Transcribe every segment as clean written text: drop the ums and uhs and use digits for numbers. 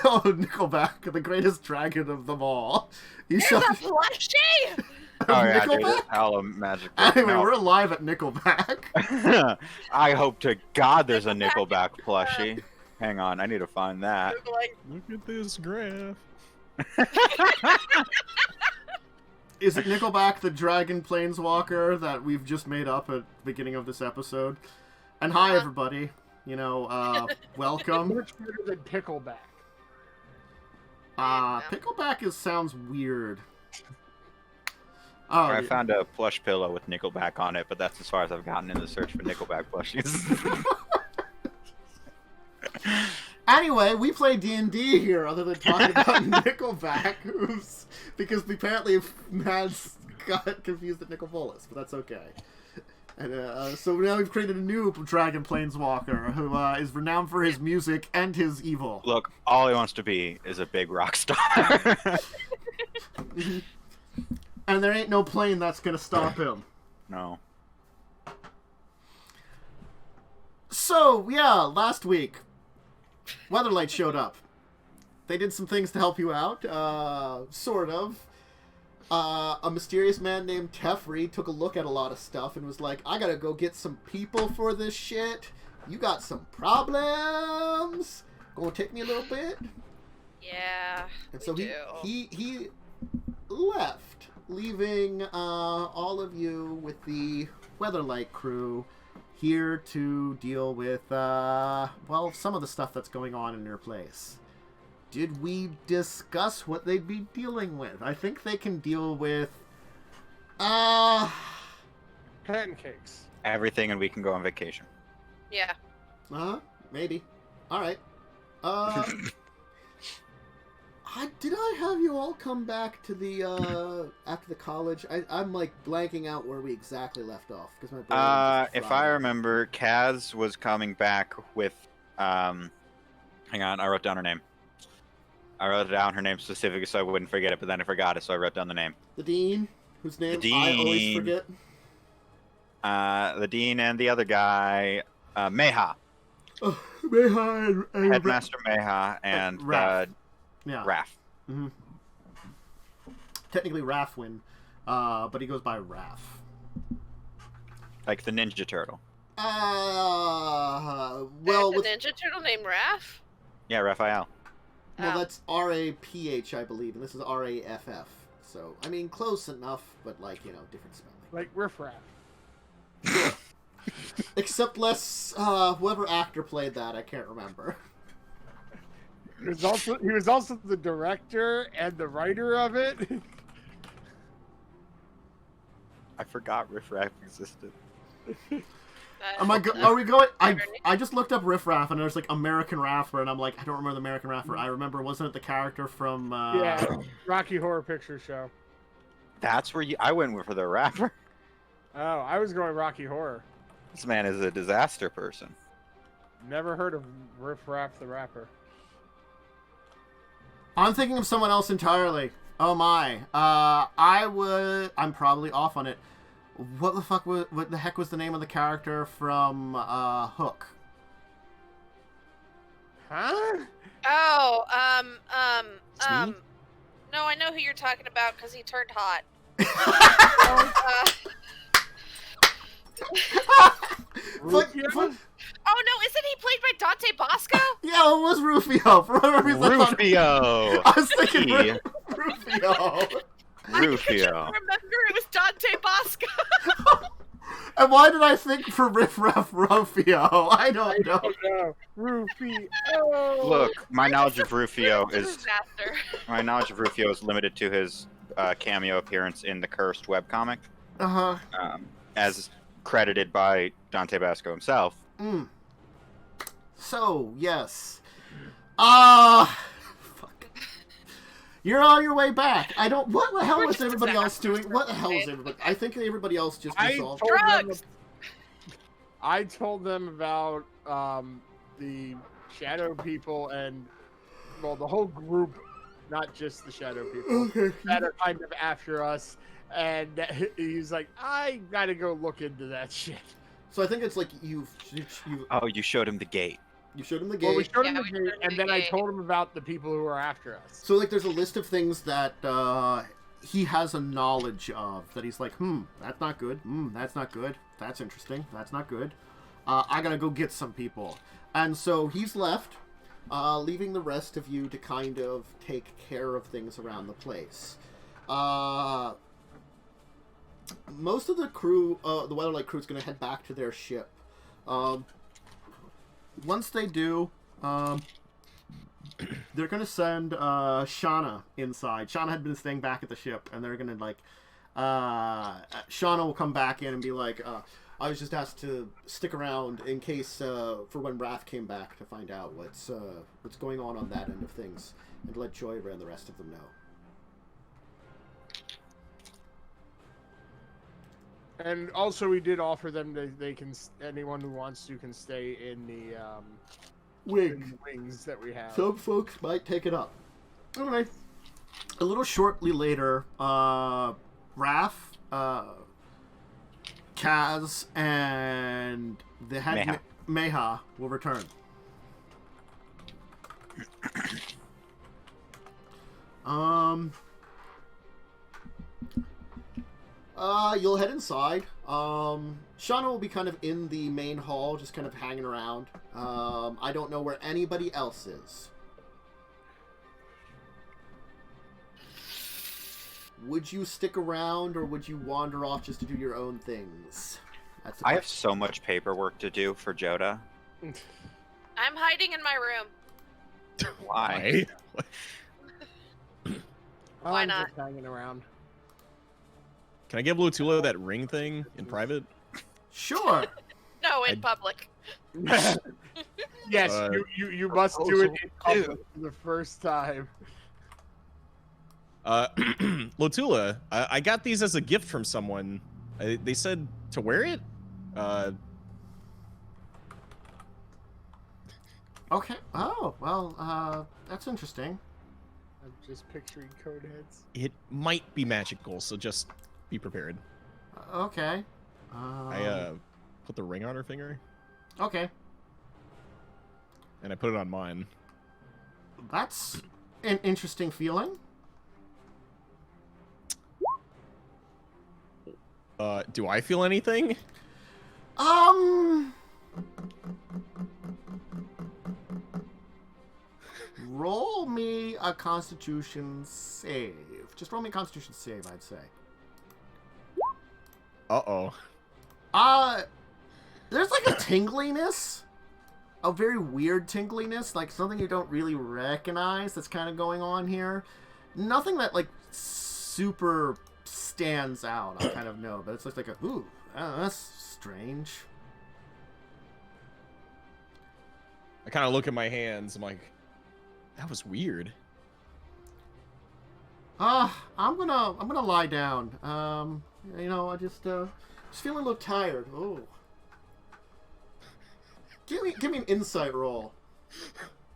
Oh, Nickelback, the greatest dragon of them all. You There's a plushie! Oh yeah, dude, Nickelback? it's hella magic. Anyway, No. we're live at Nickelback. I hope to God there's a Nickelback plushie. Hang on, I need to find that. Like, Look at this graph. Is it Nickelback, the dragon planeswalker that we've just made up at the beginning of this episode? And hi, everybody. You know, welcome. Much better than Pickleback. Pickleback sounds weird. Oh, I found a plush pillow with Nickelback on it, but that's as far as I've gotten in the search for Nickelback plushies. Anyway, we play D&D here, other than talking about Nickelback, because apparently Mads got confused at Nickelbolus, but that's okay. And so now we've created a new dragon planeswalker who is renowned for his music and his evil. Look, all he wants to be is a big rock star. And there ain't no plane that's gonna stop him. No. So, yeah, last week, Weatherlight showed up. They did some things to help you out, sort of. A mysterious man named Teferi took a look at a lot of stuff and was like, I gotta go get some people for this shit. You got some problems? Gonna take me a little bit? yeah, And so we do. he left, leaving all of you with the Weatherlight crew here to deal with, well, some of the stuff that's going on in your place. Did we discuss what they'd be dealing with? I think they can deal with, Pancakes. Everything, and we can go on vacation. Yeah. maybe. Alright. Did I have you all come back to the, after the college? I'm, like, blanking out where we exactly left off, because my brain just If fried. I remember, Kaz was coming back with, hang on, I wrote down her name. I wrote down her name specifically so I wouldn't forget it, but then I forgot it, so I wrote down the name. The Dean, whose name The I always Dean. forget. The Dean and the other guy, Meha. Oh, Meha and Headmaster Meha and Raph. Yeah. Raph. Mm-hmm. Technically Rathwin, but he goes by Raph. Like the Ninja Turtle. Well, There's with, a Ninja Turtle named Raph? Yeah, Raphael. well, Oh. that's R-A-P-H, I believe, and this is R-A-F-F. So, I mean, close enough, but, like, you know, different spelling. Like riffraff. Except less, whoever actor played that, I can't remember. He was also the director and the writer of it. I forgot Riff Raff existed. Are we going? I just looked up Riff Raff and there's like American Raffer and I'm like, I don't remember the American Raffer. I remember, wasn't it the character from? Yeah, Rocky Horror Picture Show. That's where I went for the rapper. Oh, I was going Rocky Horror. This man is a disaster person. Never heard of Riff Raff the rapper. I'm thinking of someone else entirely. Oh my. I'm probably off on it. What the heck was the name of the character from Hook? Huh? Oh, Me? no, I know who you're talking about because he turned hot. Rufio? Oh no, isn't he played by Dante Bosco? Yeah, it was Rufio. For whatever reason, I thought- Rufio! I was thinking He. Rufio. I couldn't Rufio. remember it was Dante Bosco. And why did I think for Riff Raff Rufio? I don't know. Oh no, Rufio. Look, my knowledge of Rufio This is disaster. limited to his cameo appearance in the Cursed webcomic, Uh-huh. as credited by Dante Basco himself. So, yes. Fuck. You're on your way back. What the hell We're was just everybody else doing? disasters, What the hell was right? everybody? I think everybody else just I resolved. told them. Drugs! I told them about the shadow people and well, the whole group, not just the shadow people Okay. that are kind of after us. And he's like, I gotta go look into that shit. So I think it's like you. Oh, you showed him the gate. You showed him the Well, we gate. showed him Yeah, the we gate, showed him and the then I gate. told him about the people who are after us. So, like, there's a list of things that he has a knowledge of that he's like, that's not good. That's not good. That's interesting. That's not good. I gotta go get some people. And so he's left, leaving the rest of you to kind of take care of things around the place. Most of the crew, the Weatherlight crew, is going to head back to their ship. Once they do, they're going to send Shauna inside. Shauna had been staying back at the ship, and they're going to, like... Shauna will come back in and be like, I was just asked to stick around in case, for when Rath came back to find out what's going on that end of things, and let Joyra and the rest of them know. And also, we did offer them that anyone who wants to can stay in the wings that we have. Some folks might take it up. Anyway, a little shortly later, Raph, Kaz, and the head Meha will return. You'll head inside. Shauna will be kind of in the main hall, just kind of hanging around. I don't know where anybody else is. Would you stick around, or would you wander off just to do your own things? That's the I have question. so much paperwork to do for Joda. I'm hiding in my room. Why? Why I'm not? just hanging around. Can I give Lutula that ring thing in private? Sure. No, in public. Yes, Uh, you must do it in public for the first time. Lutula, I got these as a gift from someone. They said to wear it. Okay. Oh, well, that's interesting. I'm just picturing code heads. It might be magical, so just be prepared. Okay. I put the ring on her finger, Okay. and I put it on mine. That's an interesting feeling. Do I feel anything? Roll me a Constitution save. Just roll me a Constitution save, I'd say. Uh-oh. There's like a tingliness. A very weird tingliness, like something you don't really recognize that's kind of going on here. Nothing that, like, super stands out, I kind of know, but it's just like a, ooh, that's strange. I kind of look at my hands. I'm like, that was weird. I'm gonna lie down. You know, I just feeling a little tired. Oh. Give me an insight roll.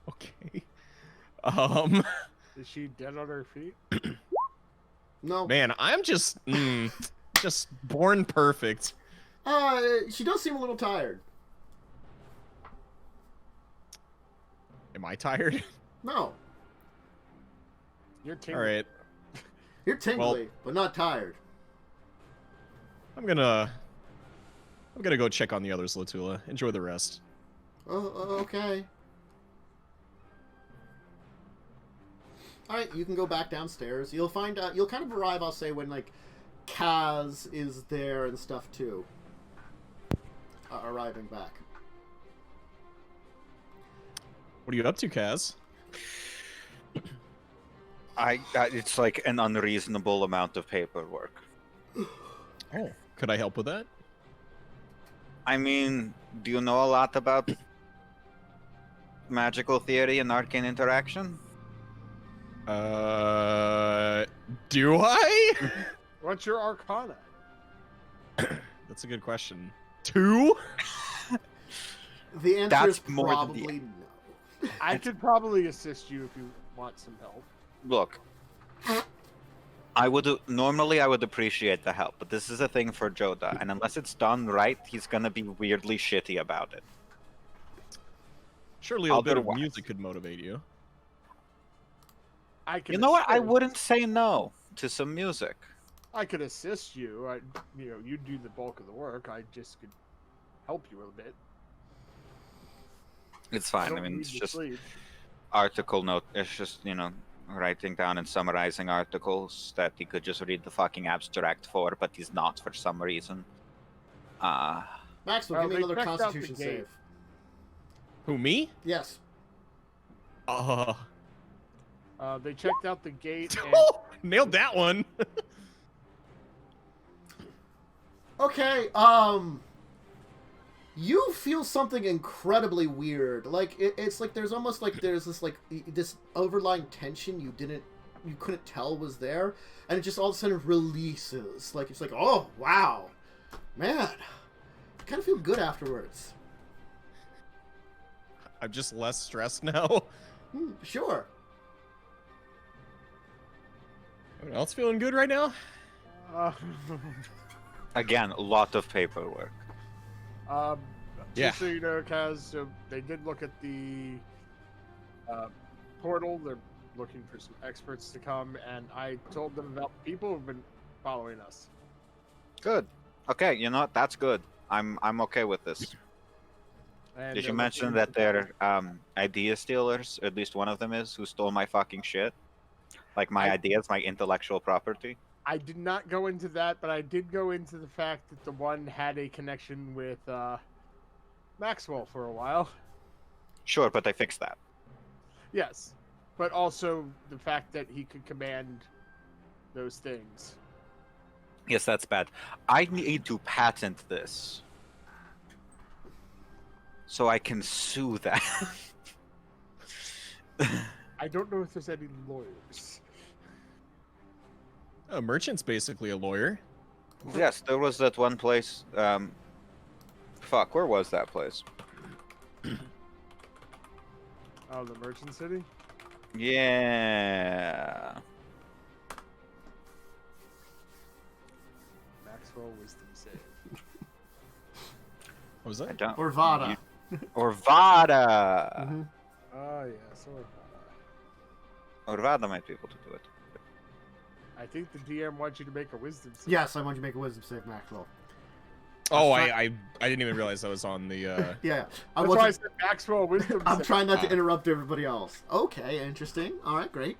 Okay. Is she dead on her feet? No. Man, I'm just born perfect. She does seem a little tired. Am I tired? No. You're All right. You're tingly, but not tired. I'm gonna go check on the others, Lutula. Enjoy the rest. Okay. Alright, you can go back downstairs. You'll find out, you'll kind of arrive, I'll say, when, like, Kaz is there and stuff, too. Arriving back. What are you up to, Kaz? It's like an unreasonable amount of paperwork. Oh, could I help with that? I mean, do you know a lot about magical theory and arcane interaction? Do I? What's your arcana? That's a good question. 2? The answer That's is more than the- probably no. I could probably assist you if you want some help. Look, normally I would appreciate the help, but this is a thing for Joda, and unless it's done right, he's gonna be weirdly shitty about it. Surely a bit of Otherwise- music could motivate you. I could You know what? I assist- wouldn't say no to some music. I could assist you. You do the bulk of the work. I just could help you a bit. It's fine. I don't mean, need it's to just sleep. article note. It's just, writing down and summarizing articles that he could just read the fucking abstract for, but he's not for some reason. Maxwell, Well, give me they another checked out the Constitution gate. save. Who, me? Yes. They checked out the gate. And Nailed that one. Okay, you feel something incredibly weird. Like it's like there's almost like there's this overlying tension you couldn't tell was there, and it just all of a sudden releases. Like it's like, oh wow, man, I kind of feel good afterwards. I'm just less stressed now. Sure. Everyone else feeling good right now? Again, a lot of paperwork. Yeah. Just so you know, Kaz, so they did look at the portal. They're looking for some experts to come, and I told them about people who've been following us. Good. Okay, you know what? That's good. I'm okay with this. And Did you they're mention looking- that they're idea stealers? At least one of them is, who stole my fucking shit? Like my ideas, my intellectual property? I did not go into that, but I did go into the fact that the one had a connection with Maxwell for a while. Sure, but I fixed that. Yes, but also the fact that he could command those things. Yes, that's bad. I need to patent this. So I can sue that. I don't know if there's any lawyers. A merchant's basically a lawyer. Yes, there was that one place. Fuck, where was that place? Oh, the Merchant City? Yeah. Maxwell Wisdom Save. What was I that? don't. Or Vada. Orvada. Mhm. Oh, yes. Orvada might be able to do it. I think the DM wants you to make a Wisdom Save. Yes, I want you to make a wisdom save, Maxwell. Oh, That's I didn't even realize that was on the. Yeah, That's why I said Maxwell Wisdom I'm Save. trying not to interrupt everybody else. Okay, interesting. All right, great.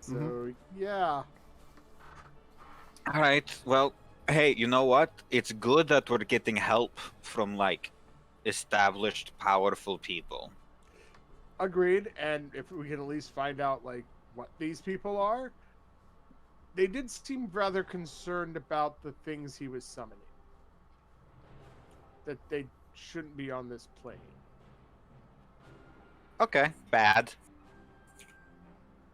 So, yeah. All right. Well, hey, you know what? It's good that we're getting help from established, powerful people. Agreed. And if we can at least find out, what these people are, they did seem rather concerned about the things he was summoning. That they shouldn't be on this plane. Okay, bad.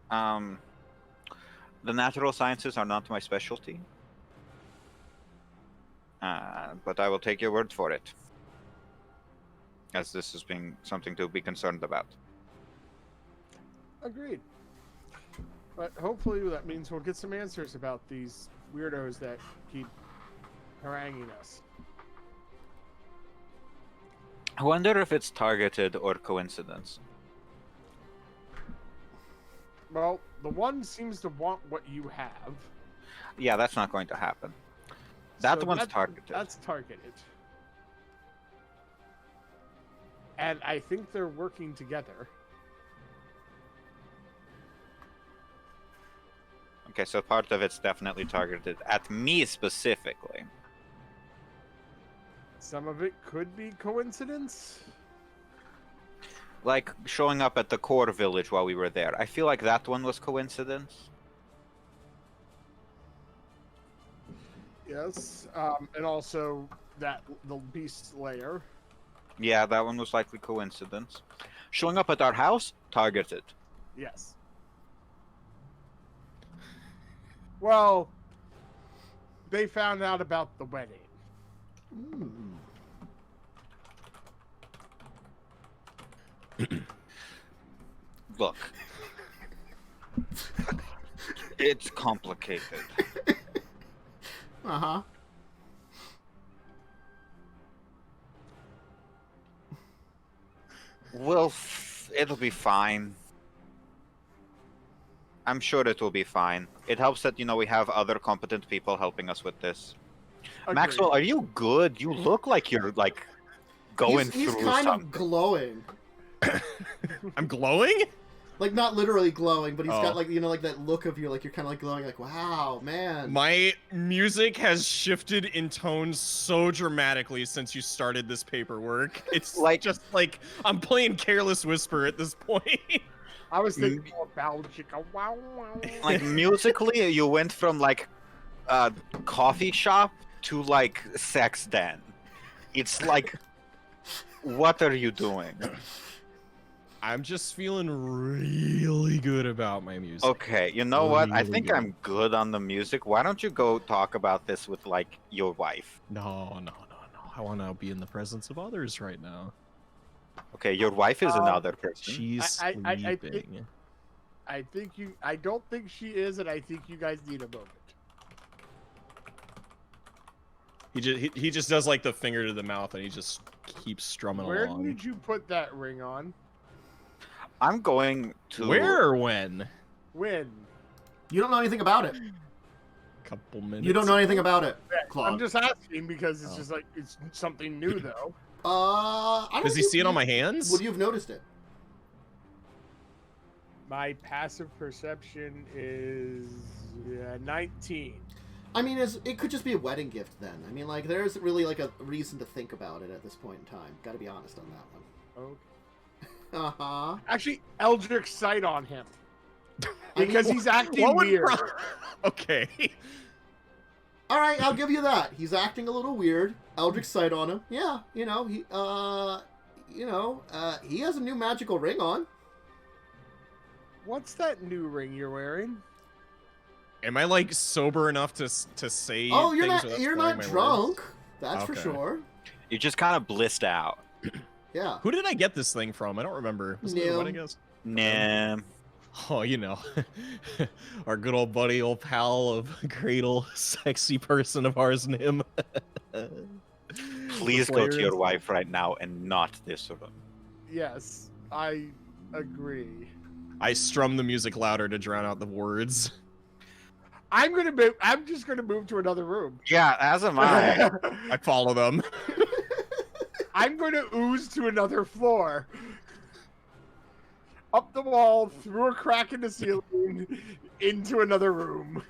The natural sciences are not my specialty. But I will take your word for it. As this has been something to be concerned about. Agreed. But hopefully that means we'll get some answers about these weirdos that keep haranguing us. I wonder if it's targeted or coincidence. Well, the one seems to want what you have. Yeah, that's not going to happen. That so one's targeted. That's targeted. And I think they're working together. Okay, so part of it's definitely targeted at me specifically. Some of it could be coincidence. Like showing up at the core village while we were there. I feel like that one was coincidence. Yes. And also the beast layer. Yeah, that one was likely coincidence. Showing up at our house, targeted. Yes. Well, they found out about the wedding. Look. It's complicated. It'll be fine. I'm sure it will be fine. It helps that, we have other competent people helping us with this. Agreed. Maxwell, are you good? You look like you're, going He's through kind something. of glowing. I'm glowing? Like, not literally glowing, but he's got, Oh. like that look of you, like, you're kind of, like, glowing, like, wow, man. My music has shifted in tone so dramatically since you started this paperwork. It's just like I'm playing Careless Whisper at this point. I was thinking more about chicka wow wow. Like, musically, you went from, a coffee shop to, sex den. It's like, what are you doing? I'm just feeling really good about my music. Okay, you know what? I Really think good. I'm good on the music. Why don't you go talk about this with, your wife? No. I want to be in the presence of others right now. Okay, your wife is another person. She's I sleeping. I don't think she is, and I think you guys need a moment. He just does the finger to the mouth and he just keeps strumming Where along. did you put that ring on? I'm going to... Where or when? When? You don't know anything about it. Couple minutes. You don't know anything about it, Claude. I'm just asking because it's just it's something new though. I don't Does he think see it on my hands? Would you have noticed it? My passive perception is 19. I mean, it could just be a wedding gift then. I mean, there isn't really, a reason to think about it at this point in time. Gotta be honest on that one. Okay. Uh-huh. Actually, Eldritch Sight on him. Because he's acting What would weird. Okay. Alright, I'll give you that. He's acting a little weird. Eldritch Sight on him. Yeah, he has a new magical ring on. What's that new ring you're wearing? Am I sober enough to say? Oh, you're things not without you're slurring not my drunk. words? That's for Okay. sure. You just kind of blissed out. Yeah. Who did I get this thing from? I don't remember. Was it the Nim. wedding guest? Nah. Oh, our good old buddy, old pal of Cradle, sexy person of ours, Nim. Please go to your wife right now and not this room. Yes, I agree. I strum the music louder to drown out the words. I'm just gonna move to another room. Yeah, as am I. I follow them. I'm gonna ooze to another floor. Up the wall, through a crack in the ceiling, into another room.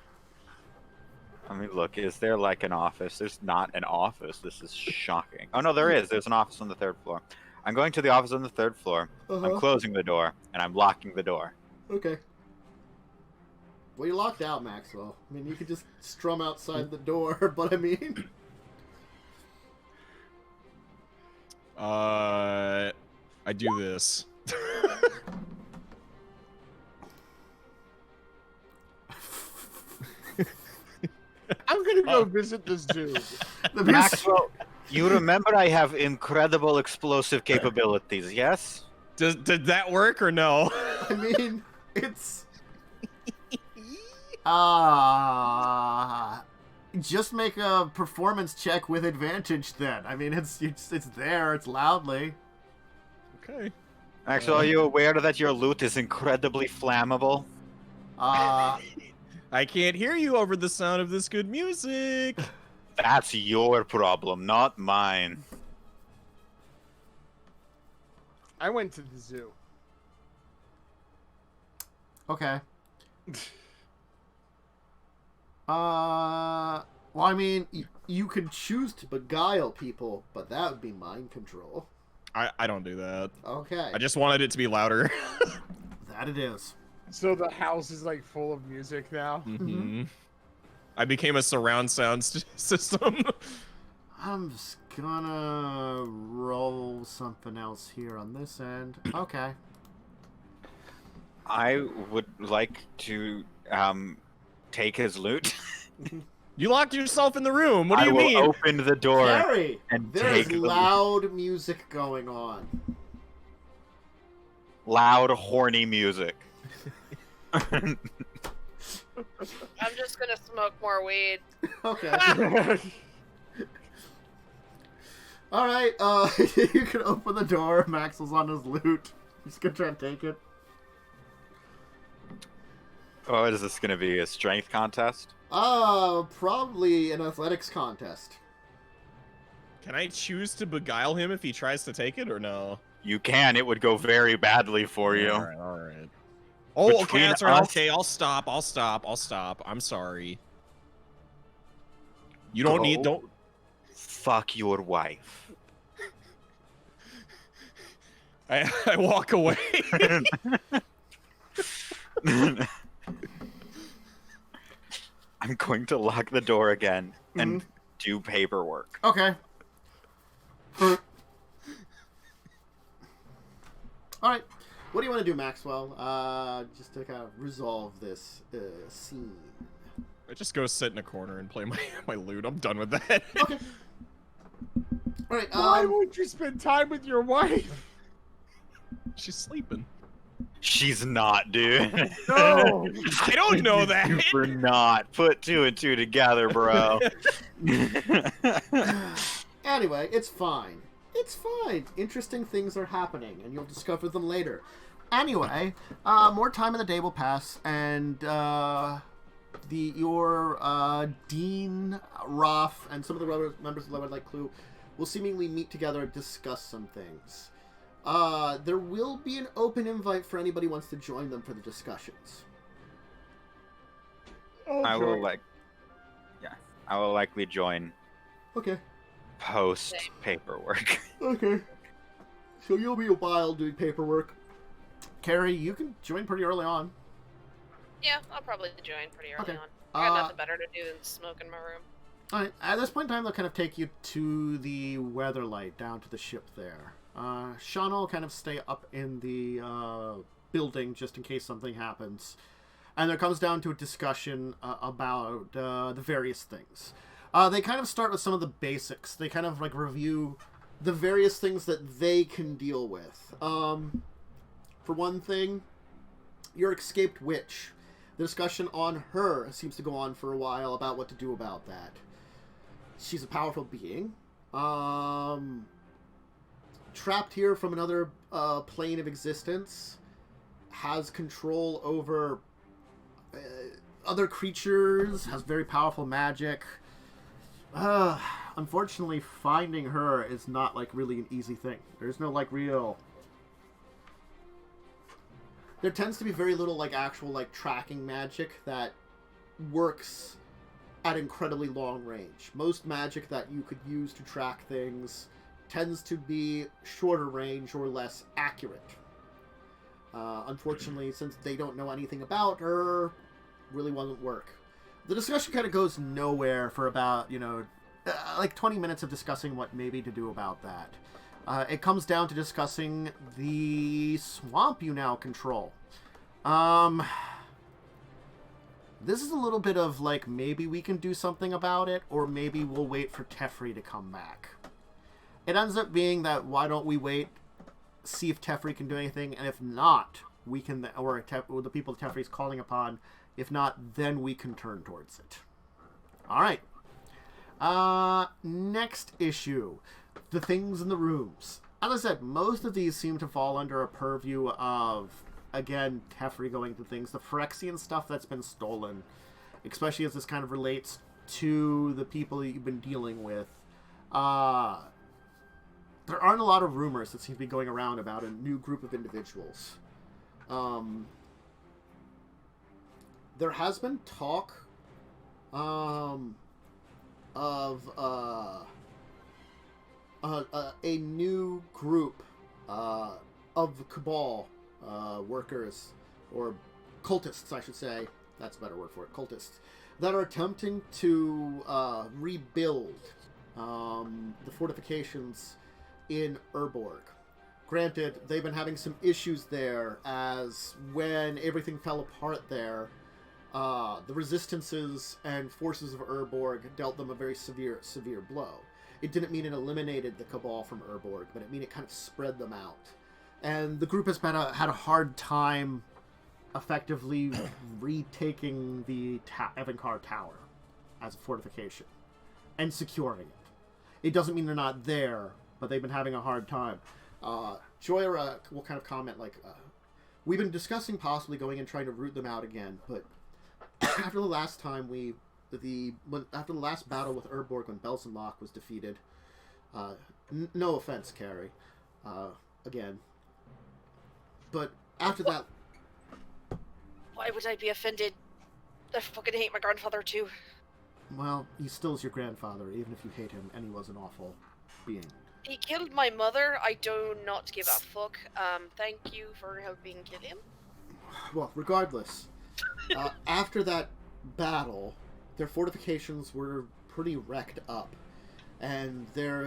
I mean, look, is there an office? There's not an office. This is shocking. Oh, no, there is. There's an office on the 3rd floor. I'm going to the office on the 3rd floor. Uh-huh. I'm closing the door, and I'm locking the door. Okay. Well, you're locked out, Maxwell. I mean, you could just strum outside the door, but I mean... I do this. I'm gonna go visit the zoo. Maxwell, you remember I have incredible explosive capabilities, yes? Did that work or no? I mean, it's... just make a performance check with advantage then. I mean, it's there, it's loudly. Okay. Maxwell, are you aware that your loot is incredibly flammable? I can't hear you over the sound of this good music. That's your problem, not mine. I went to the zoo. Okay. Well, I mean, you could choose to beguile people, but that would be mind control. I don't do that. Okay. I just wanted it to be louder. That it is. So the house is full of music now. Mm-hmm. I became a surround sound system. I'm just gonna roll something else here on this end. Okay. I would like to take his loot. You locked yourself in the room. What do you mean? I will open the door Harry, and there's take the loud music going on. loud, horny music. I'm just gonna smoke more weed. Okay. All right, you can open the door. Maxwell's on his loot. He's gonna try and take it. Oh, is this gonna be a strength contest? Probably an athletics contest. Can I choose to beguile him if he tries to take it or no? You can. It would go very badly for you. All right. Oh, okay, Between that's right. us- Okay, I'll stop. I'm sorry. You don't need. Don't. Fuck your wife. I walk away. I'm going to lock the door again and do paperwork. Okay. Alright. What do you want to do, Maxwell? Just to kind of resolve this scene. I just go sit in a corner and play my loot. I'm done with that. Okay. Alright, Why would you spend time with your wife? She's sleeping. She's not, dude. No! I don't know that. Super not. Put two and two together, bro. Anyway, it's fine. It's fine. Interesting things are happening, and you'll discover them later. Anyway, more time in the day will pass, and your Dean, Rath, and some of the members of the Weatherlight crew will seemingly meet together and discuss some things. There will be an open invite for anybody who wants to join them for the discussions. Oh, I joy. will likely join Okay. post paperwork. Okay. So you'll be a while doing paperwork. Carrie, you can join pretty early on. Yeah, I'll probably join pretty early Okay. on. I got nothing better to do than smoke in my room. Alright, at this point in time, they'll kind of take you to the Weatherlight, down to the ship there. Shauna will kind of stay up in the building just in case something happens. And there comes down to a discussion about the various things. They kind of start with some of the basics. They kind of like review the various things that they can deal with. For one thing, your escaped witch. The discussion on her seems to go on for a while about what to do about that. She's a powerful being. Trapped here from another plane of existence. Has control over other creatures. Has very powerful magic. Unfortunately, finding her is not, like, really an easy thing. There's no, like, real... There tends to be very little, like, actual, like, tracking magic that works at incredibly long range. Most magic that you could use to track things tends to be shorter range or less accurate. Unfortunately, since they don't know anything about her, really won't work. The discussion kind of goes nowhere for about, like 20 minutes of discussing what maybe to do about that. It comes down to discussing the swamp you now control. This is a little bit of, like, maybe we can do something about it, or maybe we'll wait for Teferi to come back. It ends up being that, why don't we wait, see if Teferi can do anything, and if not, we can, or the people Teferi's calling upon, if not, then we can turn towards it. Alright. Next issue. The things in the rooms. As I said, most of these seem to fall under a purview of, again, Teferi going to things. The Phyrexian stuff that's been stolen, especially as this kind of relates to the people that you've been dealing with. There aren't a lot of rumors that seem to be going around about a new group of individuals. There has been talk of a new group of Cabal workers, or cultists, I should say. That's a better word for it. Cultists that are attempting to rebuild the fortifications in Urborg. Granted, they've been having some issues there, as when everything fell apart there, the resistances and forces of Urborg dealt them a very severe blow. It didn't mean it eliminated the Cabal from Urborg, but it mean it kind of spread them out. And the group has had a hard time effectively retaking the Evankar Tower as a fortification and securing it. It doesn't mean they're not there, but they've been having a hard time. Joyra will kind of comment like, we've been discussing possibly going and trying to root them out again, but after the last time after the last battle with Urborg when Belsenlock was defeated, no offense, Carrie, again, but after that... Why would I be offended? I fucking hate my grandfather too. Well, he still is your grandfather, even if you hate him, and he was an awful being. He killed my mother. I do not give a fuck. Thank you for helping kill him. Well, regardless, after that battle, their fortifications were pretty wrecked up, and their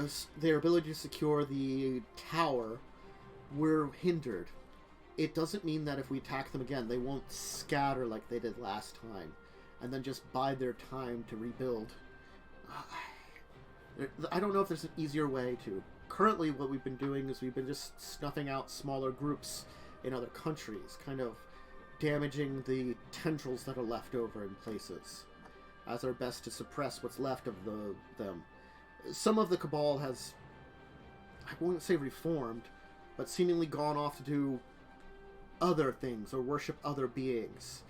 ability to secure the tower were hindered. It doesn't mean that if we attack them again, they won't scatter like they did last time, and then just bide their time to rebuild. I don't know if there's an easier way to. Currently, what we've been doing is we've been just snuffing out smaller groups in other countries, kind of damaging the tendrils that are left over in places, as our best to suppress what's left of them. Some of the Cabal has, I wouldn't say reformed, but seemingly gone off to do other things or worship other beings.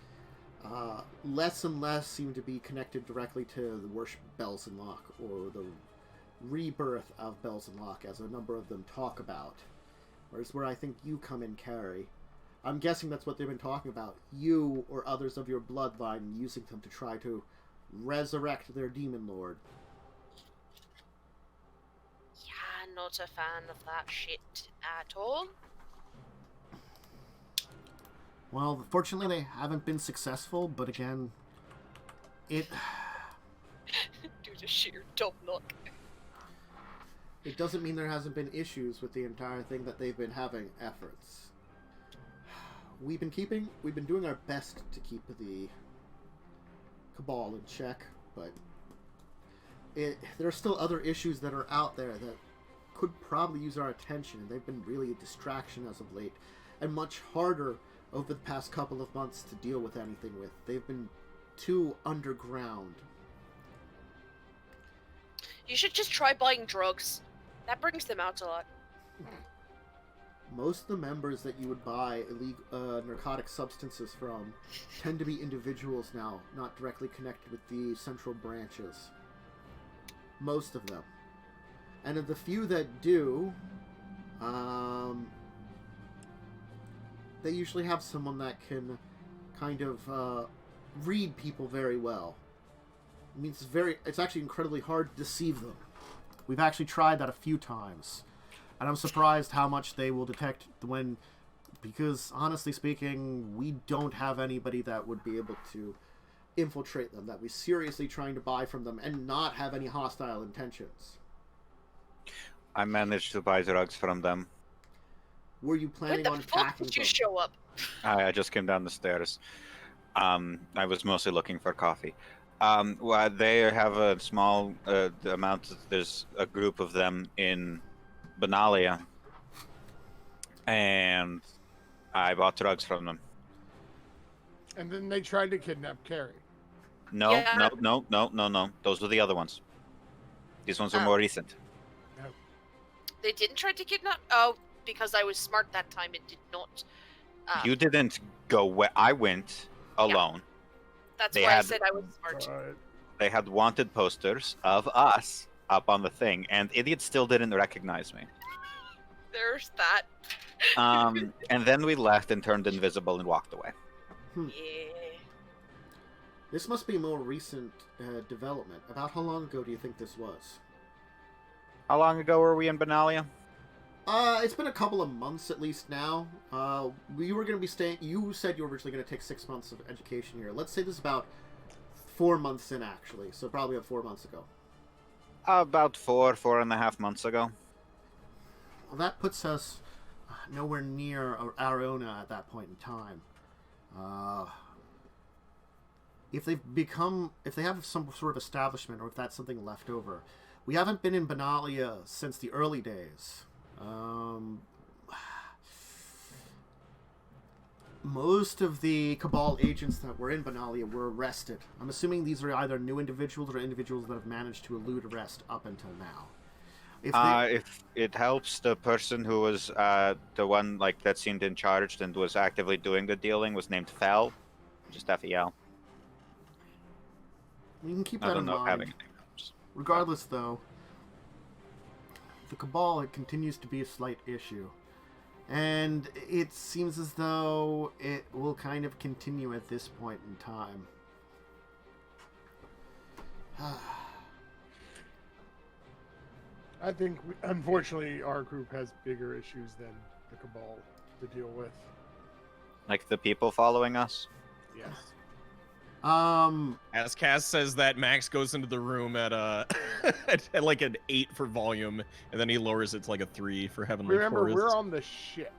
Less and less seem to be connected directly to the worship of Belsenlock or the rebirth of Belsenlock, as a number of them talk about. Whereas where I think you come in, Carrie, I'm guessing that's what they've been talking about. You or others of your bloodline using them to try to resurrect their demon lord. Yeah, not a fan of that shit at all. Well, fortunately they haven't been successful, but again, it... Due to sheer dumb luck. It doesn't mean there hasn't been issues with the entire thing, that they've been having efforts. We've been doing our best to keep the Cabal in check, but there are still other issues that are out there that could probably use our attention, and they've been really a distraction as of late, and much harder over the past couple of months to deal with anything with. They've been too underground. You should just try buying drugs. That brings them out a lot. Most of the members that you would buy illegal narcotic substances from tend to be individuals now, not directly connected with the central branches. Most of them. And of the few that do, they usually have someone that can kind of read people very well. It means it's actually incredibly hard to deceive them. We've actually tried that a few times, and I'm surprised how much they will detect because honestly speaking, we don't have anybody that would be able to infiltrate them, that we're seriously trying to buy from them and not have any hostile intentions. I managed to buy drugs from them. Were you planning on When the fuck packing did you them? show up? I just came down the stairs. I was mostly looking for coffee. Well, they have a small amount. There's a group of them in Dominaria, and I bought drugs from them. And then they tried to kidnap Carrie. No, Yeah. no. Those were the other ones. These ones are more recent. They didn't try to kidnap? Oh, because I was smart that time and did not. You didn't go where I went alone. That's They why I had- said I was smart. They had wanted posters of us up on the thing, and idiots still didn't recognize me. There's that. And then we left and turned invisible and walked away. Yeah. This must be a more recent development. About how long ago do you think this was? How long ago were we in Dominaria? It's been a couple of months at least now. We were going to be staying... You said you were originally going to take 6 months of education here. Let's say this is about 4 months in, actually. So probably about 4 months ago. About 4.5 months ago. Well, that puts us nowhere near Arona at that point in time. If they have some sort of establishment, or if that's something left over. We haven't been in Dominaria since the early days. Most of the Cabal agents that were in Dominaria were arrested. I'm assuming these are either new individuals or individuals that have managed to elude arrest up until now. If it helps, the person who was the one like that seemed in charge and was actively doing the dealing was named Fel, just Fel. You can keep I that don't in know if having mind. a name helps. Regardless, though, the Cabal, it continues to be a slight issue. And it seems as though it will kind of continue at this point in time. I think, unfortunately, our group has bigger issues than the Cabal to deal with. Like the people following us? Yes. As Cass says that, Max goes into the room at at like an 8 for volume, and then he lowers it to like a 3 for Heavenly Remember, Chorus. we're on the ship.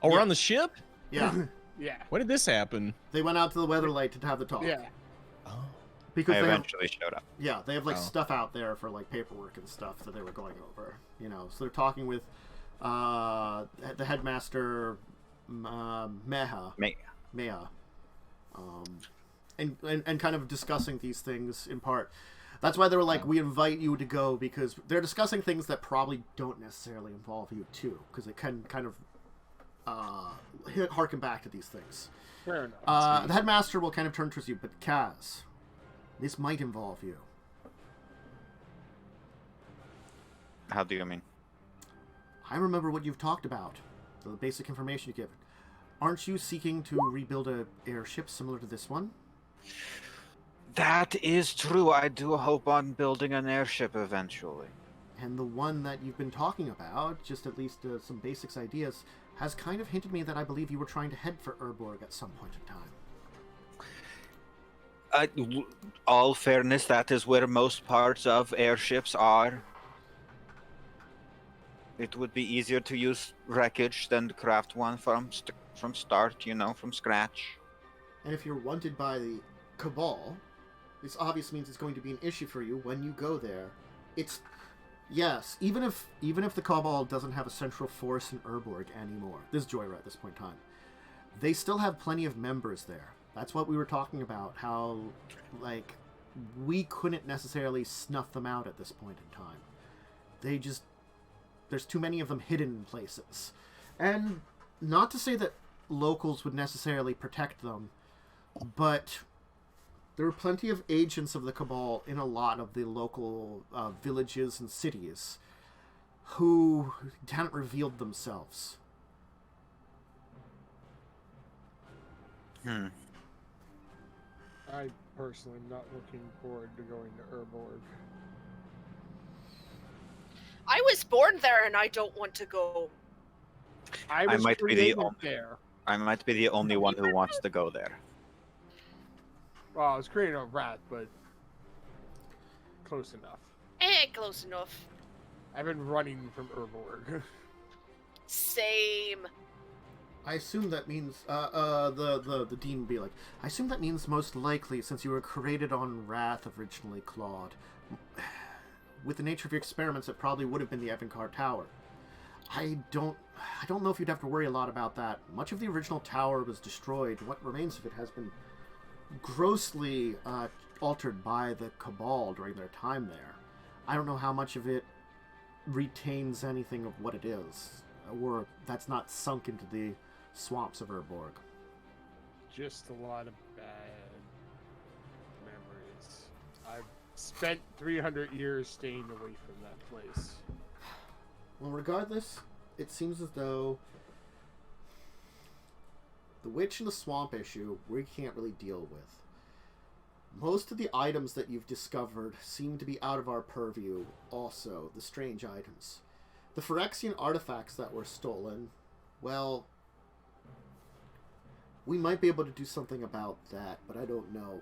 Oh, we're Yeah. on the ship? Yeah. Yeah. When did this happen? They went out to the Weatherlight to have the talk. Yeah. Oh. Because I they have, eventually showed up. yeah, they have like Oh. stuff out there for like paperwork and stuff that they were going over. You know, so they're talking with the headmaster Meha. And kind of discussing these things in part. That's why they were like, we invite you to go, because they're discussing things that probably don't necessarily involve you too, because it can kind of harken back to these things. Fair enough. The headmaster will kind of turn towards you, but Kaz, this might involve you. How do you mean? I remember what you've talked about, the basic information you've given. Aren't you seeking to rebuild a airship similar to this one? That is true. I do hope on building an airship eventually. And the one that you've been talking about, just at least some basics ideas, has kind of hinted me that I believe you were trying to head for Urborg at some point in time. All fairness, that is where most parts of airships are. It would be easier to use wreckage than to craft one from start, from scratch. And if you're wanted by the Cabal, this obviously means it's going to be an issue for you when you go there. Yes, even if the Cabal doesn't have a central force in Urborg anymore, this is Joyra at this point in time, they still have plenty of members there. That's what we were talking about, how, like, we couldn't necessarily snuff them out at this point in time. There's too many of them hidden in places. And not to say that locals would necessarily protect them, but there are plenty of agents of the Cabal in a lot of the local villages and cities who hadn't revealed themselves. I personally am not looking forward to going to Urborg. I was born there and I don't want to go. I was might be the created only- there. I might be the only one who wants to go there. Well, I was created on Rath, but close enough. Close enough. I've been running from Urborg. Same. I assume that means, the dean would be like, I assume that means most likely, since you were created on Wrath originally, Claude. With the nature of your experiments, it probably would have been the Evankar Tower. I don't know if you'd have to worry a lot about that. Much of the original tower was destroyed. What remains of it has been grossly altered by the Cabal during their time there. I don't know how much of it retains anything of what it is, or that's not sunk into the swamps of Urborg. Just a lot of bad memories. I've spent 300 years staying away from that place. Well, regardless, it seems as though the witch and the swamp issue we can't really deal with. Most of the items that you've discovered seem to be out of our purview also, the strange items. The Phyrexian artifacts that were stolen, well, we might be able to do something about that, but I don't know.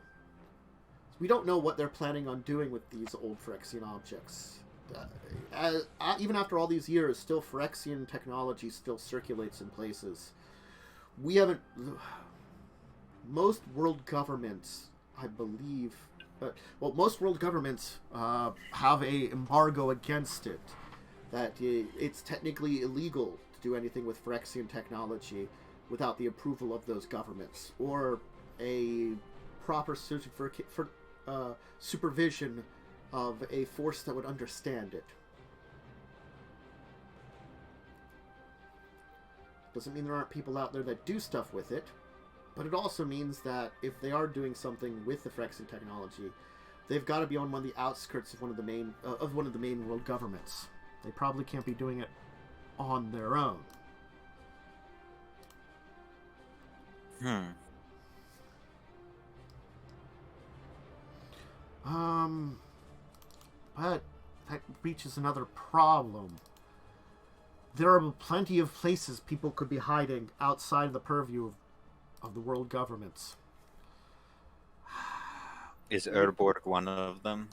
We don't know what they're planning on doing with these old Phyrexian objects. Even after all these years, still Phyrexian technology still circulates in places. We haven't... Most world governments, I believe... most world governments have a embargo against it. That it's technically illegal to do anything with Phyrexian technology without the approval of those governments, or a proper supervision of a force that would understand it. Doesn't mean there aren't people out there that do stuff with it, but it also means that if they are doing something with the Phyrexian technology, they've got to be on one of the outskirts of one of the main world governments. They probably can't be doing it on their own. But that reaches another problem. There are plenty of places people could be hiding outside of the purview of the world governments. Is Urborg one of them?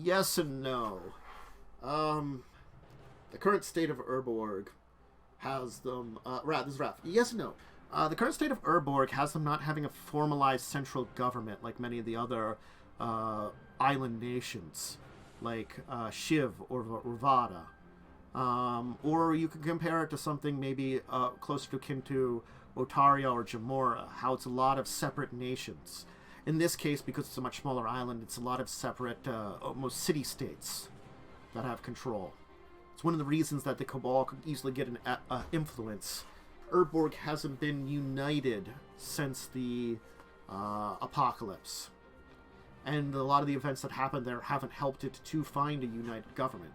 Yes and no. The current state of Urborg has them... this is Raph. Yes and no. The current state of Urborg has them not having a formalized central government like many of the other island nations, like Shiv or Rivada. Or you could compare it to something maybe closer to akin to Otaria or Jamora, how it's a lot of separate nations. In this case, because it's a much smaller island, it's a lot of separate, almost city-states that have control. It's one of the reasons that the Cabal could easily get an influence. Urborg hasn't been united since the apocalypse. And a lot of the events that happened there haven't helped it to find a united government.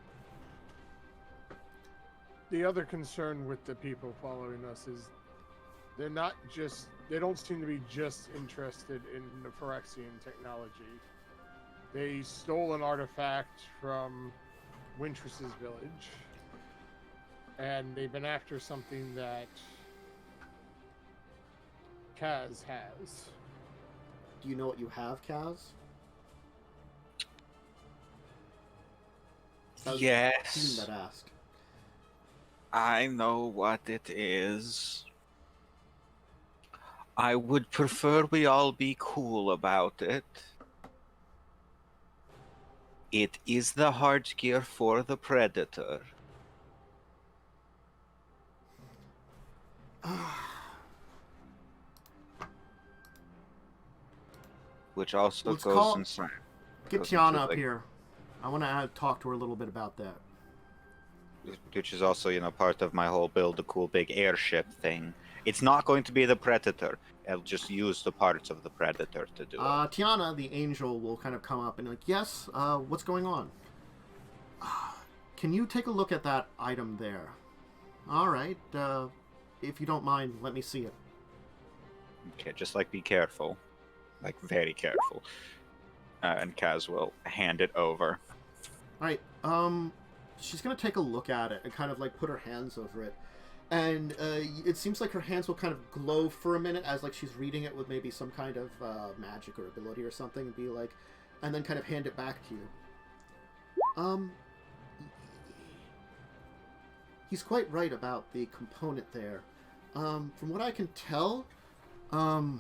The other concern with the people following us is they don't seem to be just interested in the Phyrexian technology. They stole an artifact from Wintress's village, and they've been after something that Kaz has. Do you know what you have, Kaz? Yes. That asked. I know what it is. I would prefer we all be cool about it. It is the hard gear for the Predator. Which also goes inside. Get Tiana up here. I want to talk to her a little bit about that. Which is also, part of my whole build a cool big airship thing. It's not going to be the Predator. I'll just use the parts of the Predator to do it. Tiana, the angel, will kind of come up and yes, what's going on? Can you take a look at that item there? Alright, if you don't mind, let me see it. Okay, just be careful. Very careful. And Kaz will hand it over. Alright, she's gonna take a look at it and kind of put her hands over it. And it seems like her hands will kind of glow for a minute as she's reading it with maybe some kind of magic or ability or something, and be and then kind of hand it back to you. He's quite right about the component there. From what I can tell, my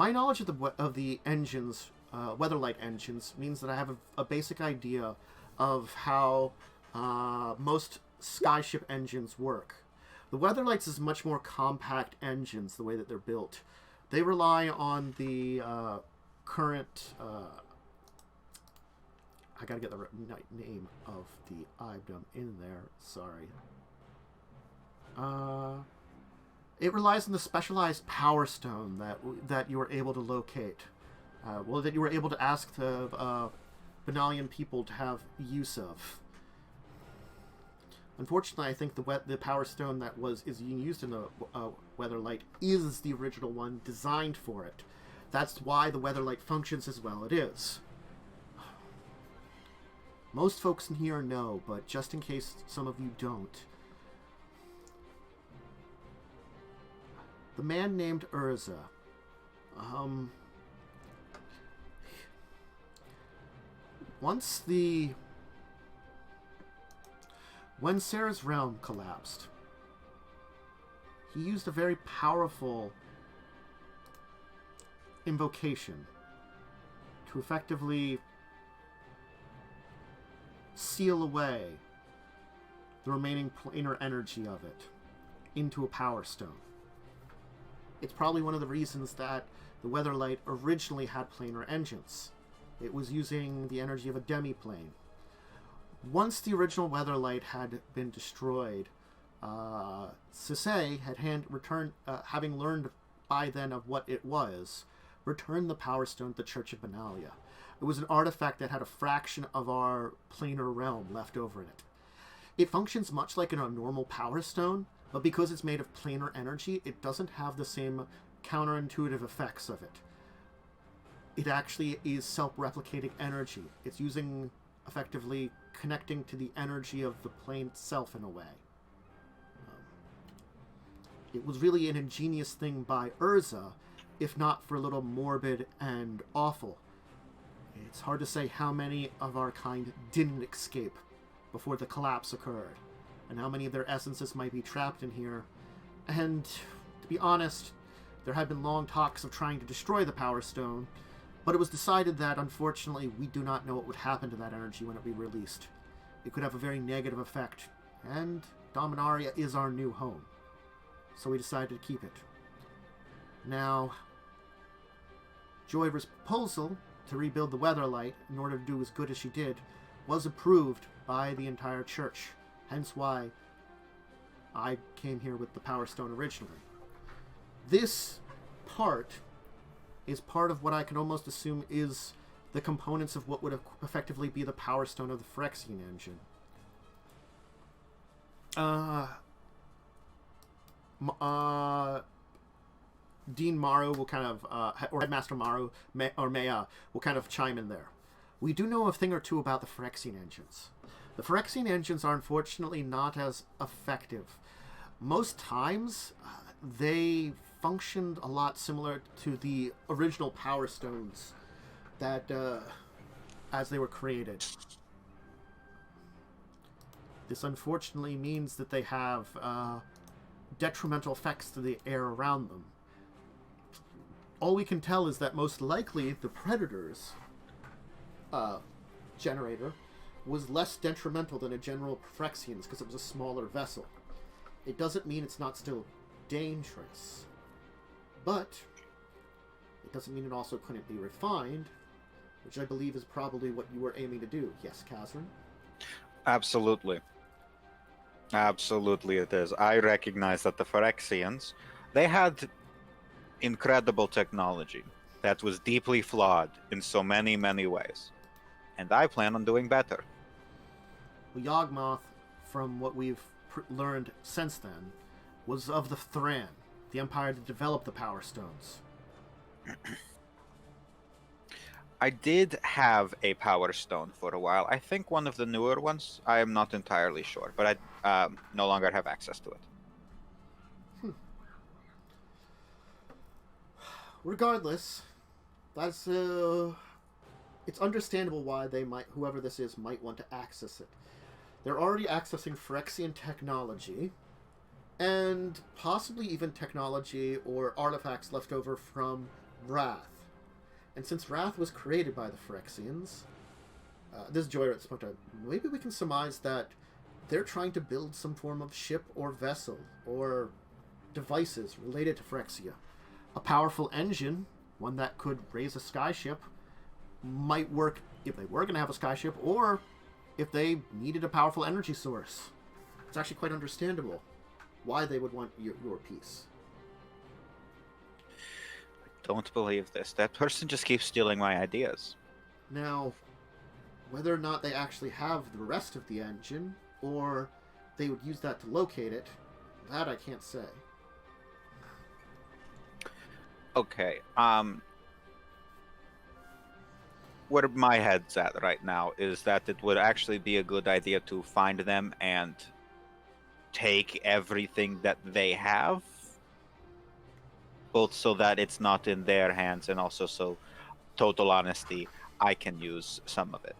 knowledge of the engines, Weatherlight engines, means that I have a basic idea of how most skyship engines work. The Weatherlights is much more compact engines, the way that they're built. They rely on the current... I gotta get the name of the item in there. Sorry. It relies on the specialized power stone that you were able to locate. That you were able to ask the Benalian people to have use of. Unfortunately, I think the power stone that is being used in the Weatherlight is the original one designed for it. That's why the Weatherlight functions as well it is. Most folks in here know, but just in case some of you don't. The man named Urza. When Sarah's realm collapsed, he used a very powerful invocation to effectively seal away the remaining planar energy of it into a power stone. It's probably one of the reasons that the Weatherlight originally had planar engines. It was using the energy of a demi-plane. Once the original Weatherlight had been destroyed, Sisei had having learned by then of what it was, returned the Power Stone to the Church of Benalia. It was an artifact that had a fraction of our planar realm left over in it. It functions much like a normal Power Stone, but because it's made of planar energy, it doesn't have the same counterintuitive effects of it. It actually is self-replicating energy. It's effectively connecting to the energy of the plane itself in a way. It was really an ingenious thing by Urza, if not for a little morbid and awful. It's hard to say how many of our kind didn't escape before the collapse occurred, and how many of their essences might be trapped in here. And, to be honest, there had been long talks of trying to destroy the Power Stone, but it was decided that, unfortunately, we do not know what would happen to that energy when it be released. It could have a very negative effect, and Dominaria is our new home. So we decided to keep it. Now, Joyra's proposal to rebuild the Weatherlight in order to do as good as she did was approved by the entire church, hence why I came here with the Power Stone originally. This part is part of what I can almost assume is the components of what would effectively be the Power Stone of the Phyrexian engine. Dean Morrow will kind of, or Headmaster Morrow, Maya will kind of chime in there. We do know a thing or two about the Phyrexian engines. The Phyrexian engines are unfortunately not as effective. Most times, they functioned a lot similar to the original Power Stones that, as they were created. This unfortunately means that they have detrimental effects to the air around them. All we can tell is that most likely the Predator's generator was less detrimental than a general Phyrexian's because it was a smaller vessel. It doesn't mean it's not still dangerous, but it doesn't mean it also couldn't be refined, which I believe is probably what you were aiming to do. Yes, Kazran? Absolutely. Absolutely it is. I recognize that the Phyrexians, they had incredible technology that was deeply flawed in so many, many ways. And I plan on doing better. Well, Yawgmoth, from what we've learned since then, was of the Thran, the empire that developed the Power Stones. I did have a Power Stone for a while. I think one of the newer ones. I am not entirely sure, but I no longer have access to it. Regardless, that's it's understandable why they might, whoever this is, might want to access it. They're already accessing Phyrexian technology, and possibly even technology or artifacts left over from Rath. And since Rath was created by the Phyrexians, this is Joyra at Spunta, maybe we can surmise that they're trying to build some form of ship or vessel or devices related to Phyrexia. A powerful engine, one that could raise a skyship, might work if they were going to have a skyship, or if they needed a powerful energy source. It's actually quite understandable why they would want your piece. Don't believe this. That person just keeps stealing my ideas. Now, whether or not they actually have the rest of the engine, or they would use that to locate it, that I can't say. Okay, where my head's at right now is that it would actually be a good idea to find them and take everything that they have, both so that it's not in their hands and also so, total honesty, I can use some of it.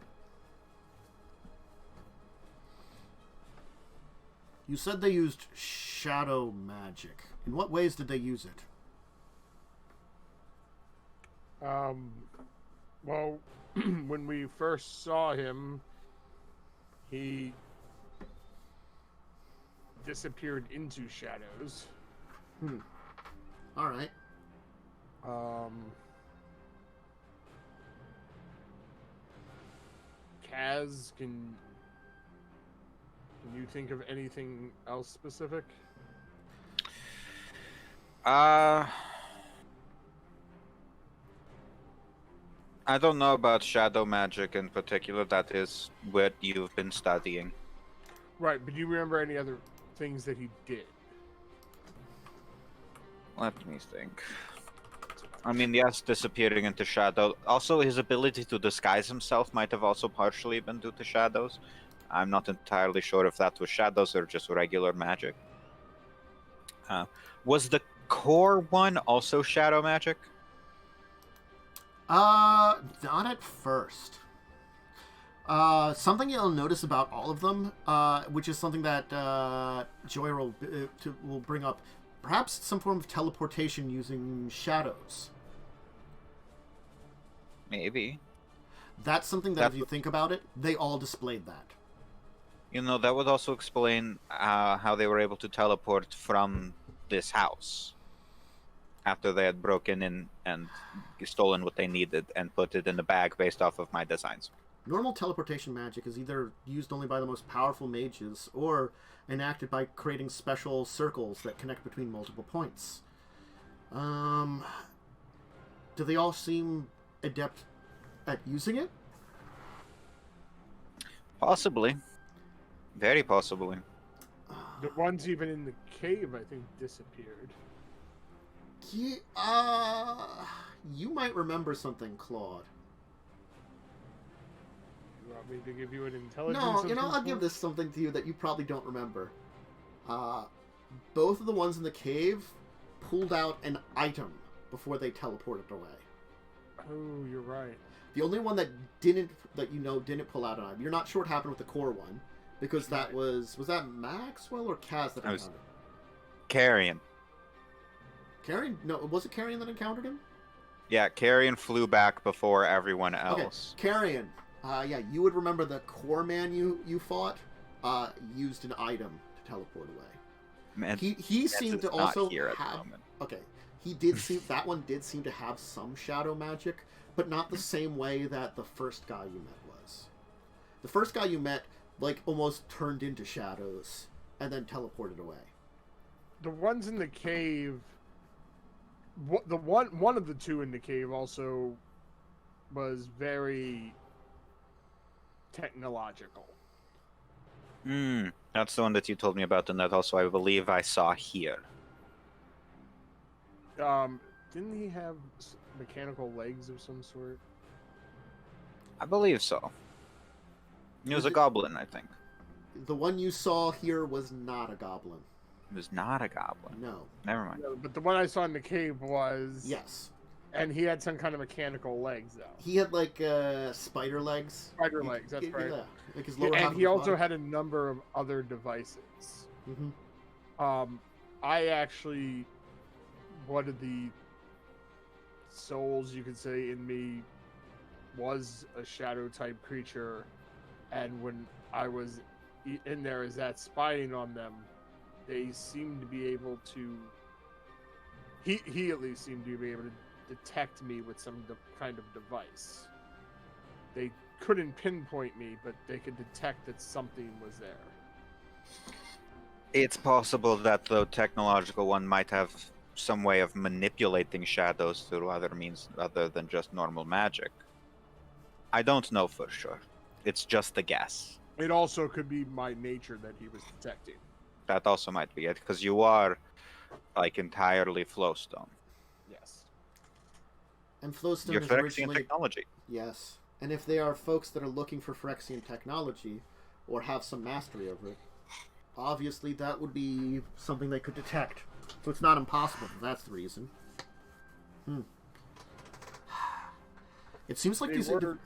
You said they used shadow magic. In what ways did they use it? Well, when we first saw him, he disappeared into shadows. All right. Kaz can Can you think of anything else specific? I don't know about shadow magic in particular. That is what you've been studying. Right, but do you remember any other things that he did? Let me think. I mean, yes, disappearing into shadow. Also, his ability to disguise himself might have also partially been due to shadows. I'm not entirely sure if that was shadows or just regular magic. Was the core one also shadow magic? Not at first. Something you'll notice about all of them, which is something that Joy will bring up, perhaps some form of teleportation using shadows. Maybe. That's something that, if you think about it, they all displayed that. You know, that would also explain how they were able to teleport from this house after they had broken in and stolen what they needed and put it in the bag based off of my designs. Normal teleportation magic is either used only by the most powerful mages or enacted by creating special circles that connect between multiple points. Do they all seem adept at using it? Possibly. Very possibly. The ones even in the cave, I think, disappeared. You might remember something, Claude. You want me to give you an intelligence? No, I'll give this something to you that you probably don't remember. Both of the ones in the cave pulled out an item before they teleported away. Oh, you're right. The only one that didn't pull out an item. You're not sure what happened with the core one, because that was that Maxwell or Kaz that encountered him? Carrion. Carrion? No, was it Carrion that encountered him? Yeah, Carrion flew back before everyone else. Okay, Carrion. Yeah, you would remember the core man you fought used an item to teleport away. Man, he seemed to also here at have. the moment. Okay, that one did seem to have some shadow magic, but not the same way that the first guy you met was. The first guy you met almost turned into shadows and then teleported away. The ones in the cave. The one of the two in the cave also was very technological. That's the one that you told me about, and that also I believe I saw here. Didn't he have mechanical legs of some sort? I believe so. He was a goblin, I think. The one you saw here was not a goblin. It was not a goblin. No. Never mind. No, but the one I saw in the cave was... Yes. And he had some kind of mechanical legs, though. He had spider legs. Spider legs, that's right. Yeah. Like his lower half and he of his also body. had a number of other devices. Mm-hmm. I actually... One of the souls, you could say, in me was a shadow-type creature. And when I was in there as that spying on them, they seemed to be able to... He at least seemed to be able to detect me with some kind of device. They couldn't pinpoint me, but they could detect that something was there. It's possible that the technological one might have some way of manipulating shadows through other means other than just normal magic. I don't know for sure. It's just a guess. It also could be my nature that he was detecting. That also might be it, because you are entirely flowstone. Yes. And flowstone Your is Phyrexian originally... technology. Yes. And if they are folks that are looking for Phyrexian technology, or have some mastery over it, obviously that would be something they could detect. So it's not impossible if that's the reason. It seems like these... Sorry,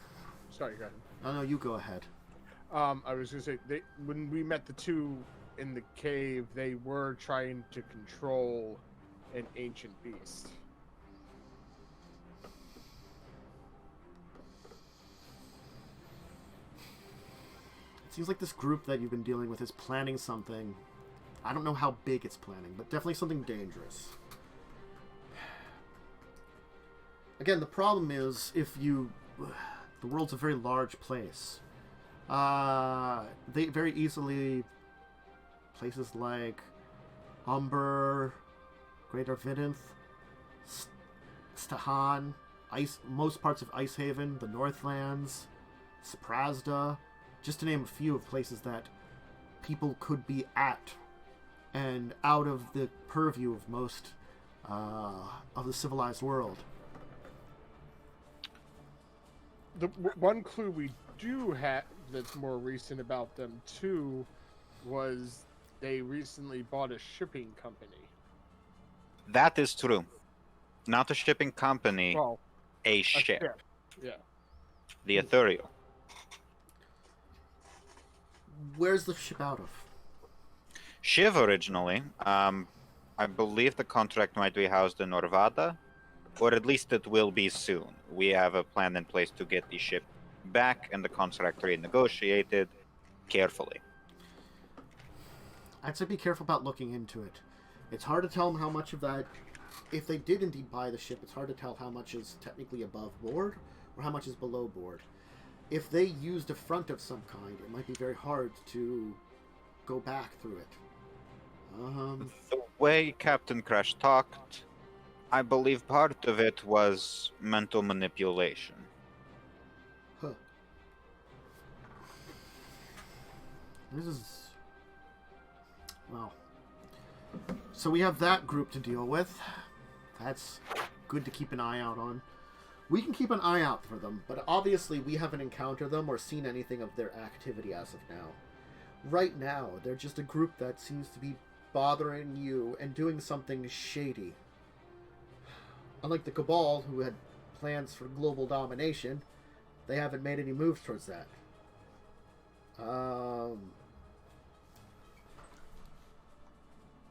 go ahead. Oh, no, you go ahead. I was going to say, when we met the two in the cave, they were trying to control an ancient beast. It seems like this group that you've been dealing with is planning something. I don't know how big it's planning, but definitely something dangerous. Again, the problem is, the world's a very large place. They very easily places like Umber, Greater Vidinth, Stahan, most parts of Icehaven, the Northlands, Saprazda, just to name a few of places that people could be at and out of the purview of most of the civilized world. The one clue we do have that's more recent about them too was they recently bought a shipping company. That is true. Not a shipping company, Well, a ship. Yeah. The Ethereal. Where's the ship out of? Shiv originally. I believe the contract might be housed in Norvada, or at least it will be soon. We have a plan in place to get the ship back and the contract renegotiated carefully. I'd say be careful about looking into it. It's hard to tell them how much of that, if they did indeed buy the ship, it's hard to tell how much is technically above board or how much is below board. If they used a front of some kind, it might be very hard to go back through it. The way Captain Crash talked, I believe part of it was mental manipulation. Huh. This is... well... so we have that group to deal with. That's good to keep an eye out on. We can keep an eye out for them, but obviously we haven't encountered them or seen anything of their activity as of now. Right now, they're just a group that seems to be bothering you and doing something shady. Unlike the Cabal, who had plans for global domination, they haven't made any moves towards that.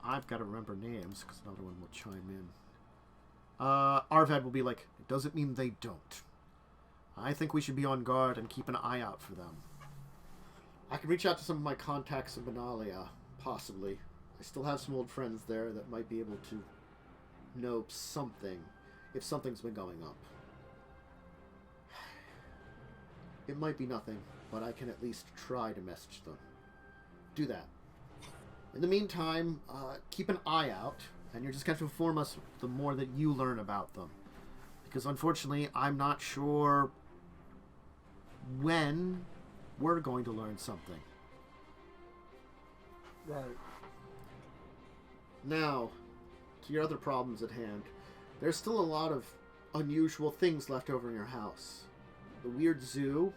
I've got to remember names, because another one will chime in. Arvad will be like, it doesn't mean they don't. I think we should be on guard and keep an eye out for them. I can reach out to some of my contacts in Benalia, possibly. I still have some old friends there that might be able to know something, if something's been going up. It might be nothing, but I can at least try to message them. Do that. In the meantime, keep an eye out, and you're just going to inform us the more that you learn about them. Because unfortunately, I'm not sure when we're going to learn something. Right. Now, to your other problems at hand. There's still a lot of unusual things left over in your house. The weird zoo.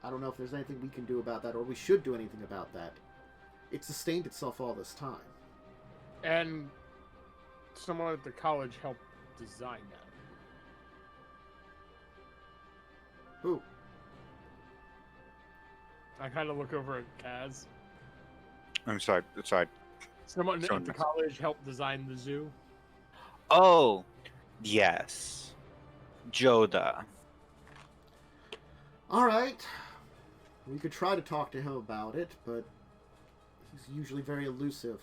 I don't know if there's anything we can do about that, or we should do anything about that. It sustained itself all this time. And someone at the college helped design that. Who? I kind of look over at Kaz. I'm sorry. Someone Sure. at the college helped design the zoo. Oh, yes. Joda. Alright. We could try to talk to him about it, but he's usually very elusive.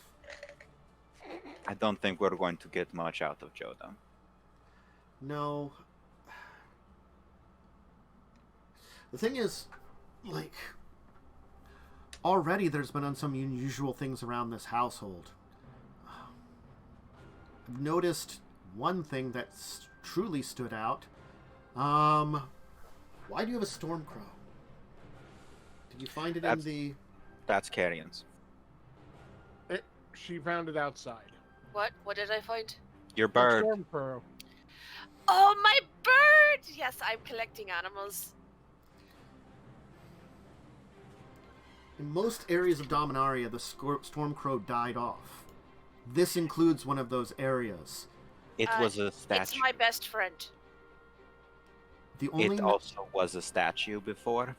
I don't think we're going to get much out of Joda. No. The thing is, like, already there's been some unusual things around this household. I've noticed one thing that truly stood out. Why do you have a Stormcrow? Did you find it in the... That's Carrion's. She found it outside. What? What did I find? Your bird. Stormcrow. Oh, my bird! Yes, I'm collecting animals. In most areas of Dominaria, the Stormcrow died off. This includes one of those areas. It was a statue. It's my best friend. The only... It also was a statue before.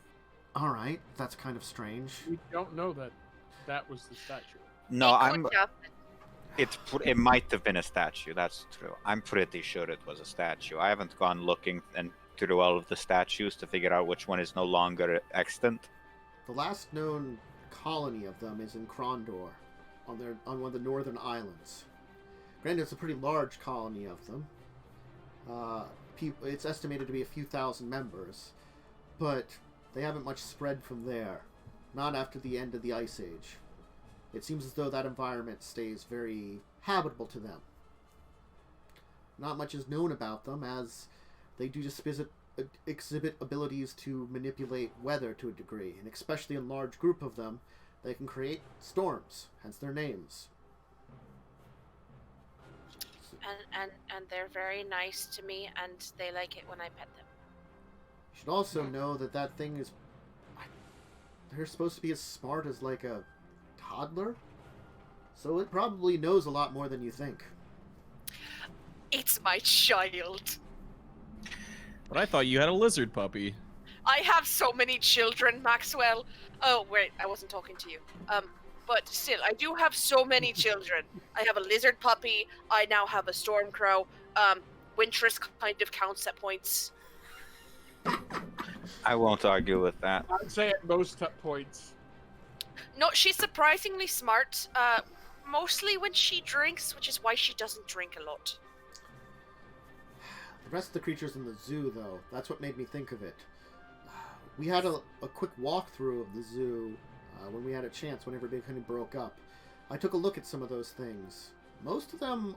Alright, that's kind of strange. We don't know that that was the statue. No, It I'm. could have been. It might have been a statue. That's true. I'm pretty sure it was a statue. I haven't gone looking and through all of the statues to figure out which one is no longer extant. The last known colony of them is in Krondor, on one of the northern islands. Granted, it's a pretty large colony of them. It's estimated to be a few thousand members, but they haven't much spread from there. Not after the end of the Ice Age. It seems as though that environment stays very habitable to them. Not much is known about them, as they do just exhibit abilities to manipulate weather to a degree, and especially in a large group of them, they can create storms, hence their names. And they're very nice to me, and they like it when I pet them. You should also know that that thing is... They're supposed to be as smart as, like, a toddler? So it probably knows a lot more than you think. It's my child. But I thought you had a lizard puppy. I have so many children, Maxwell. Oh, wait, I wasn't talking to you. But still, I do have so many children. I have a lizard puppy. I now have a storm crow. Wintress kind of counts at points. I won't argue with that. I'd say at most points. No, she's surprisingly smart. Mostly when she drinks, which is why she doesn't drink a lot. The rest of the creatures in the zoo, though, that's what made me think of it. We had a quick walkthrough of the zoo when we had a chance, when everybody kind of broke up. I took a look at some of those things. Most of them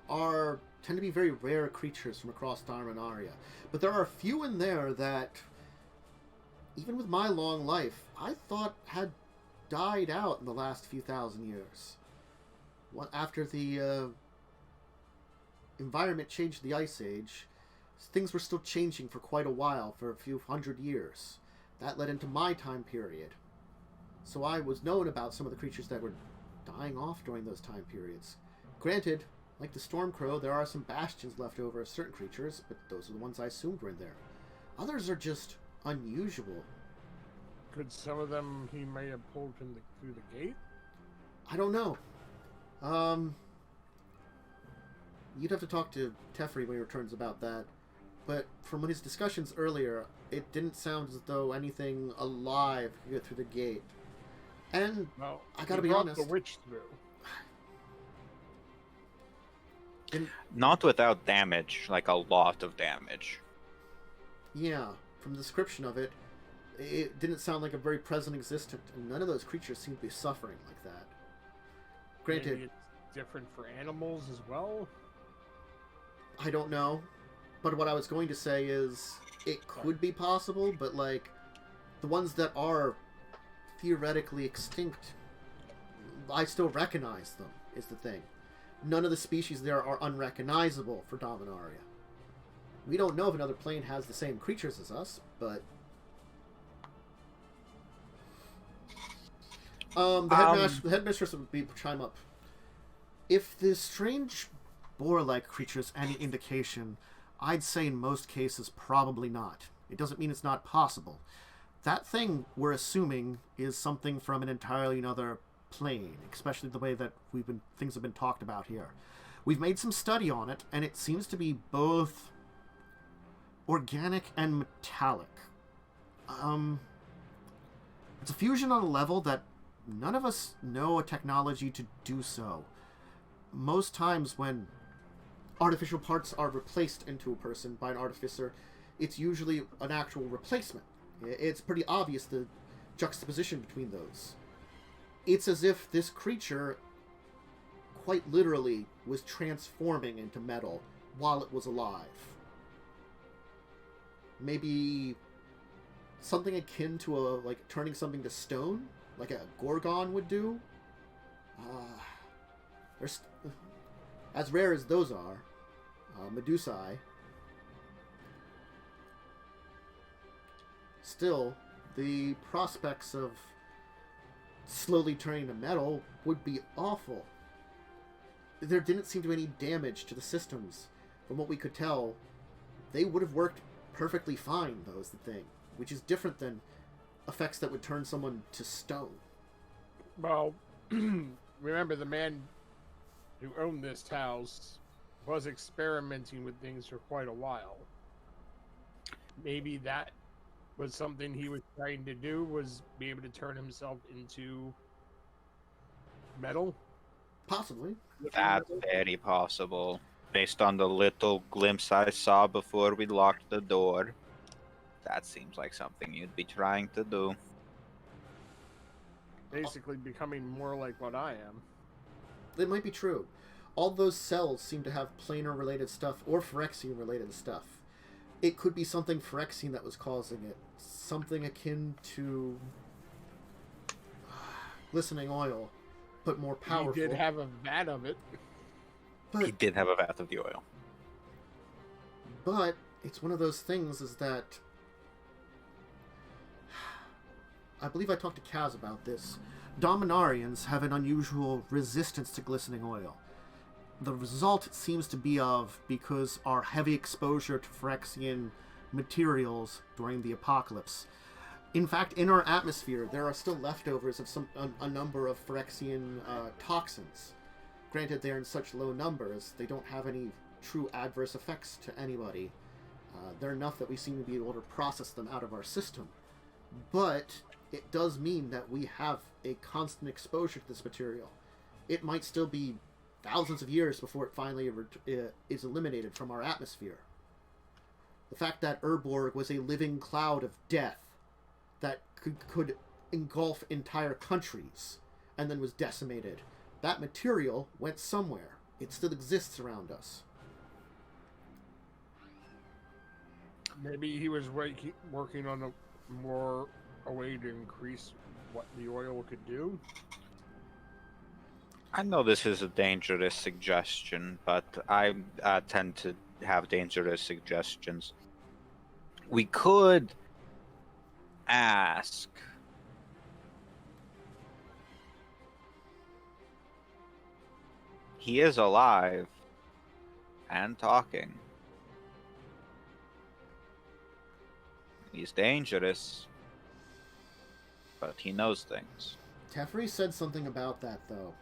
tend to be very rare creatures from across Dominaria. But there are a few in there that, even with my long life, I thought had died out in the last few thousand years. After the environment changed the Ice Age, things were still changing for quite a while, for a few hundred years. That led into my time period. So I was known about some of the creatures that were dying off during those time periods. Granted, like the Stormcrow, there are some bastions left over of certain creatures, but those are the ones I assumed were in there. Others are just unusual. Could some of them he may have pulled from through the gate? I don't know. You'd have to talk to Teferi when he returns about that. But from his discussions earlier, it didn't sound as though anything alive could get through the gate. And well, I gotta be honest. The witch through. Not without damage, like a lot of damage. Yeah, from the description of it, it didn't sound like a very present existent, and none of those creatures seem to be suffering like that. Granted, maybe it's different for animals as well. I don't know. But what I was going to say is, it could be possible, but, like, the ones that are theoretically extinct, I still recognize them, is the thing. None of the species there are unrecognizable for Dominaria. We don't know if another plane has the same creatures as us, but... the headmistress would be chime up. If this strange boar-like creature's any indication, I'd say in most cases probably not. It doesn't mean it's not possible. That thing we're assuming is something from an entirely another plane, especially the way that things have been talked about here. We've made some study on it, and it seems to be both organic and metallic. It's a fusion on a level that none of us know a technology to do so. Most times when artificial parts are replaced into a person by an artificer, it's usually an actual replacement. It's pretty obvious the juxtaposition between those. It's as if this creature quite literally was transforming into metal while it was alive. Maybe something akin to turning something to stone, like a Gorgon would do. There's, as rare as those are, Medusae. Still, the prospects of slowly turning to metal would be awful. There didn't seem to be any damage to the systems. From what we could tell, they would have worked perfectly fine, though, is the thing. Which is different than effects that would turn someone to stone. Well, remember the man who owned this house was experimenting with things for quite a while. Maybe that was something he was trying to do, was be able to turn himself into metal? Possibly. That's very possible. Based on the little glimpse I saw before we locked the door, that seems like something you'd be trying to do. basically becoming more like what I am. It might be true. All those cells seem to have planar-related stuff or Phyrexian-related stuff. It could be something Phyrexian that was causing it. Something akin to glistening oil, but more powerful. He did have a vat of it. But, He did have a vat of the oil. but it's one of those things is that... I believe I talked to Kaz about this. Dominarians have an unusual resistance to glistening oil. The result it seems to be of because our heavy exposure to Phyrexian materials during the apocalypse. In fact, in our atmosphere, there are still leftovers of a number of Phyrexian toxins. Granted, they're in such low numbers, they don't have any true adverse effects to anybody. They're enough that we seem to be able to process them out of our system. But it does mean that we have a constant exposure to this material. It might still be thousands of years before it finally is eliminated from our atmosphere. The fact that Urborg was a living cloud of death that could engulf entire countries and then was decimated. That material went somewhere. It still exists around us. Maybe he was working on a way to increase what the oil could do. I know this is a dangerous suggestion, but I tend to have dangerous suggestions. We could ask... He is alive and talking. He's dangerous, but he knows things. Teferi said something about that, though.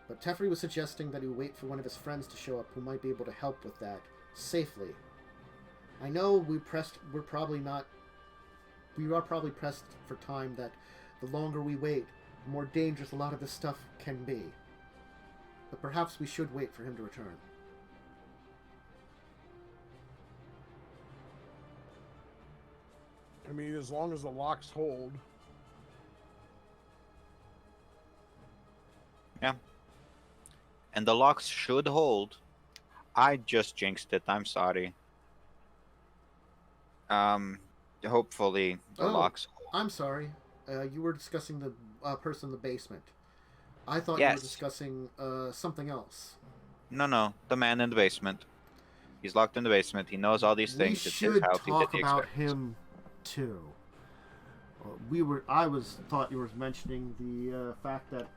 But Teferi was suggesting that he wait for one of his friends to show up who might be able to help with that safely. I know we are probably pressed for time, that the longer we wait, the more dangerous a lot of this stuff can be. But perhaps we should wait for him to return. I mean, as long as the locks hold. Yeah. And the locks should hold. I just jinxed it. I'm sorry. Hopefully the locks hold. I'm sorry. You were discussing the person in the basement. I thought Yes. you were discussing something else. No. The man in the basement. He's locked in the basement. He knows all these things. We It's his should house. He did talk the about experiments. him too. Thought you were mentioning the fact that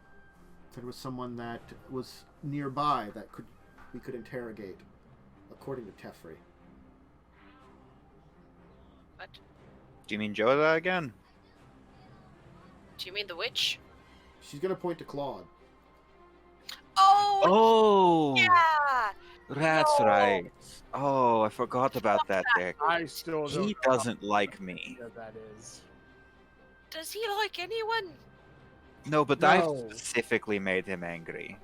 there was someone that was nearby that we could interrogate, according to Teferi. What? Do you mean Joda again? Do you mean the witch? She's gonna point to Claude. Oh, Oh, yeah! that's No. right. Oh, I forgot about that, Dick. I still don't He know doesn't like me. how that is. Does he like anyone? No, but I No. specifically made him angry.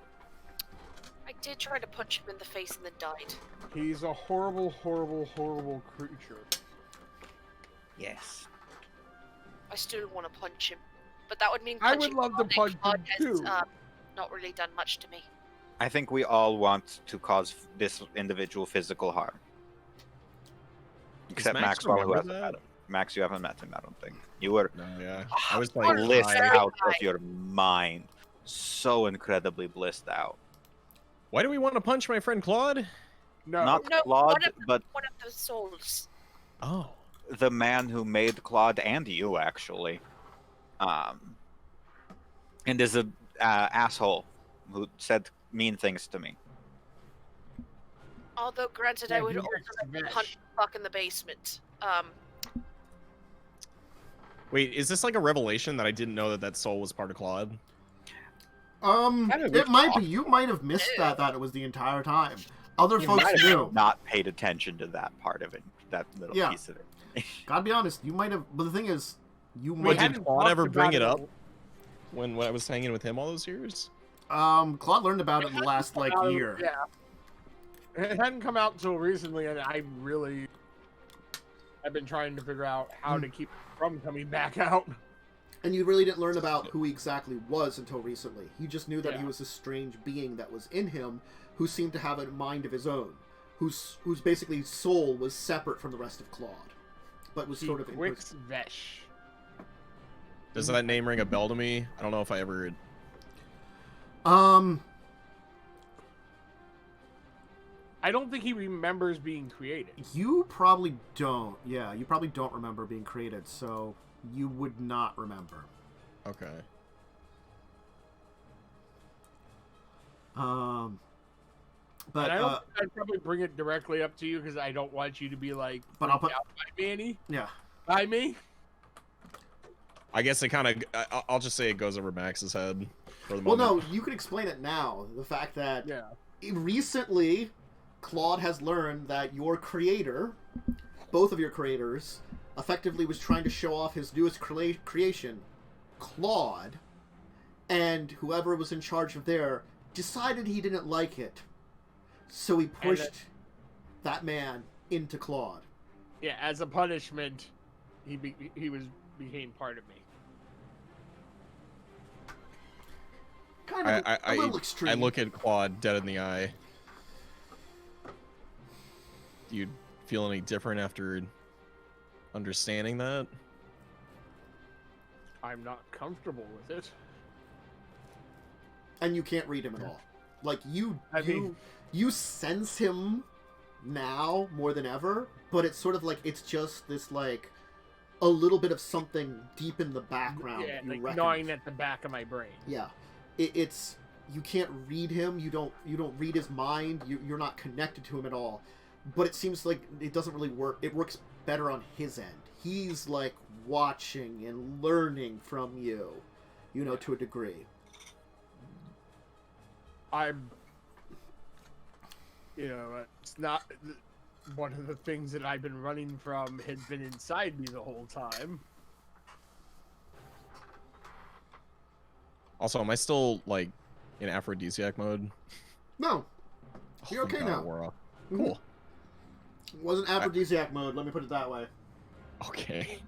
I did try to punch him in the face and then died. He's a horrible, horrible, horrible creature. Yes. I still want to punch him, but that would mean I would punching love to Claude, and punch him Claude has, too. not really done much to me. I think we all want to cause this individual physical harm. Except Max Maxwell, who remember hasn't that? met him. Max, you haven't met him, I don't think. You were No, yeah. I was Or like, blissed very out of high. your mind. So incredibly blissed out. why do we want to punch my friend Claude? No, Not No, Claude, but One of the souls. Oh. the man who made Claude and you, actually. And is a asshole who said mean things to me. Although, granted, Yeah, I would he also gets like to smashed. punch the fuck in the basement. Wait, is this like a revelation that I didn't know that soul was part of Claude? Kind of It might off. be. You might have missed that it was the entire time. Other You folks might have knew. not paid attention to that part of it, that little Yeah. piece of it. Gotta be honest, you might have. But the thing is, you Wait, might did have. Claude ever talked bring about it up when I was hanging with him all those years? Claude learned about it in the last year. Yeah. It hadn't come out until recently, and I've been trying to figure out how to keep it from coming back out. And you really didn't learn about who he exactly was until recently. You just knew that he Yeah. was this strange being that was in him who seemed to have a mind of his own, whose basically soul was separate from the rest of Claude, but was sort of... Wix Vesh. Does that name ring a bell to me? I don't know if I ever... I don't think he remembers being created. You probably don't. Yeah, you probably don't remember being created, so you would not remember. Okay. But And I don't think I'd probably bring it directly up to you because I don't want you to be like, But I'll freaked put- out by Manny. yeah. By me? I guess it kind of... I'll just say it goes over Max's head for the Well, moment. no, you can explain it now. The fact that Yeah. recently Claude has learned that your creator, both of your creators, effectively was trying to show off his newest creation, Claude, and whoever was in charge of there decided he didn't like it. So he pushed that man into Claude. Yeah, as a punishment, he became part of me. Kind of a little extreme. I look at Claude dead in the eye. Do you feel any different after understanding that? I'm not comfortable with it. And you can't read him at all. Like, you sense him now more than ever, but it's sort of like, it's just this, like, a little bit of something deep in the background. Yeah, you like recognize. gnawing at the back of my brain. Yeah. It's, you can't read him, you don't read his mind, you're not connected to him at all. But it seems like it doesn't really work. It works better on his end. He's, like, watching and learning from you, you know, to a degree. It's not one of the things that I've been running from had been inside me the whole time. Also, am I still, like, in aphrodisiac mode? No. You're thank okay God, now. Wore off. Mhm. Cool. Wasn't aphrodisiac mode, let me put it that way. Okay.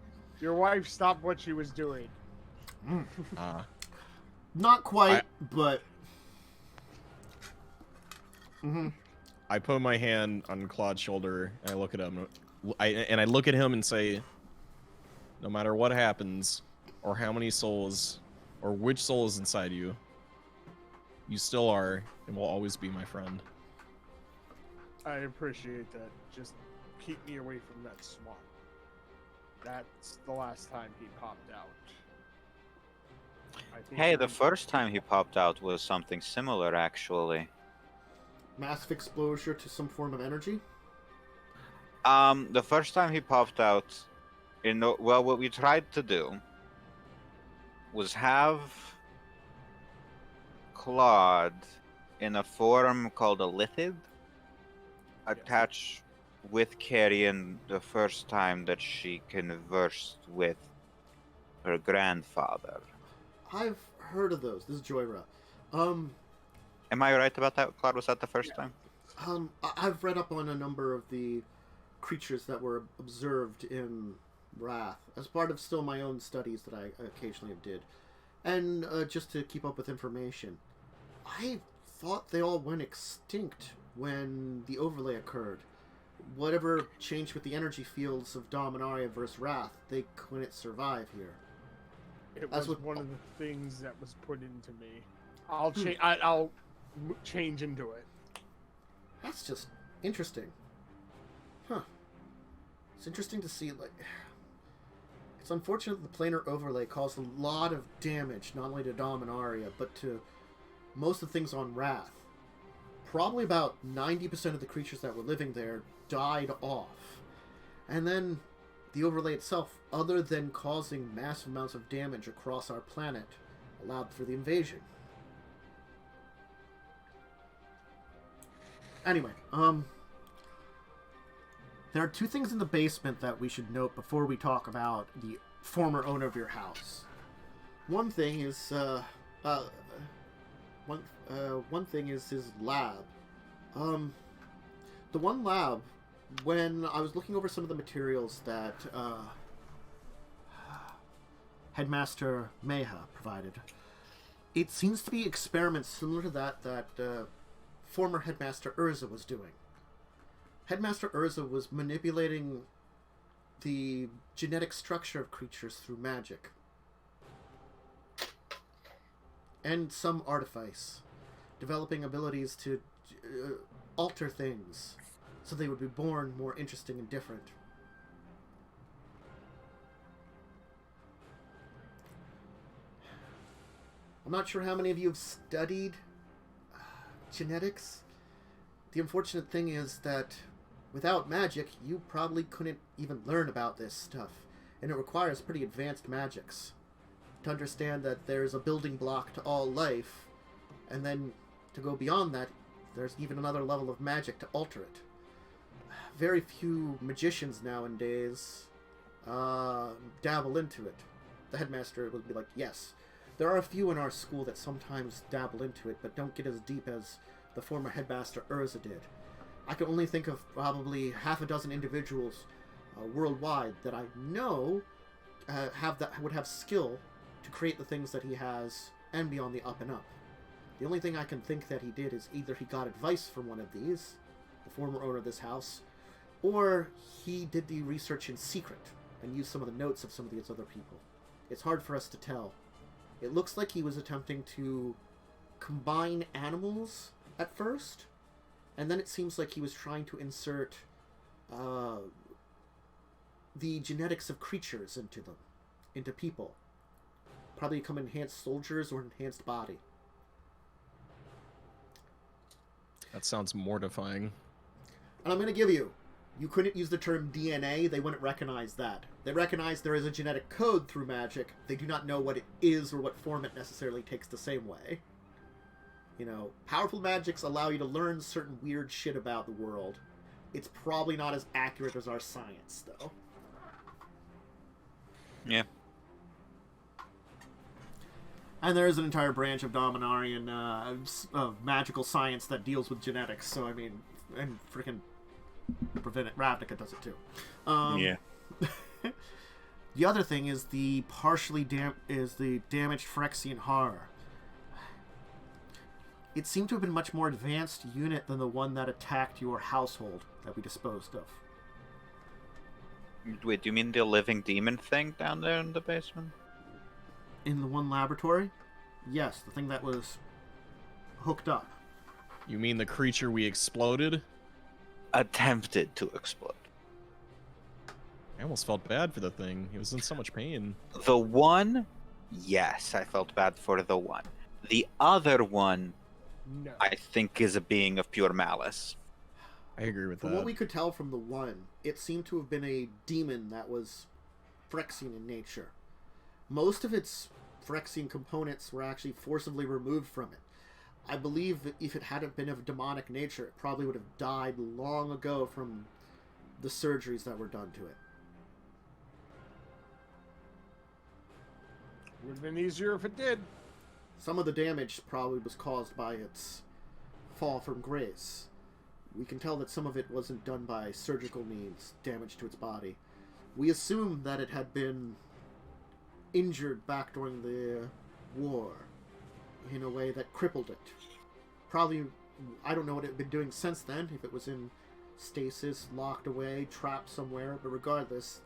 Your wife stopped what she was doing. Not quite, but... I put my hand on Claude's shoulder and I look at him. I look at him and say, no matter what happens, or how many souls, or which soul is inside you, you still are and will always be my friend. I appreciate that. Just keep me away from that swamp. That's the last time he popped out. I think Hey, he the was- first time he popped out was something similar, actually. Massive exposure to some form of energy? The first time he popped out, what we tried to do was have Claude in a form called a lithid attach with Carrion the first time that she conversed with her grandfather. I've heard of those. This is Joyra. Am I right about that, Claude? Was that the first time? I've read up on a number of the creatures that were observed in Rath as part of still my own studies that I occasionally did, and just to keep up with information. I thought they all went extinct when the overlay occurred. Whatever changed with the energy fields of Dominaria versus Rath, they couldn't survive here. It That's was what- one of the things that was put into me. I'll change into it. That's just interesting. Huh. It's interesting to see, like... It's unfortunate that the planar overlay caused a lot of damage, not only to Dominaria, but to most of the things on Wrath. Probably about 90% of the creatures that were living there died off. And then the overlay itself, other than causing massive amounts of damage across our planet, allowed for the invasion. Anyway, there are two things in the basement that we should note before we talk about the former owner of your house. One thing is, one thing is his lab. The one lab, when I was looking over some of the materials that Headmaster Meha provided. It seems to be experiments similar to that former Headmaster Urza was doing. Headmaster Urza was manipulating the genetic structure of creatures through magic. And some artifice. Developing abilities to alter things so they would be born more interesting and different. I'm not sure how many of you have studied genetics. The unfortunate thing is that without magic, you probably couldn't even learn about this stuff. And it requires pretty advanced magics to understand that there's a building block to all life, and then to go beyond that, there's even another level of magic to alter it. Very few magicians nowadays dabble into it. The headmaster would be like, yes. There are a few in our school that sometimes dabble into it, but don't get as deep as the former headmaster Urza did. I can only think of probably half a dozen individuals worldwide that I know would have skill to create the things that he has and be on the up and up. The only thing I can think that he did is either he got advice from one of these, the former owner of this house, or he did the research in secret and used some of the notes of some of these other people. It's hard for us to tell. It looks like he was attempting to combine animals at first, and then it seems like he was trying to insert the genetics of creatures into people. Probably become enhanced soldiers or enhanced body. That sounds mortifying. And I'm going to give you couldn't use the term DNA, they wouldn't recognize that. They recognize there is a genetic code through magic, they do not know what it is or what form it necessarily takes the same way. You know, powerful magics allow you to learn certain weird shit about the world. It's probably not as accurate as our science, though. Yeah. And there is an entire branch of Dominarian magical science that deals with genetics, so I mean, and freaking Ravnica does it too. Yeah. The other thing is the damaged Phyrexian horror. It seemed to have been a much more advanced unit than the one that attacked your household that we disposed of. Wait, do you mean the living demon thing down there in the basement? In the one laboratory? Yes, the thing that was hooked up. You mean the creature we exploded? Attempted to explode. I almost felt bad for the thing. He was in so much pain. The one, yes, I felt bad for the one. The other one, No. I think, is a being of pure malice. I agree with From that. what we could tell from the one, it seemed to have been a demon that was Phyrexian in nature. Most of its Phyrexian components were actually forcibly removed from it. I believe that if it hadn't been of demonic nature, it probably would have died long ago from the surgeries that were done to it. Would have been easier if it did. Some of the damage probably was caused by its fall from grace. We can tell that some of it wasn't done by surgical means, damage to its body. We assume that it had been injured back during the war in a way that crippled it. Probably, I don't know what it had been doing since then, if it was in stasis, locked away, trapped somewhere, but regardless,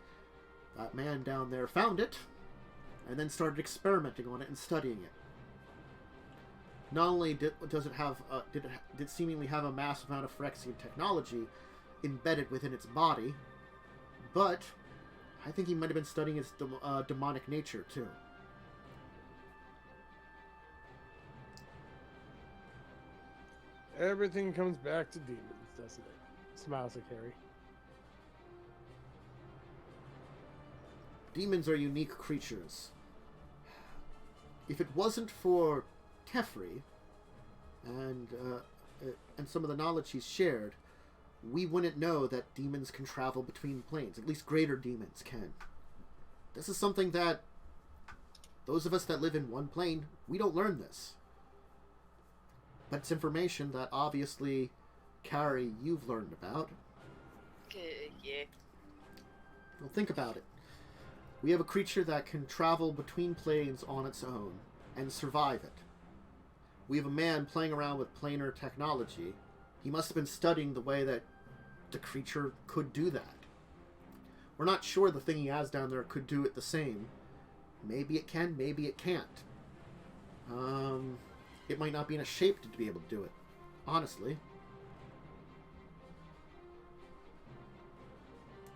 that man down there found it, and then started experimenting on it and studying it. Not only did it seemingly have a massive amount of Phyrexian technology embedded within its body, but I think he might have been studying its demonic nature too. Everything comes back to demons, doesn't it? Smiles at Harry. Demons are unique creatures. If it wasn't for Teferi and some of the knowledge he's shared, we wouldn't know that demons can travel between planes. At least greater demons can. This is something that those of us that live in one plane, we don't learn this. But it's information that obviously, Carrie, you've learned about. Yeah. Well, think about it. We have a creature that can travel between planes on its own and survive it. We have a man playing around with planar technology. He must have been studying the way that the creature could do that. We're not sure the thing he has down there could do it the same. Maybe it can, maybe it can't. It might not be in a shape to be able to do it, honestly.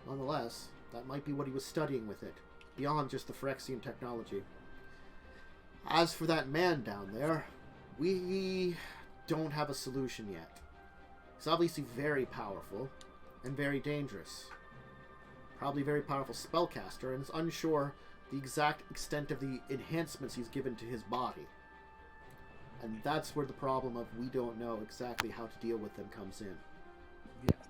Nonetheless, that might be what he was studying with it, beyond just the Phyrexian technology. As for that man down there, we don't have a solution yet. He's obviously very powerful and very dangerous. Probably a very powerful spellcaster, and is unsure the exact extent of the enhancements he's given to his body. And that's where the problem of we don't know exactly how to deal with them comes in. Yes.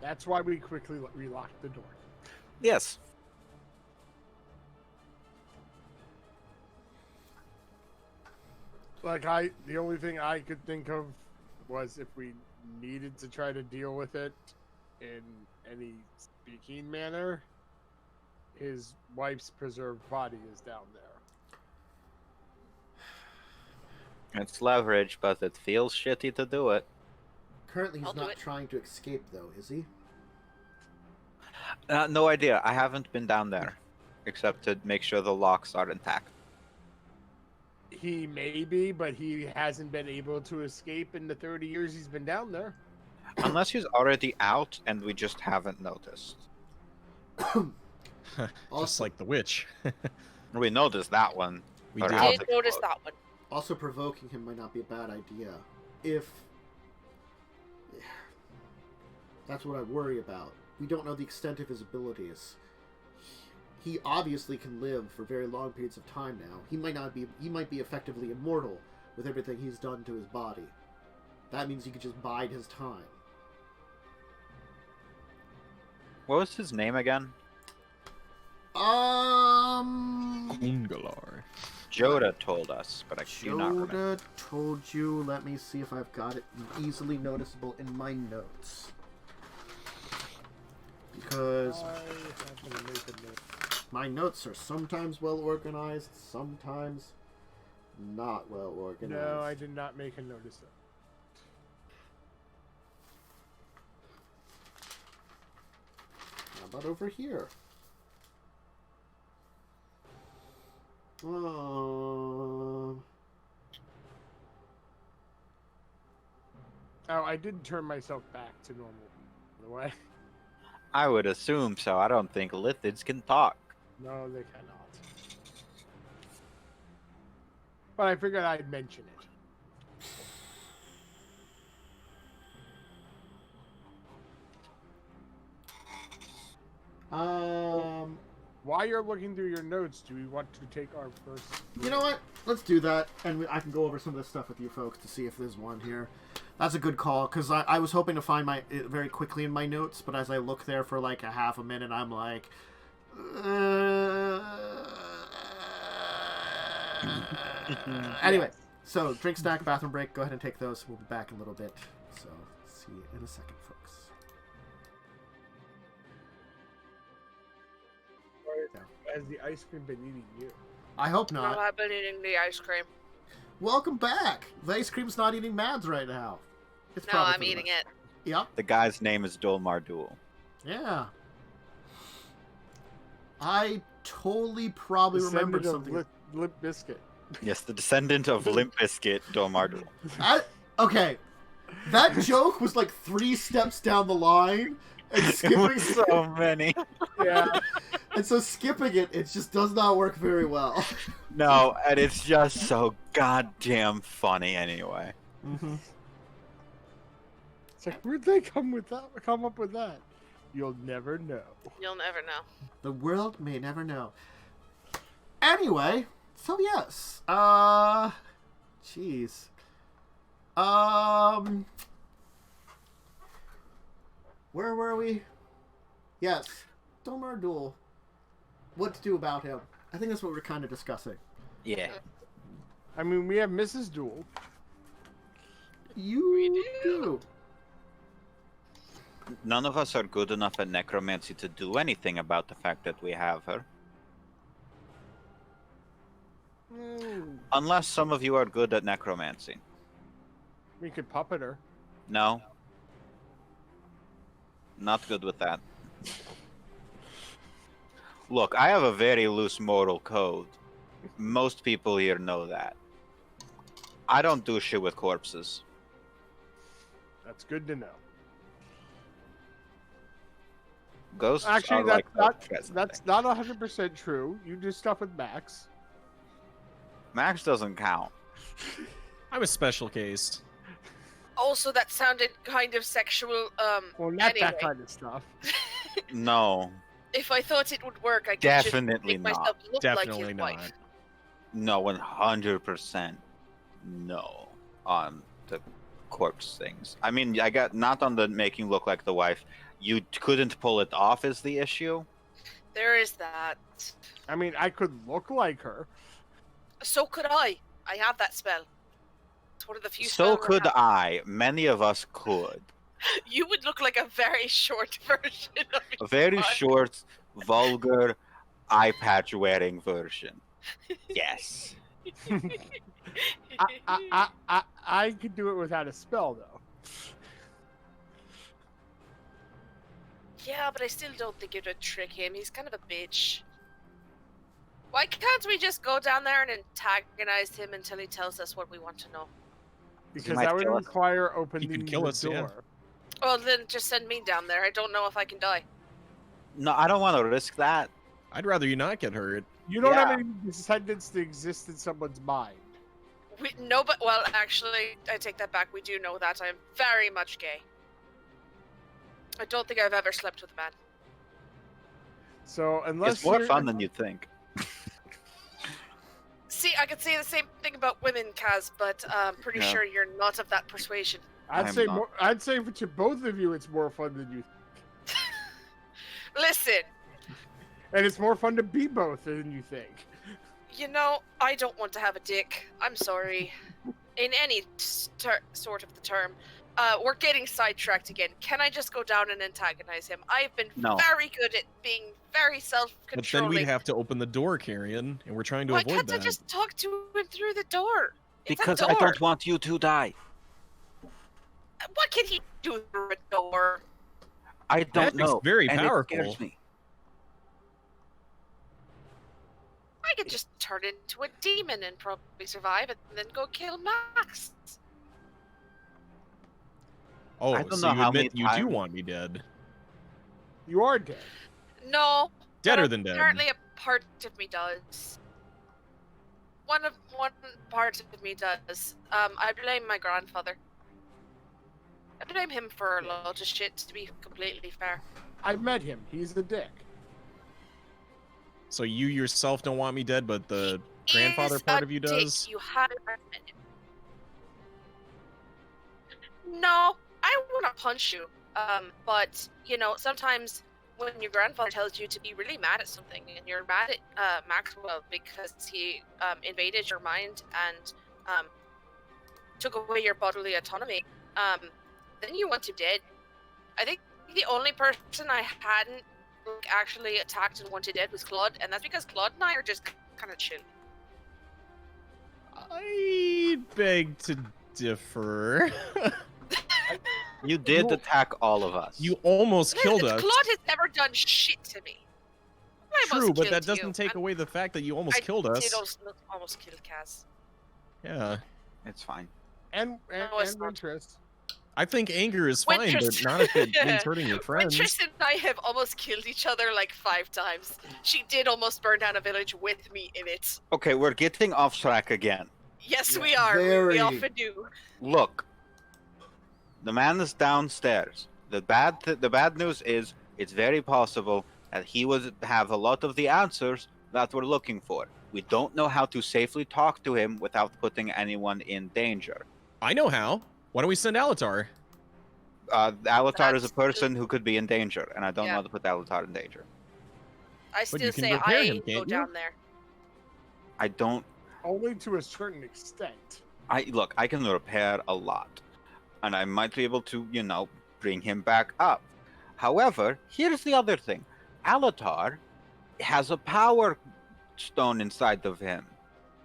That's why we quickly relocked the door. Yes. The only thing I could think of was if we needed to try to deal with it in any speaking manner, his wife's preserved body is down there. It's leverage, but it feels shitty to do it. Currently, he's I'll do not it. trying to escape, though, is he? No idea. I haven't been down there, except to make sure the locks are intact. He may be, but he hasn't been able to escape in the 30 years he's been down there. Unless he's already out and we just haven't noticed. Just like the witch. We noticed that one. We Or did. how I to did notice explode. that one. Also, provoking him might not be a bad idea. If... That's what I worry about. We don't know the extent of his abilities. He obviously can live for very long periods of time now. He might be effectively immortal with everything he's done to his body. That means he could just bide his time. What was his name again? Kungalar. Joda told us, but I do not remember. Yoda told you. Let me see if I've got it easily noticeable in my notes. Because I have to make a note. my notes are sometimes well organized, sometimes not well organized. No, I did not make a notice of. How about over here? Oh, I did turn myself back to normal, by the way. I would assume so. I don't think lithids can talk. No, they cannot. But I figured I'd mention it. While you're looking through your notes, do we want to take our first... You know what? Let's do that, and I can go over some of this stuff with you folks to see if there's one here. That's a good call, because I was hoping to find it very quickly in my notes, but as I look there for like a half a minute, I'm like... Anyway, so drink, snack, bathroom break. Go ahead and take those. We'll be back in a little bit. So, see you in a second, folks. Has the ice cream been eating you? I hope No, not. I've been eating the ice cream. Welcome back. The ice cream's not eating Mads right now. It's No, probably I'm for the eating best. it. Yep. The guy's name is Dolmar Duel. Yeah. I totally probably remembered Descendant of something. Limp Biscuit. Yes, the descendant of Limp Bizkit, Dolmar Duel. Okay. That joke was like 3 steps down the line, and It skipping was so many. Yeah. and so skipping it just does not work very well. No, and it's just so goddamn funny anyway. Mm-hmm. It's like, where'd they come up with that? You'll never know. You'll never know. The world may never know. Anyway, so yes. Jeez. Where were we? Yes. Dolmar Duel. What to do about him. I think that's what we're kind of discussing. Yeah. I mean, we have Mrs. Duel. You We do. do. none of us are good enough at necromancy to do anything about the fact that we have her. Unless some of you are good at necromancy. We could puppet her. No. Not good with that. Look, I have a very loose moral code. Most people here know that. I don't do shit with corpses. That's good to know. Ghosts Actually, are like that's not 100% true. You do stuff with Max. Max doesn't count. I'm a special case. Also, that sounded kind of sexual. Well, not anyway. that kind of stuff. No. If I thought it would work, I could Definitely just make not. myself look like Definitely his not. wife. No, 100% no on the corpse things. I mean, I got not on the making look like the wife. You couldn't pull it off is the issue. There is that. I mean, I could look like her. So could I. I have that spell. It's one of the few So spells could have. I. Many of us could. You would look like a very short version of me. A very short, vulgar, eye patch wearing version. Yes. I could do it without a spell, though. Yeah, but I still don't think it would trick him. He's kind of a bitch. Why can't we just go down there and antagonize him until he tells us what we want to know? Because might that would kill us. require opening could kill the us, yeah. door. Well, then just send me down there. I don't know if I can die. No, I don't want to risk that. I'd rather you not get hurt. You don't Yeah. have any descendants to exist in someone's mind. No, but well, actually, I take that back. We do know that I'm very much gay. I don't think I've ever slept with a man. So unless It's more you're- fun than you think. See, I could say the same thing about women, Kaz, but I'm pretty Yeah. sure you're not of that persuasion. I'd I'm say not. more. I'd say to both of you, it's more fun than you, Listen, and it's more fun to be both than you think. you know, I don't want to have a dick. I'm sorry. In any sort of the term. We're getting sidetracked again. Can I just go down and antagonize him? I've been No. very good at being very But self-controlling. then we'd have to open the door, Carrion, and we're trying to Why avoid can't that. I just talk to him through the door? It's a Because I door. don't want you to die. What can he do through a door? I don't Magic's know. very and powerful. It scares me. I could just turn into a demon and probably survive and then go kill Max. Oh, I don't so know you how admit many you do times- want me dead. You are dead. No. Deader but than dead. Apparently a part of me does. One part of me does. I blame my grandfather. I blame him for a lot of shit, to be completely fair. I met him. He's a dick. So you yourself don't want me dead, but the He grandfather is part a of you dick. does? You haven't met him. No, I want to punch you. But you know, sometimes when your grandfather tells you to be really mad at something, and you're mad at Maxwell because he invaded your mind and took away your bodily autonomy, then you want him dead. I think the only person I hadn't actually attacked and wanted dead was Claude, and that's because Claude and I are just kind of chill. I beg to differ. You did attack all of us. You almost killed Listen, us. Claude has never done shit to me. I True, almost but killed that doesn't you, take and away the fact that you almost I killed did us. almost kill Kaz. Yeah. It's fine. And it's not. Wintress. I think anger is fine, but Wintress- not if it means hurting your When friends. Tristan and I have almost killed each other like 5 times. She did almost burn down a village with me in it. Okay, we're getting off track again. Yes, Yeah, we are. We very. often do. Look, the man is downstairs. The bad news is it's very possible that he would have a lot of the answers that we're looking for. We don't know how to safely talk to him without putting anyone in danger. I know how. Why don't we send Alatar? Alatar is a That's person who could be in danger, and I don't Yeah. know how to put Alatar in danger. I you still can say repair I him, go can't you? down there. I don't. Only to a certain extent. I can repair a lot, and I might be able to, bring him back up. However, here's the other thing. Alatar has a power stone inside of him.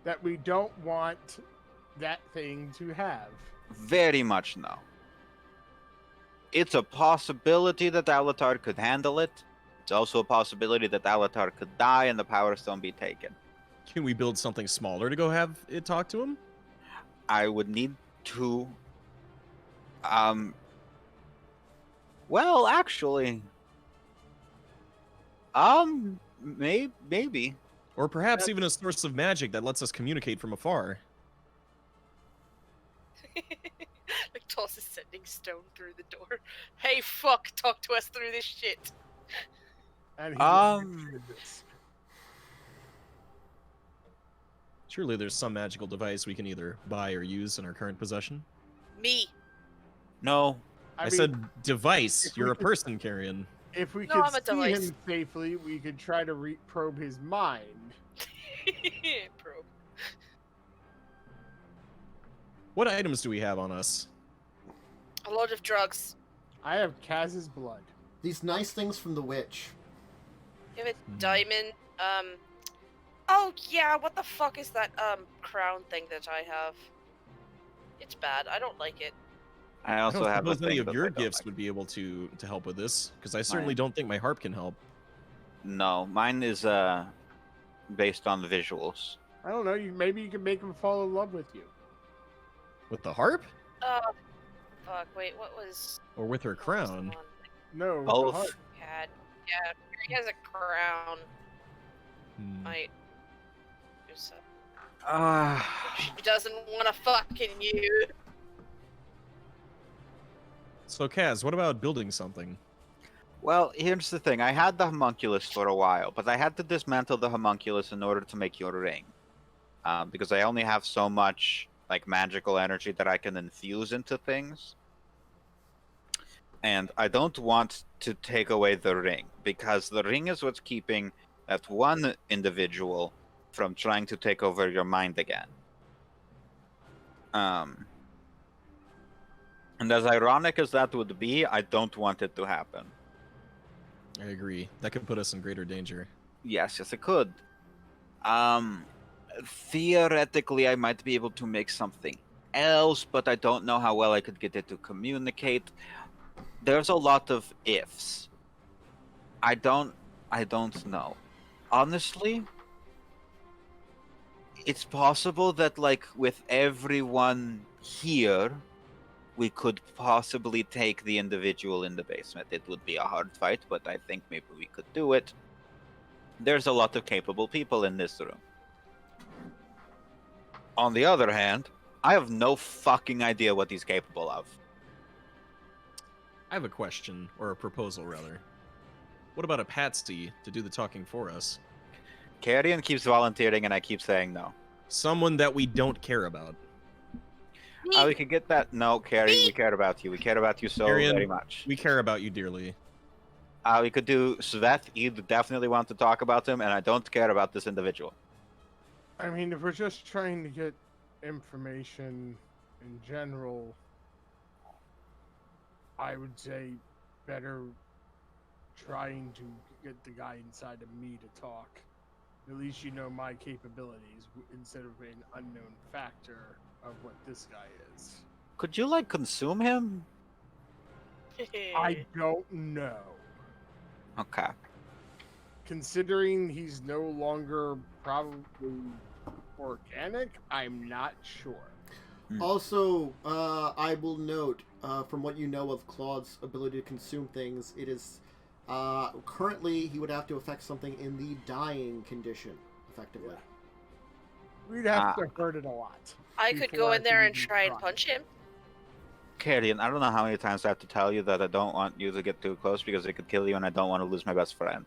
That we don't want that thing to have. Very much no. It's a possibility that Alatar could handle it. It's also a possibility that Alatar could die and the power stone be taken. Can we build something smaller to go have it talk to him? I would need to well, actually, maybe. Or perhaps even a source of magic that lets us communicate from afar. Like Toss is sending stone through the door. Hey, fuck! Talk to us through this shit. And this. Surely there's some magical device we can either buy or use in our current possession. Me. No. I mean, said device. if You're we a could- person, Carrion. If we No, could I'm a see device. him safely, we could try to probe his mind. Probe. What items do we have on us? A lot of drugs. I have Kaz's blood. These nice things from the witch. You have a diamond. Oh yeah, what the fuck is that crown thing that I have? It's bad. I don't like it. I I also don't have a suppose any thing of that your I don't gifts like. would be able to help with this, because I certainly Mine. don't think my harp can help. No, mine is based on the visuals. I don't know. Maybe you can make him fall in love with you. With the harp? Fuck. Wait, what was? Or with her what was the crown? one No. with the Both. heart. he had? Yeah, he has a crown. Hmm. Might. do so. Ah. She doesn't want to fucking you. So, Kaz, what about building something? Well, here's the thing. I had the homunculus for a while, but I had to dismantle the homunculus in order to make your ring. Because I only have so much like magical energy that I can infuse into things. And I don't want to take away the ring, because the ring is what's keeping that one individual from trying to take over your mind again. And as ironic as that would be, I don't want it to happen. I agree. That could put us in greater danger. Yes, it could. Theoretically, I might be able to make something else, but I don't know how well I could get it to communicate. There's a lot of ifs. I don't know. Honestly, it's possible that, like, with everyone here, we could possibly take the individual in the basement. It would be a hard fight, but I think maybe we could do it. There's a lot of capable people in this room. On the other hand, I have no fucking idea what he's capable of. I have a question, or a proposal, rather. What about a patsy to do the talking for us? Carrion keeps volunteering, and I keep saying no. Someone that we don't care about. We could get that. No, Carrie, we care about you. We care about you so Carrion, very much. We care about you dearly. We could do Svet. You definitely want to talk about him, and I don't care about this individual. I mean, if we're just trying to get information in general, I would say better trying to get the guy inside of me to talk. At least you know my capabilities instead of an unknown factor of what this guy is. Could you, like, consume him? I don't know. Okay. Considering he's no longer probably organic, I'm not sure. Also, I will note, from what you know of Claude's ability to consume things, it is currently he would have to affect something in the dying condition, effectively. We'd have to hurt it a lot. I could before go I in there can and even try and punch him. Carrion, I don't know how many times I have to tell you that I don't want you to get too close because it could kill you, and I don't want to lose my best friend.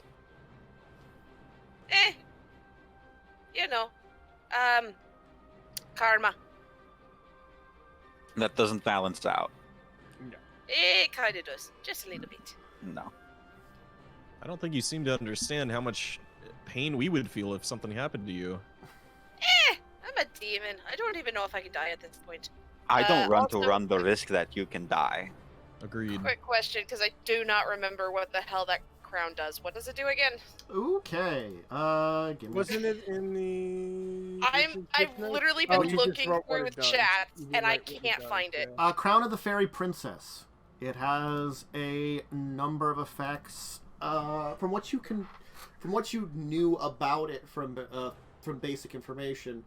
You know, karma. That doesn't balance out. It kind of does, just a little bit. No. I don't think you seem to understand how much pain we would feel if something happened to you. I'm a demon. I don't even know if I can die at this point. I don't run to Also- run the risk that you can die. Agreed. Quick question, because I do not remember what the hell that crown does. What does it do again? Okay. Give me. Wasn't it in the? I've literally Oh, been you just looking wrote what through it does. chat You didn't and I write what it can't does, find it. yeah. Crown of the Fairy Princess. It has a number of effects. From what you knew about it from basic information,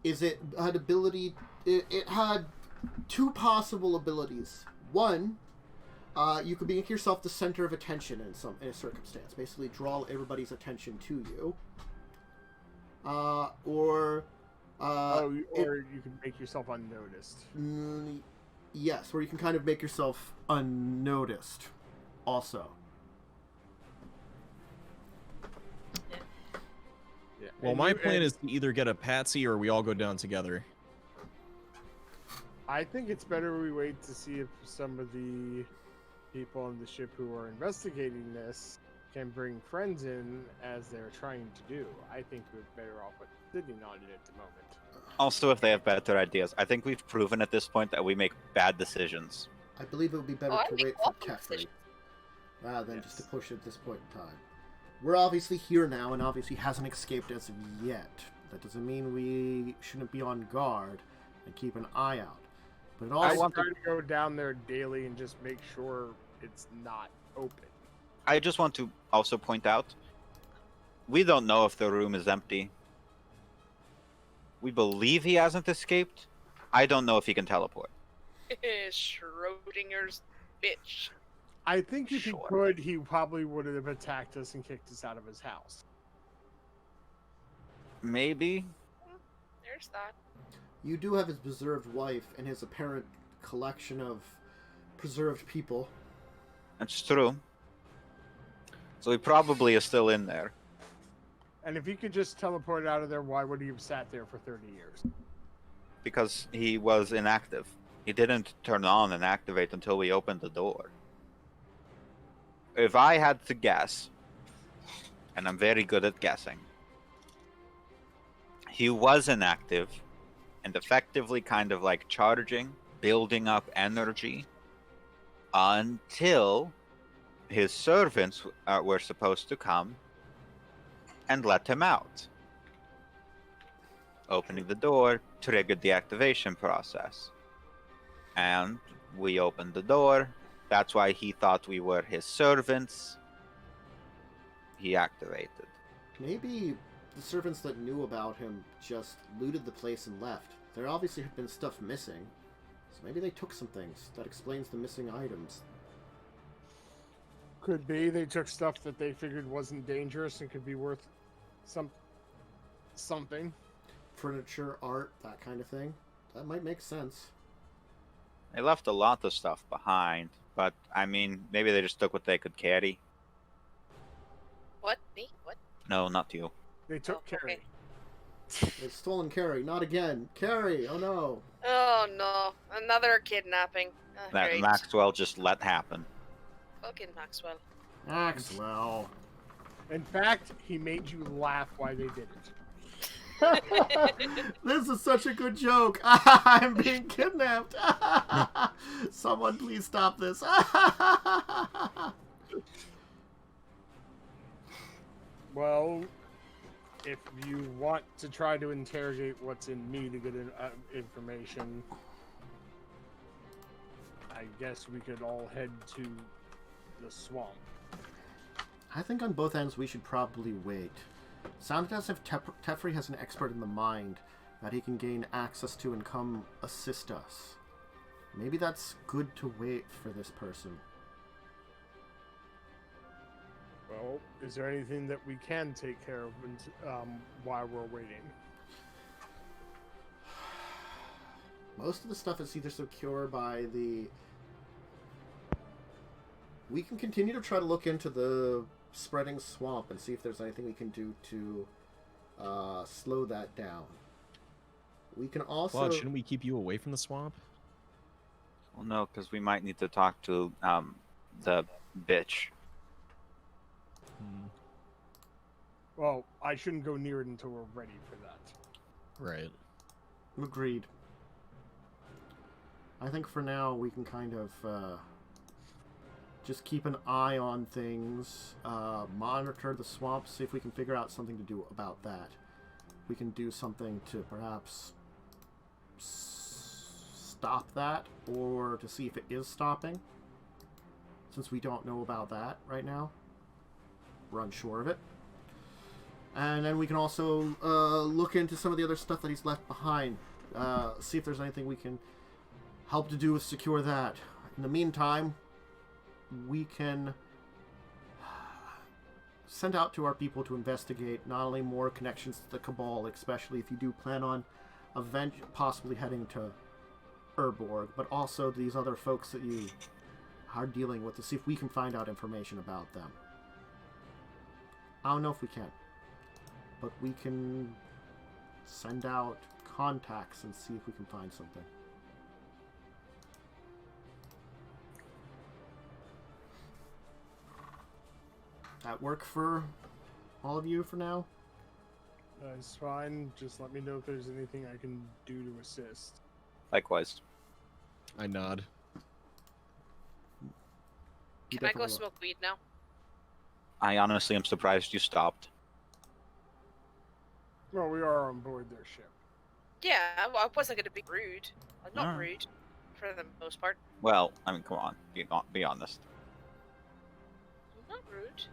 is it had ability. It had two possible abilities. One, you could make yourself the center of attention in a circumstance. Basically, draw everybody's attention to you. Or you can make yourself unnoticed. Yes, where you can kind of make yourself unnoticed. Also. Yeah. Well, And my you- plan and is to either get a patsy or we all go down together. I think it's better we wait to see if some of the people on the ship who are investigating this can bring friends in as they're trying to do. I think we're better off with sitting on it at the moment. Also, if they have better ideas, I think we've proven at this point that we make bad decisions. I believe it would be better Oh, I to make wait for awful Teferi decisions. rather than just to Yes. push it at this point in time. We're obviously here now and obviously hasn't escaped as of yet. That doesn't mean we shouldn't be on guard and keep an eye out. But it I also... want to go down there daily and just make sure it's not open. I just want to also point out, we don't know if the room is empty. We believe he hasn't escaped. I don't know if he can teleport. Schrodinger's bitch. I think if Sure. he could, he probably would have attacked us and kicked us out of his house. Maybe. There's that. You do have his preserved wife and his apparent collection of preserved people. That's true. So he probably is still in there. And if he could just teleport out of there, why would he have sat there for 30 years? Because he was inactive. He didn't turn on and activate until we opened the door. If I had to guess, and I'm very good at guessing, he was inactive and effectively kind of like charging, building up energy until his servants were supposed to come and let him out. Opening the door triggered the activation process. And we opened the door. That's why he thought we were his servants. He activated. Maybe the servants that knew about him just looted the place and left. There obviously had been stuff missing. So maybe they took some things. That explains the missing items. Could be they took stuff that they figured wasn't dangerous and could be worth something. Furniture, art, that kind of thing. That might make sense. They left a lot of stuff behind, but I mean, maybe they just took what they could carry. What? Me? What? No, not you. They took Oh, Carrie. okay. They've stolen Carrie. Not again. Carrie! Oh no. Oh no, another kidnapping. Oh, That great. Maxwell just let happen. Fucking Maxwell. Maxwell. In fact, he made you laugh why they did it. This is such a good joke. I'm being kidnapped. Someone please stop this. Well, if you want to try to interrogate what's in me to get information, I guess we could all head to the swamp. I think on both ends we should probably wait. Sounded as if Teferi has an expert in the mind that he can gain access to and come assist us. Maybe that's good to wait for this person. Well, is there anything that we can take care of while we're waiting? Most of the stuff is either secure by the... We can continue to try to look into the spreading swamp and see if there's anything we can do to slow that down. We can also... Claude, shouldn't we keep you away from the swamp? Well, no, because we might need to talk to the bitch. Well, I shouldn't go near it until we're ready for that. Right. Agreed. I think for now we can kind of just keep an eye on things. Monitor the swamp, see if we can figure out something to do about that. We can do something to perhaps stop that, or to see if it is stopping. Since we don't know about that right now. We're unsure of it. And then we can also look into some of the other stuff that he's left behind. See if there's anything we can help to do with secure that. In the meantime, we can send out to our people to investigate not only more connections to the Cabal, especially if you do plan on possibly heading to Urborg, but also these other folks that you are dealing with, to see if we can find out information about them. I don't know if we can, but we can send out contacts and see if we can find something. That work for all of you for now? It's fine. Just let me know if there's anything I can do to assist. Likewise. I nod. You Can I go definitely smoke weed now? I honestly am surprised you stopped. Well, we are on board their ship. Yeah, well, I wasn't gonna be rude. I'm not Ah. rude, for the most part. Well, I mean, come on. Be honest. I'm not rude.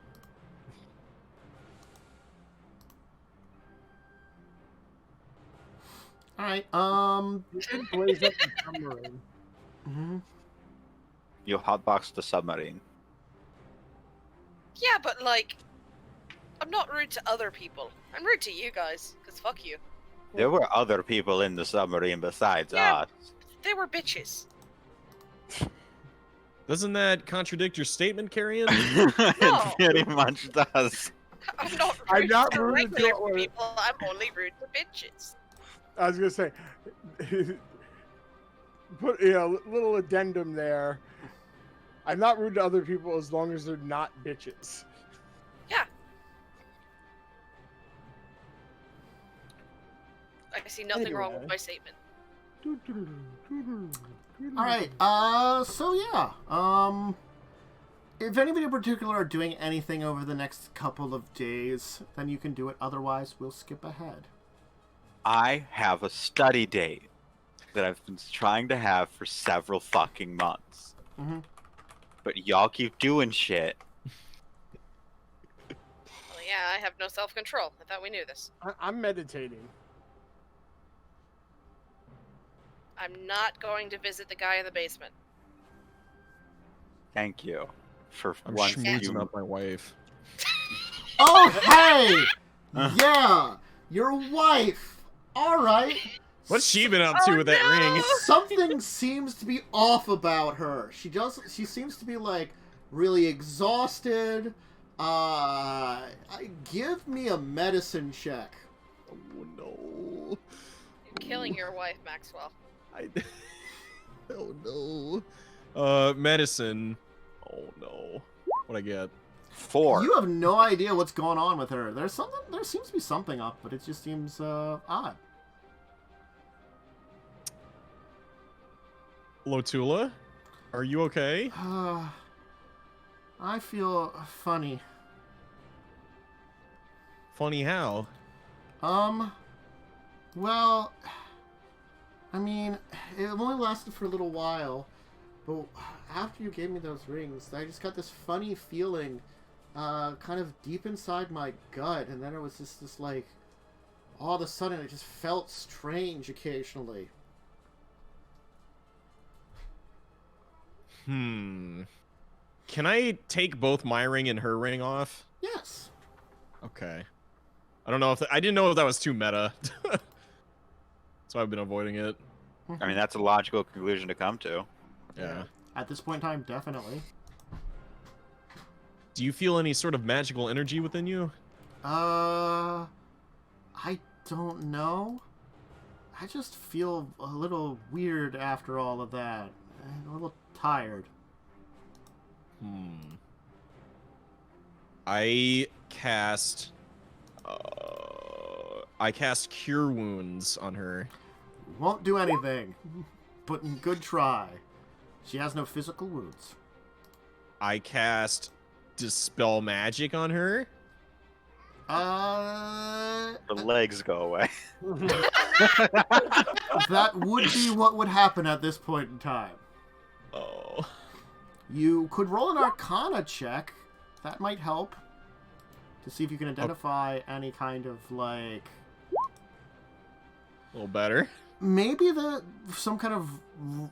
Alright, You should blaze up the submarine. You hotboxed the submarine. Yeah, but like, I'm not rude to other people. I'm rude to you guys, cause fuck you. There were other people in the submarine besides Yeah. us. They were bitches. Doesn't that contradict your statement, Carrion? It pretty much does. I'm not rude I'm not to rude to regular it. people. I'm only rude to bitches. I was gonna say, put a little addendum there. I'm not rude to other people as long as they're not bitches. Yeah. I see nothing wrong with Anyway. my statement. Alright, so yeah, if anybody in particular are doing anything over the next couple of days, then you can do it. Otherwise, we'll skip ahead. I have a study date that I've been trying to have for several fucking months. Mm-hmm. But y'all keep doing shit. Well, yeah, I have no self-control. I thought we knew this. I'm meditating. I'm not going to visit the guy in the basement. Thank you for I'm once schmoozing you... up my wife. Oh, hey! Yeah! Your wife! Alright! What's she been up to with that ring? Something seems to be off about her. She seems to be, like, really exhausted. Give me a medicine check. Oh no. You're killing your wife, Maxwell. Oh no. Medicine. Oh no. What'd I get? 4. You have no idea what's going on with her. There seems to be something up, but it just seems odd. Lotula? Are you okay? I feel funny. Funny how? Well, I mean, it only lasted for a little while, but after you gave me those rings, I just got this funny feeling, kind of deep inside my gut, and then it was just this, like, all of a sudden it just felt strange occasionally. Can I take both my ring and her ring off? Yes. Okay. I don't know if I didn't know if that was too meta. So I've been avoiding it. I mean, that's a logical conclusion to come to. Yeah. At this point in time, definitely. Do you feel any sort of magical energy within you? I don't know. I just feel a little weird after all of that. And a little tired. I cast Cure Wounds on her. Won't do anything. But good try. She has no physical wounds. I cast Dispel Magic on her. Her legs go away. That would be what would happen at this point in time. Oh. You could roll an Arcana check. That might help. To see if you can identify any kind of, like... A little better. Maybe some kind of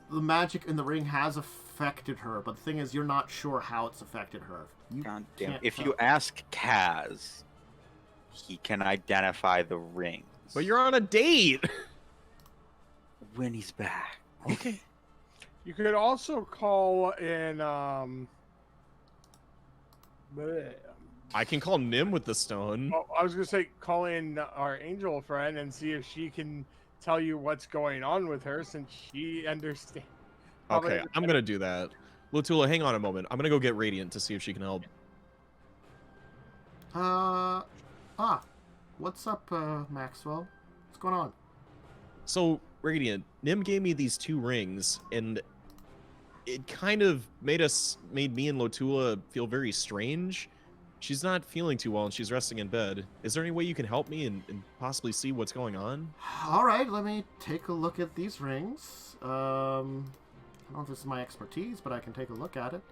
the magic in the ring has affected her, but the thing is, you're not sure how it's affected her. You God damn. can't If tell. you ask Kaz, he can identify the rings. But you're on a date. When he's back. Okay. You could also call in. Bleh. I can call Nim with the stone. Oh, I was gonna say call in our angel friend and see if she can tell you what's going on with her, since she understands. Okay, I'm gonna do that. Lotula, hang on a moment. I'm gonna go get Radiant to see if she can help. What's up, Maxwell? What's going on? So, Radiant, Nim gave me these 2 rings, and it kind of made me and Lotula feel very strange. She's not feeling too well, and she's resting in bed. Is there any way you can help me and possibly see what's going on? All right, let me take a look at these rings. I don't know if this is my expertise, but I can take a look at it.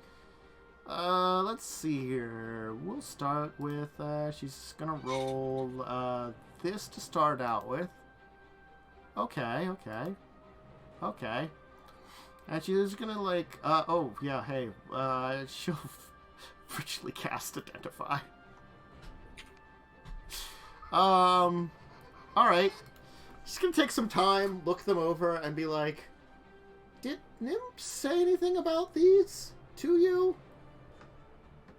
Let's see here. We'll start with, she's gonna roll, this to start out with. Okay. And she's gonna, like, oh, yeah, hey, she'll virtually cast Identify. Alright. Just gonna take some time, look them over, and be like, did Nim say anything about these to you?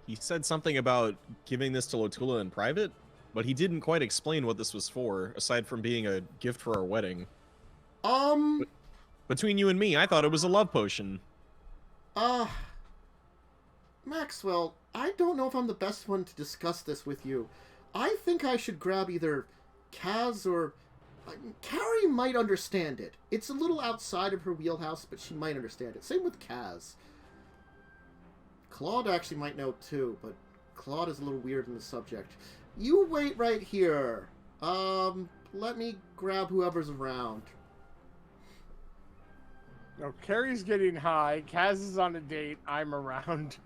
He said something about giving this to Lotula in private, but he didn't quite explain what this was for, aside from being a gift for our wedding. Between you and me, I thought it was a love potion. Maxwell, I don't know if I'm the best one to discuss this with you. I think I should grab either Kaz or... Carrie might understand it. It's a little outside of her wheelhouse, but she might understand it. Same with Kaz. Claude actually might know too, but Claude is a little weird in the subject. You wait right here. Let me grab whoever's around. No, Carrie's getting high. Kaz is on a date. I'm around.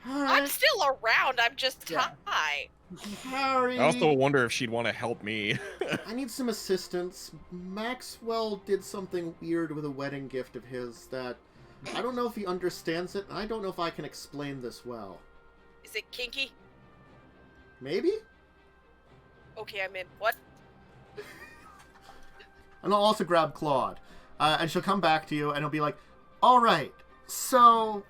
All I'm right, still around. I'm just Yeah. high. Carrie. I also wonder if she'd want to help me. I need some assistance. Maxwell did something weird with a wedding gift of his that I don't know if he understands it, and I don't know if I can explain this well. Is it kinky? Maybe? Okay, I'm in. What? And I'll also grab Claude. And she'll come back to you, and it'll be like, alright, so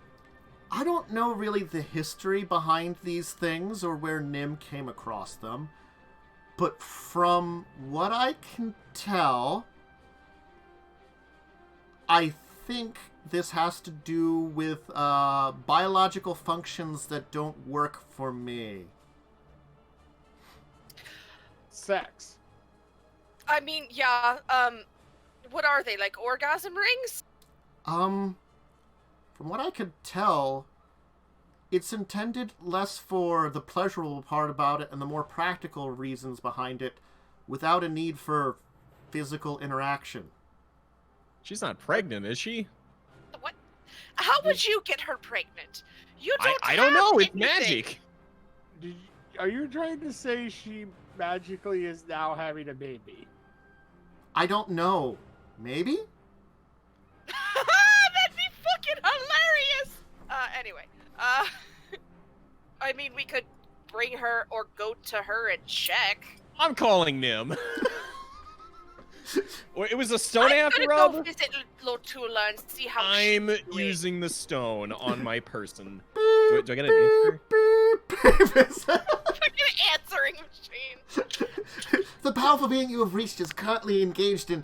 I don't know really the history behind these things or where Nim came across them, but from what I can tell, I think this has to do with biological functions that don't work for me. Sex. I mean, yeah, what are they, like orgasm rings? From what I could tell, it's intended less for the pleasurable part about it and the more practical reasons behind it without a need for physical interaction. She's not pregnant, is she? What? How would you get her pregnant? You don't I don't have know. It's anything. magic. Are you trying to say she magically is now having a baby? I don't know. Maybe? That'd be fucking hilarious! Anyway, I mean, we could bring her or go to her and check. I'm calling Nim. It was a stone I'm after gonna all. go visit Lotula and see how I'm she's doing. using the stone on my person. Beep, Do I get an answer? beep, beep. Fucking answering machine. The powerful being you have reached is currently engaged in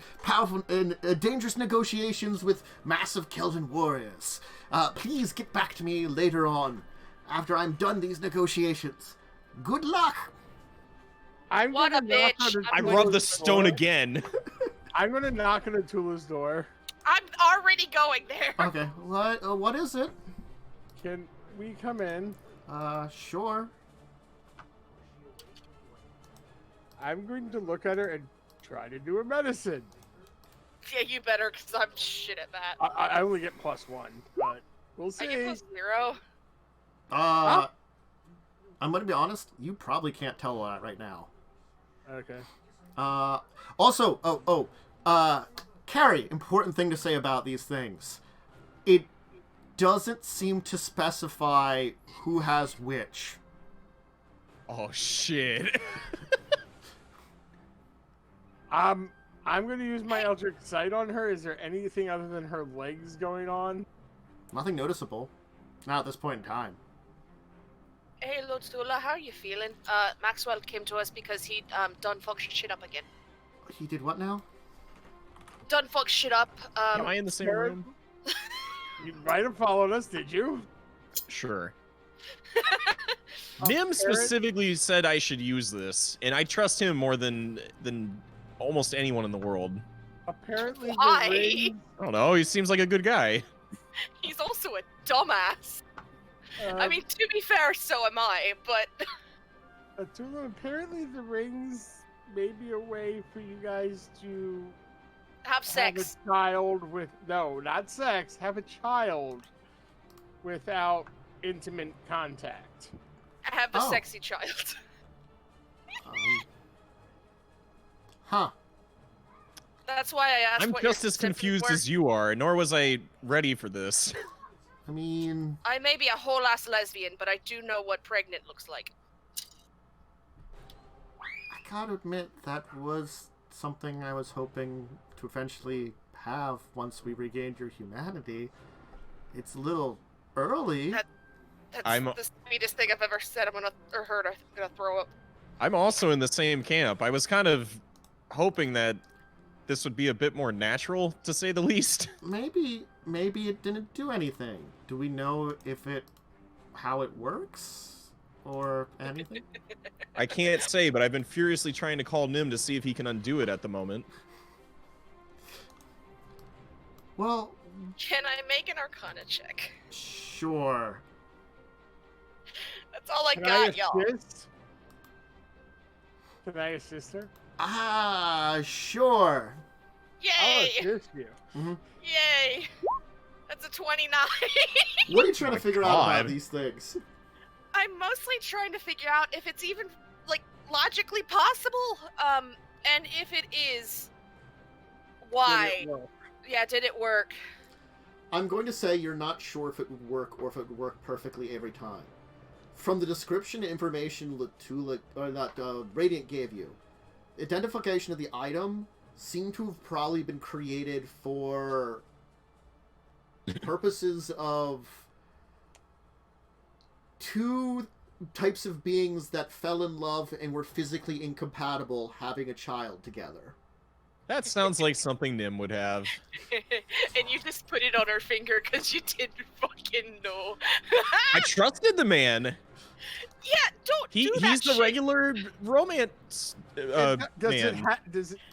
dangerous negotiations with massive Kelvin warriors. Please get back to me later on, after I'm done these negotiations. Good luck! I'm What gonna a knock bitch. on I I'm rubbed the Atula's stone door. again. I'm gonna knock on Atula's door. I'm already going there. Okay, what is it? Can we come in? Sure. I'm going to look at her and try to do a medicine. Yeah, you better, because I'm shit at that. I only get +1, but we'll I get see. +0. I'm gonna be honest. You probably can't tell that right now. Okay. Also, Carrie, important thing to say about these things. It doesn't seem to specify who has which. Oh shit. I'm going to use my Eldritch Sight on her. Is there anything other than her legs going on? Nothing noticeable. Not at this point in time. Hey, Lodstula, how are you feeling? Maxwell came to us because he done fuck shit up again. He did what now? Done fuck shit up. Am I in the same room? You might have followed us, did you? Sure. Nim specifically said I should use this, and I trust him more than almost anyone in the world. Apparently, Why? the ring, I don't know. He seems like a good guy. He's also a dumbass. I mean, to be fair, so am I, but... Atula, apparently the rings may be a way for you guys to have sex. have a child with... No, not sex. Have a child without intimate contact. Have a Oh. sexy child. Huh. That's why I asked I'm what just your as symptoms confused were. as you are, nor was I ready for this. I mean, I may be a whole-ass lesbian, but I do know what pregnant looks like. I gotta admit, that was something I was hoping to eventually have once we regained your humanity. It's a little early. That's I'm- the sweetest thing I've ever said. Or heard. I'm gonna throw up. I'm also in the same camp. I was kind of hoping that this would be a bit more natural, to say the least. Maybe it didn't do anything. Do we know how it works? Or anything? I can't say, but I've been furiously trying to call Nim to see if he can undo it at the moment. Well, Can I make an Arcana check? sure. That's all I Can got, I y'all. assist? Can I assist her? Sure. I'll Yay! assist you. Yay! That's a 29. What are you trying to figure out about God. these things? I'm mostly trying to figure out if it's even, like, logically possible. And if it is, why? Did it work? Yeah, did it work? I'm going to say you're not sure if it would work or if it would work perfectly every time. From the description and information Radiant gave you, identification of the item seemed to have probably been created for purposes of two types of beings that fell in love and were physically incompatible having a child together. That sounds like something Nim would have. And you just put it on her finger because you didn't fucking know. I trusted the man. Yeah, don't do that He's the shit. regular romance man. Did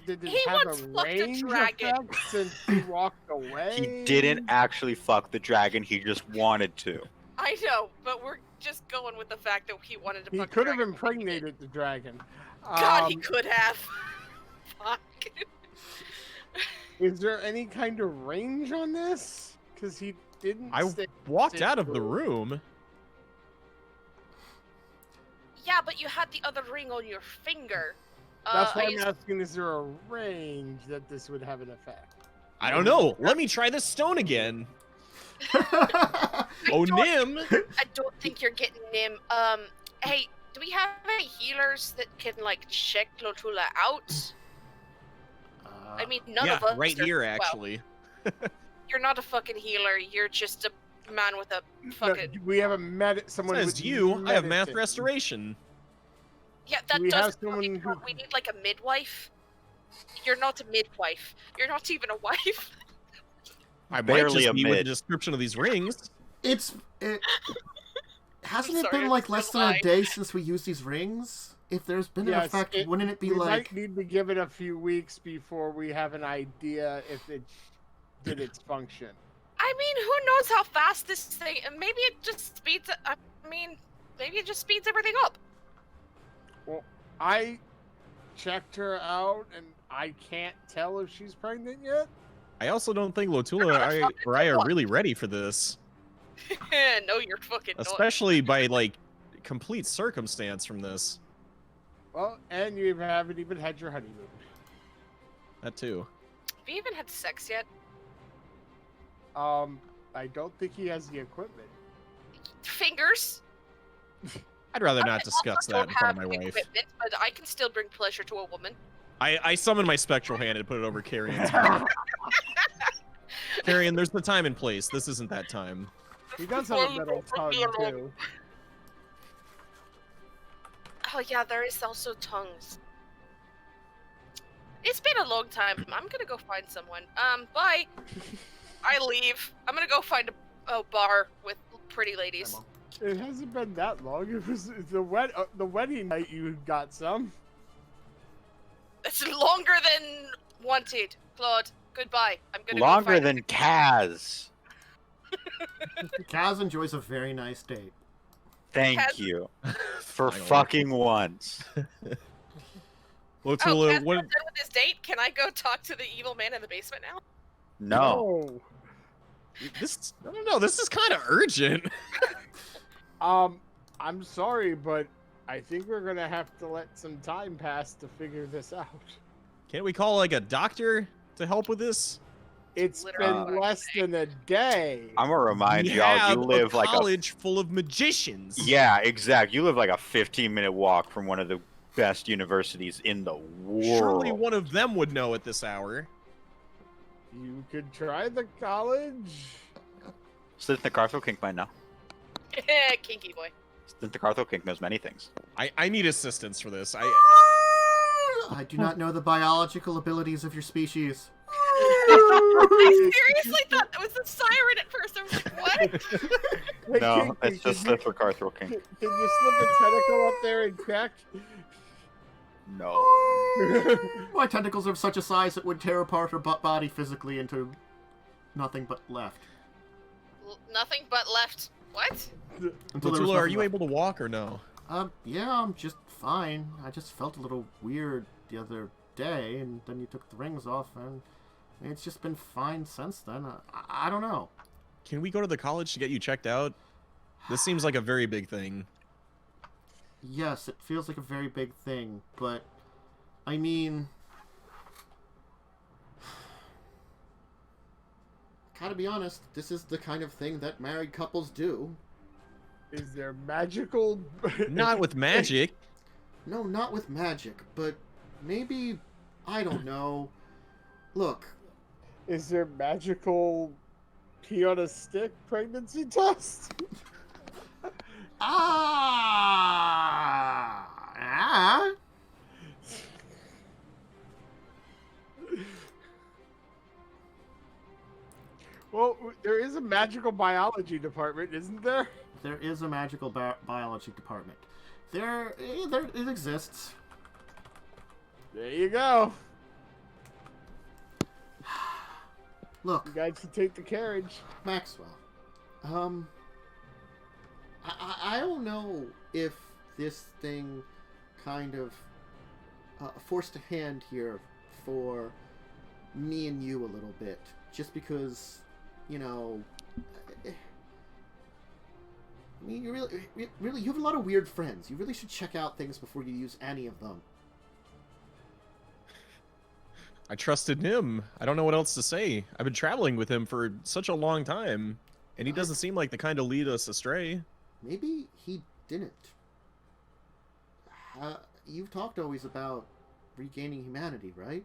it He have once a fucked a range dragon. effect since he walked away? He didn't actually fuck the dragon. He just wanted to. I know, but we're just going with the fact that he wanted to He fuck the could have dragon. impregnated the dragon. God, he could have. Fuck. Is there any kind of range on this? Because he didn't. I stay walked out of the still. room. Yeah, but you had the other ring on your finger. That's why I I'm used- asking: is there a range that this would have an effect? I don't know. Let me try this stone again. Oh, Nim! I don't think you're getting him. Hey, do we have any healers that can like check Lotula out? I mean, none Yeah, of us. right are- here, well, actually. you're not a fucking healer. You're just a man with a No, fucking. we have a someone Says with you, I have math medicine. restoration. Yeah, that we have doesn't. someone who- We need like a midwife. You're not a midwife. You're not even a wife. I might Barely just a be with the mid. description of these rings. Hasn't it sorry, been I like just less feel than a like- day since we used these rings? If there's been an Yes, effect, wouldn't it be we like... might need to give it a few weeks before we have an idea if it did its function. I mean, who knows how fast this thing... Maybe it just speeds... maybe it just speeds everything up. Well, I checked her out, and I can't tell if she's pregnant yet. I also don't think Lotula or I are really ready for this. No, you're fucking not. Especially by, like, complete circumstance from this. Well, and you haven't even had your honeymoon. That too. Have you even had sex yet? I don't think he has the equipment. Fingers? I'd rather not discuss that in front of my wife. Equipment, but I can still bring pleasure to a woman. I summon my spectral hand and put it over Carrion's head. Carrion, there's the time and place. This isn't that time. He does have a metal tongue, too. Oh yeah, there is also tongues. It's been a long time. I'm gonna go find someone. Bye. I leave. I'm gonna go find a bar with pretty ladies. It hasn't been that long. It was the wedding night you got some. It's longer than wanted, Claude. Goodbye. I'm gonna Longer go find than Kaz. Kaz enjoys a very nice date. Thank Kaz- you. For Finally. fucking once. Lotula, Kaz, what? I'm done with this date. Can I go talk to the evil man in the basement now? No. This, I don't know. This is kind of urgent. I'm sorry, but I think we're gonna have to let some time pass to figure this out. Can't we call like a doctor to help with this? It's Literally what been I'm less saying. than a day. I'm gonna remind We y'all, have you live a like college full of magicians. Yeah, exactly. You live like a 15-minute walk from one of the best universities in the world. Surely one of them would know at this hour. You could try the college. Since the Carthel Kink might know. Kinky boy. Since the Carthel Kink knows many things. I need assistance for this. I do not know the biological abilities of your species. I seriously thought that was a siren at first. I was like, what? Hey, No, Kinky, it's just can Slith for Carthel Kink. you slip a tentacle up there and crack? No. My tentacles are of such a size it would tear apart her body physically into nothing but left. Nothing but left. What? Until there was Lotula, are nothing you left. able to walk or no? Yeah, I'm just fine. I just felt a little weird the other day, and then you took the rings off, and it's just been fine since then. I don't know. Can we go to the college to get you checked out? This seems like a very big thing. Yes, it feels like a very big thing, but I mean, gotta be honest, this is the kind of thing that married couples do. Is there magical? Not with magic. No, not with magic, but maybe, I don't know. Look, Is there magical pee on a stick pregnancy test? ah. Well, there is a magical biology department, isn't there? There is a magical biology department. It exists. There you go. Look, You guys can take the carriage. Maxwell. I don't know if this thing kind of forced a hand here for me and you a little bit, just because, you know. I mean, you really, you have a lot of weird friends. You really should check out things before you use any of them. I trusted him. I don't know what else to say. I've been traveling with him for such a long time, and he doesn't seem like the kind to lead us astray. Maybe he didn't. You've talked always about regaining humanity, right?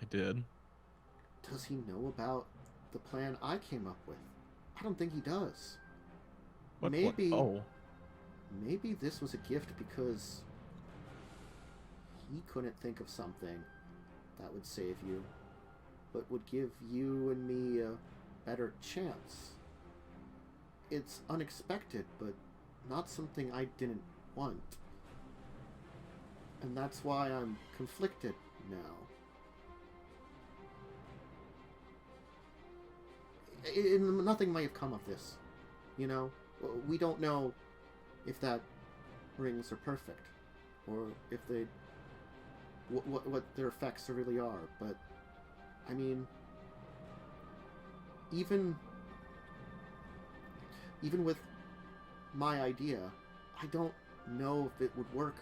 I did. Does he know about the plan I came up with? I don't think he does. What, Maybe. Oh. Maybe this was a gift because he couldn't think of something that would save you, but would give you and me a better chance. It's unexpected, but not something I didn't want. And that's why I'm conflicted now. nothing might have come of this. You know, we don't know if that rings are perfect, or if they what their effects really are. But I mean, even with my idea, I don't know if it would work.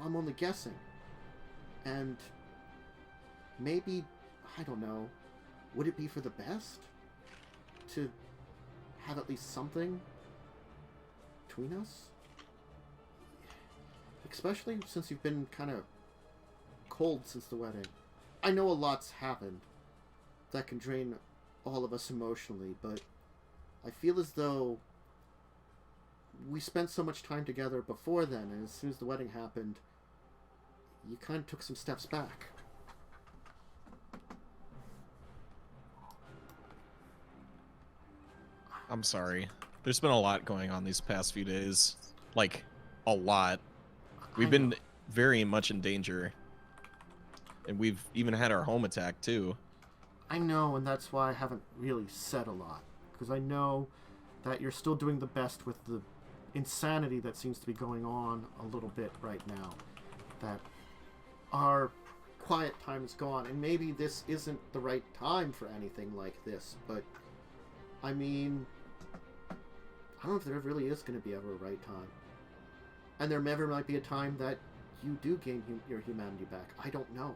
I'm only guessing. And maybe, I don't know, would it be for the best to have at least something between us? Especially since you've been kind of cold since the wedding. I know a lot's happened that can drain all of us emotionally, but I feel as though we spent so much time together before then, and as soon as the wedding happened, you kind of took some steps back. I'm sorry. There's been a lot going on these past few days. Like, a lot. We've been very much in danger. And we've even had our home attacked, too. I know, and that's why I haven't really said a lot. Because I know that you're still doing the best with the insanity that seems to be going on a little bit right now. That our quiet time is gone, and maybe this isn't the right time for anything like this, but I mean, I don't know if there really is going to be ever a right time. And there never might be a time that you do gain your humanity back. I don't know.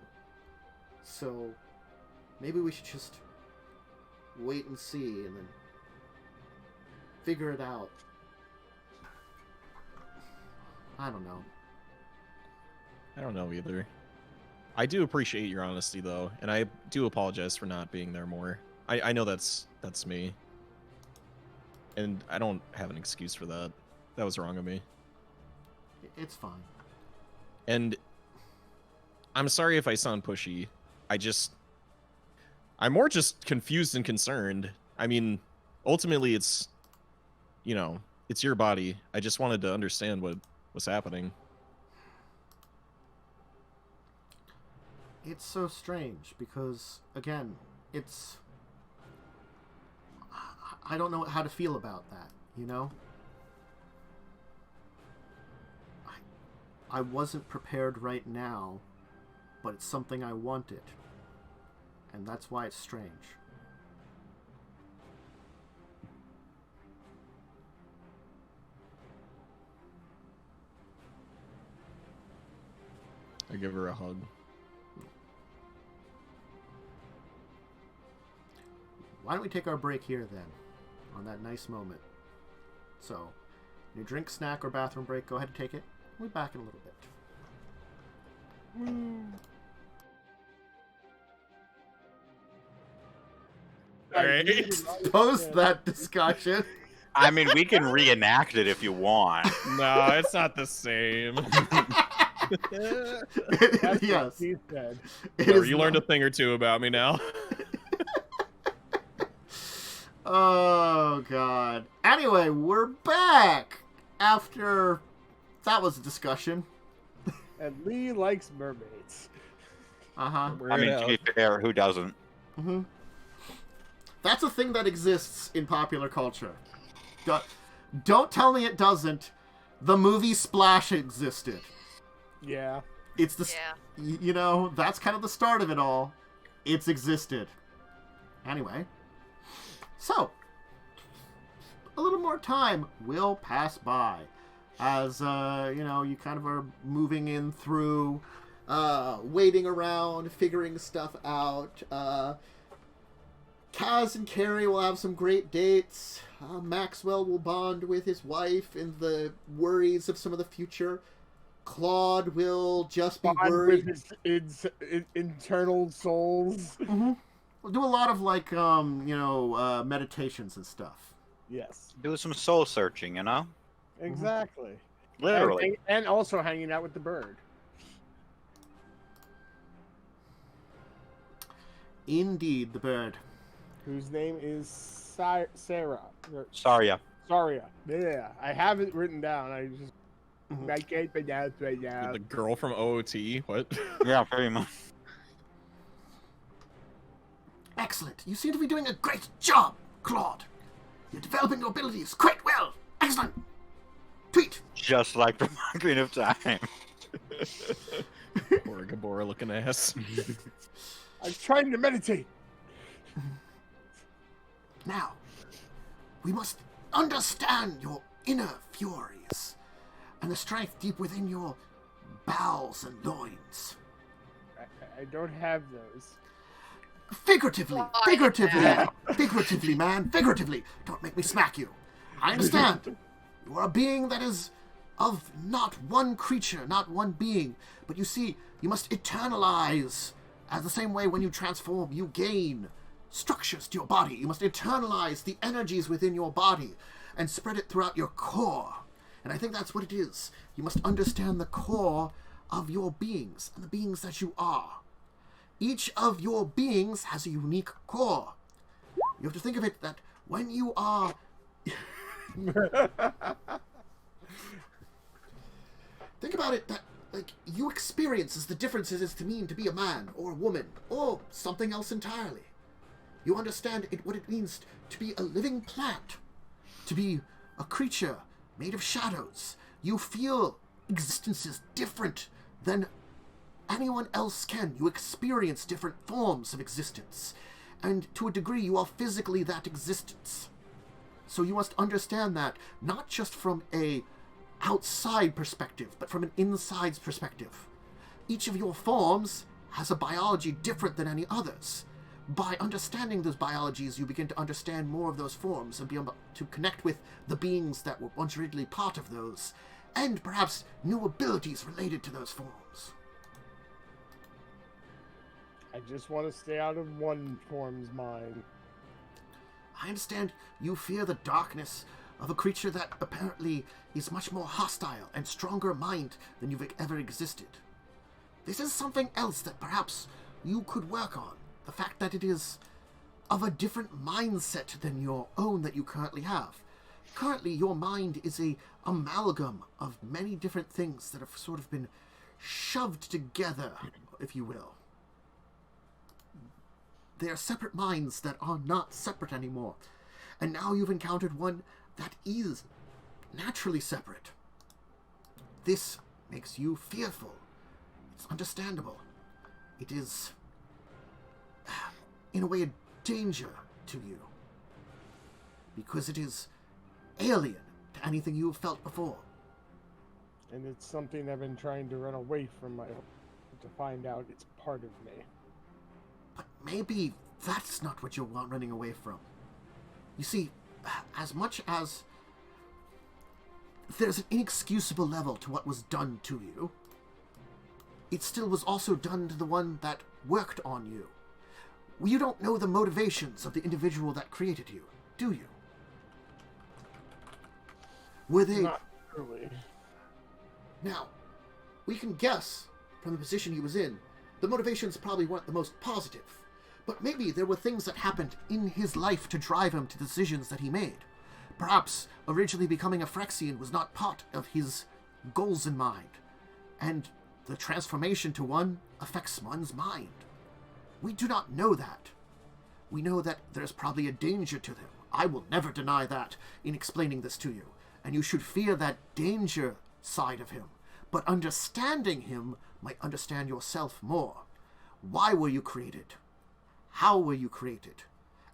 So maybe we should just wait and see and then figure it out. I don't know. I don't know either. I do appreciate your honesty, though, and I do apologize for not being there more. I know that's me. And I don't have an excuse for that. That was wrong of me. It's fine. And I'm sorry if I sound pushy. I'm more just confused and concerned. I mean, ultimately it's, you know, it's your body. I just wanted to understand what was happening. It's so strange because, again, it's... I don't know how to feel about that, you know? I wasn't prepared right now, but it's something I wanted. And that's why it's strange. I give her a hug. Why don't we take our break here then, on that nice moment. So, your drink, snack, or bathroom break, go ahead and take it. We'll be back in a little bit. All right. Post that discussion. I mean, we can reenact it if you want. No, it's not the same. That's Yes. what he said. It Whatever, is you learned not- a thing or two about me now. Oh, God. Anyway, we're back after... That was a discussion. And Lee likes mermaids. Uh-huh. I mean, to be fair, who doesn't? Mm-hmm. That's a thing that exists in popular culture. Don't tell me it doesn't. The movie Splash existed. Yeah. It's the... Yeah. You know, that's kind of the start of it all. It's existed. Anyway. So, a little more time will pass by as, you know, you kind of are moving in through, waiting around, figuring stuff out. Kaz and Carrie will have some great dates. Maxwell will bond with his wife in the worries of some of the future. Claude will just be Bond worried. with his internal souls. Mm-hmm. We'll do a lot of, like, you know, meditations and stuff. Yes. Do some soul searching, you know? Exactly. Literally. And also hanging out with the bird. Indeed, the bird. Whose name is Sarah. Sorry. Saria. Yeah. I have it written down. I just... Mhm. I can't pronounce right now. The girl from OOT? What? Yeah, very much. Excellent. You seem to be doing a great job, Claude. You're developing your abilities quite well. Excellent. Tweet. Just like the Queen of Time. Poor Gabora looking ass. I'm trying to meditate. Now, we must understand your inner furies and the strife deep within your bowels and loins. I don't have those. Figuratively, figuratively, man, figuratively. Don't make me smack you. I understand. You are a being that is of not one creature, not one being. But you see, you must eternalize. As the same way when you transform, you gain structures to your body. You must internalize the energies within your body and spread it throughout your core. And I think that's what it is. You must understand the core of your beings and the beings that you are. Each of your beings has a unique core. You have to think of it that when you are... Think about it that, like, you experience as the differences it is to mean to be a man or a woman or something else entirely. You understand what it means to be a living plant, to be a creature made of shadows. You feel existences different than anyone else can. You experience different forms of existence. And to a degree, you are physically that existence. So you must understand that, not just from a outside perspective, but from an inside perspective. Each of your forms has a biology different than any others. By understanding those biologies, you begin to understand more of those forms and be able to connect with the beings that were once originally part of those, and perhaps new abilities related to those forms. I just want to stay out of one form's mind. I understand you fear the darkness of a creature that apparently is much more hostile and stronger mind than you've ever existed. This is something else that perhaps you could work on. The fact that it is of a different mindset than your own that you currently have. Currently, your mind is a amalgam of many different things that have sort of been shoved together, if you will. They are separate minds that are not separate anymore. And now you've encountered one that is naturally separate. This makes you fearful. It's understandable. It is, in a way, a danger to you. Because it is alien to anything you have felt before. And it's something I've been trying to run away from to find out it's part of me. But maybe that's not what you're running away from. You see, as much as there's an inexcusable level to what was done to you, it still was also done to the one that worked on you. You don't know the motivations of the individual that created you, do you? Were they... Not truly. Now, we can guess from the position he was in, the motivations probably weren't the most positive. But maybe there were things that happened in his life to drive him to the decisions that he made. Perhaps originally becoming a Phyrexian was not part of his goals in mind. And the transformation to one affects one's mind. We do not know that. We know that there's probably a danger to them. I will never deny that in explaining this to you. And you should fear that danger side of him. But understanding him might understand yourself more. Why were you created? How were you created?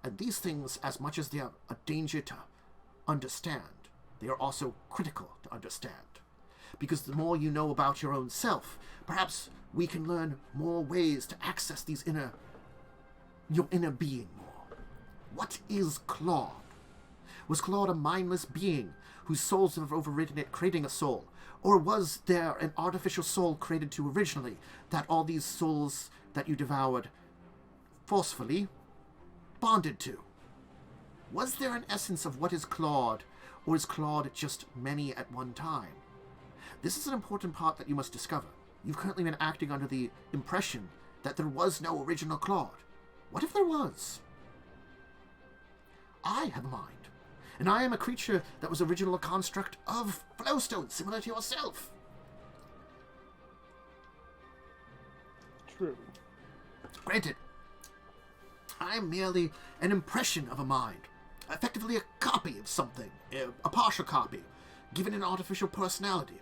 And these things, as much as they are a danger to understand, they are also critical to understand. Because the more you know about your own self, perhaps we can learn more ways to access your inner being more. What is Claude? Was Claude a mindless being whose souls have overridden it, creating a soul? Or was there an artificial soul created to originally, that all these souls that you devoured forcefully bonded to? Was there an essence of what is Claude, or is Claude just many at one time? This is an important part that you must discover. You've currently been acting under the impression that there was no original Claude. What if there was? I have a mind, and I am a creature that was originally a construct of flowstone, similar to yourself. True. Granted, I am merely an impression of a mind, effectively a copy of something, a partial copy, given an artificial personality.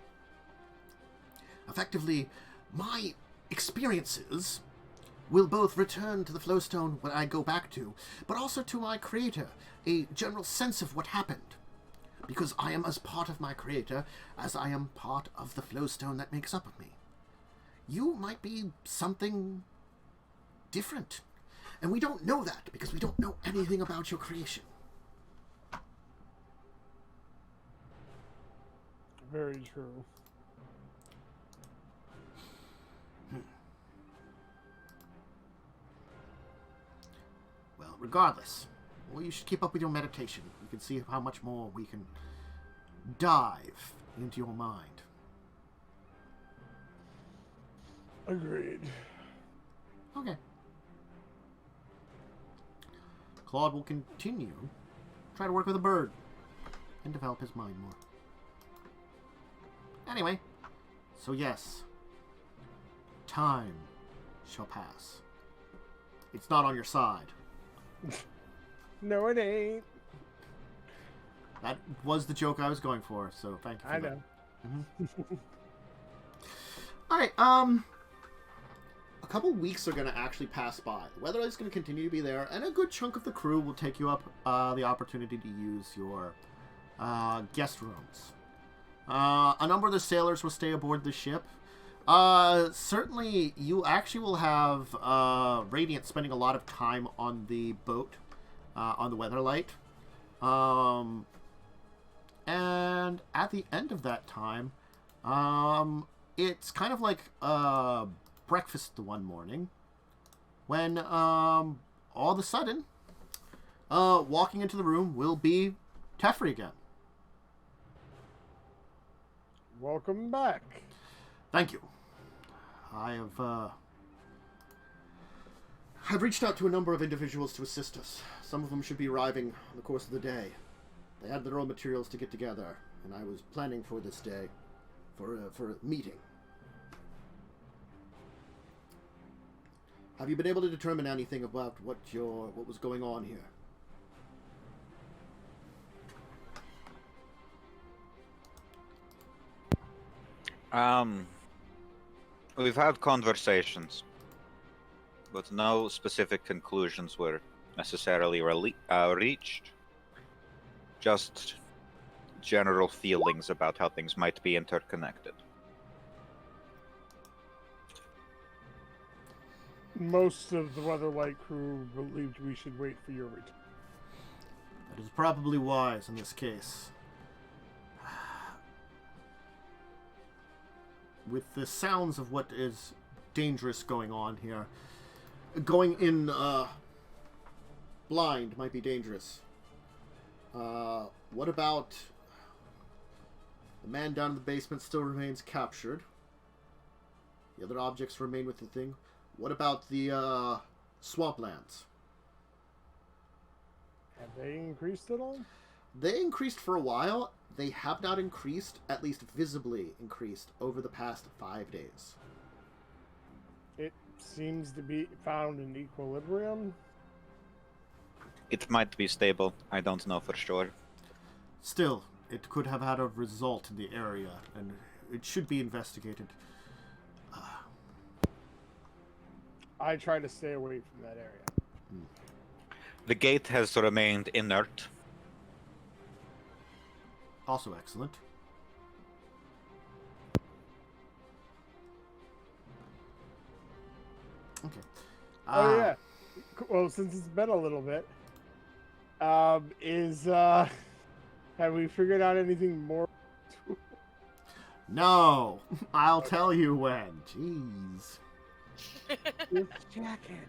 Effectively, my experiences will both return to the Flowstone when I go back to, but also to my creator, a general sense of what happened. Because I am as part of my creator as I am part of the Flowstone that makes up of me. You might be something different. And we don't know that because we don't know anything about your creation. Very true. Well, regardless, well, you should keep up with your meditation. You can see how much more we can dive into your mind. Agreed. Okay. Claude will continue. Try to work with a bird. And develop his mind more. Anyway. So yes. Time shall pass. It's not on your side. No, it ain't. That was the joke I was going for, so thank you for I that. know. Mm-hmm. Alright, a couple weeks are going to actually pass by. The Weatherlight is going to continue to be there, and a good chunk of the crew will take you up the opportunity to use your guest rooms. A number of the sailors will stay aboard the ship. Certainly, you actually will have Radiant spending a lot of time on the boat, on the Weatherlight. And at the end of that time, it's kind of like breakfast the one morning when all of a sudden, walking into the room will be Teferi again. Welcome back. Thank you. I have reached out to a number of individuals to assist us. Some of them should be arriving in the course of the day. They had their own materials to get together, and I was planning for this day for a meeting. Have you been able to determine anything about what was going on here? We've had conversations, but no specific conclusions were necessarily reached. Just general feelings about how things might be interconnected. Most of the Weatherlight crew believed we should wait for your return. That is probably wise in this case. With the sounds of what is dangerous going on here, going in blind might be dangerous. What about the man down in the basement still remains captured? The other objects remain with the thing. What about the swamplands? Have they increased at all? They increased for a while. They have not increased, at least visibly increased, over the past 5 days. It seems to be found in equilibrium. It might be stable. I don't know for sure. Still, it could have had a result in the area, and it should be investigated. I try to stay away from that area. The gate has remained inert. Also excellent. Okay. Oh yeah. Well, since it's been a little bit, have we figured out anything more? No, I'll tell you when. Jeez. This jacket.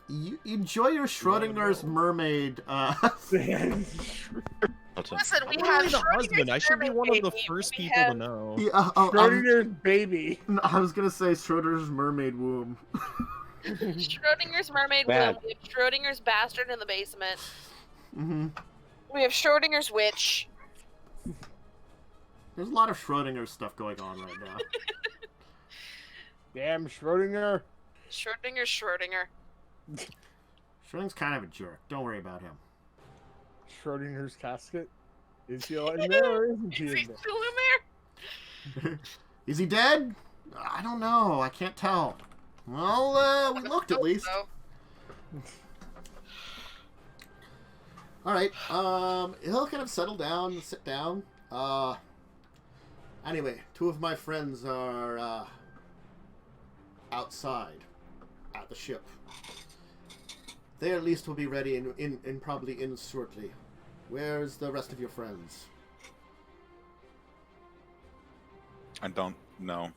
You enjoy your Schrodinger's mermaid. Listen, we I'm have really the Schrodinger's husband. I should be mermaid one of the baby. first We people have to know. Yeah, Schrodinger's baby. I was gonna say Schrodinger's mermaid womb. Schrodinger's mermaid Bad. womb. We have Schrodinger's bastard in the basement. Mm-hmm. We have Schrodinger's witch. There's a lot of Schrodinger stuff going on right now. Damn Schrodinger. Schrodinger's Schrodinger. Schrodinger's kind of a jerk. Don't worry about him. Schrodinger's casket? Is he in there or isn't he Is in he there? still in there? Is he dead? I don't know. I can't tell. Well, we looked at least. So, All right. He'll kind of settle down and sit down. Anyway, two of my friends are outside at the ship. They at least will be ready in probably in shortly. Where's the rest of your friends? I don't know.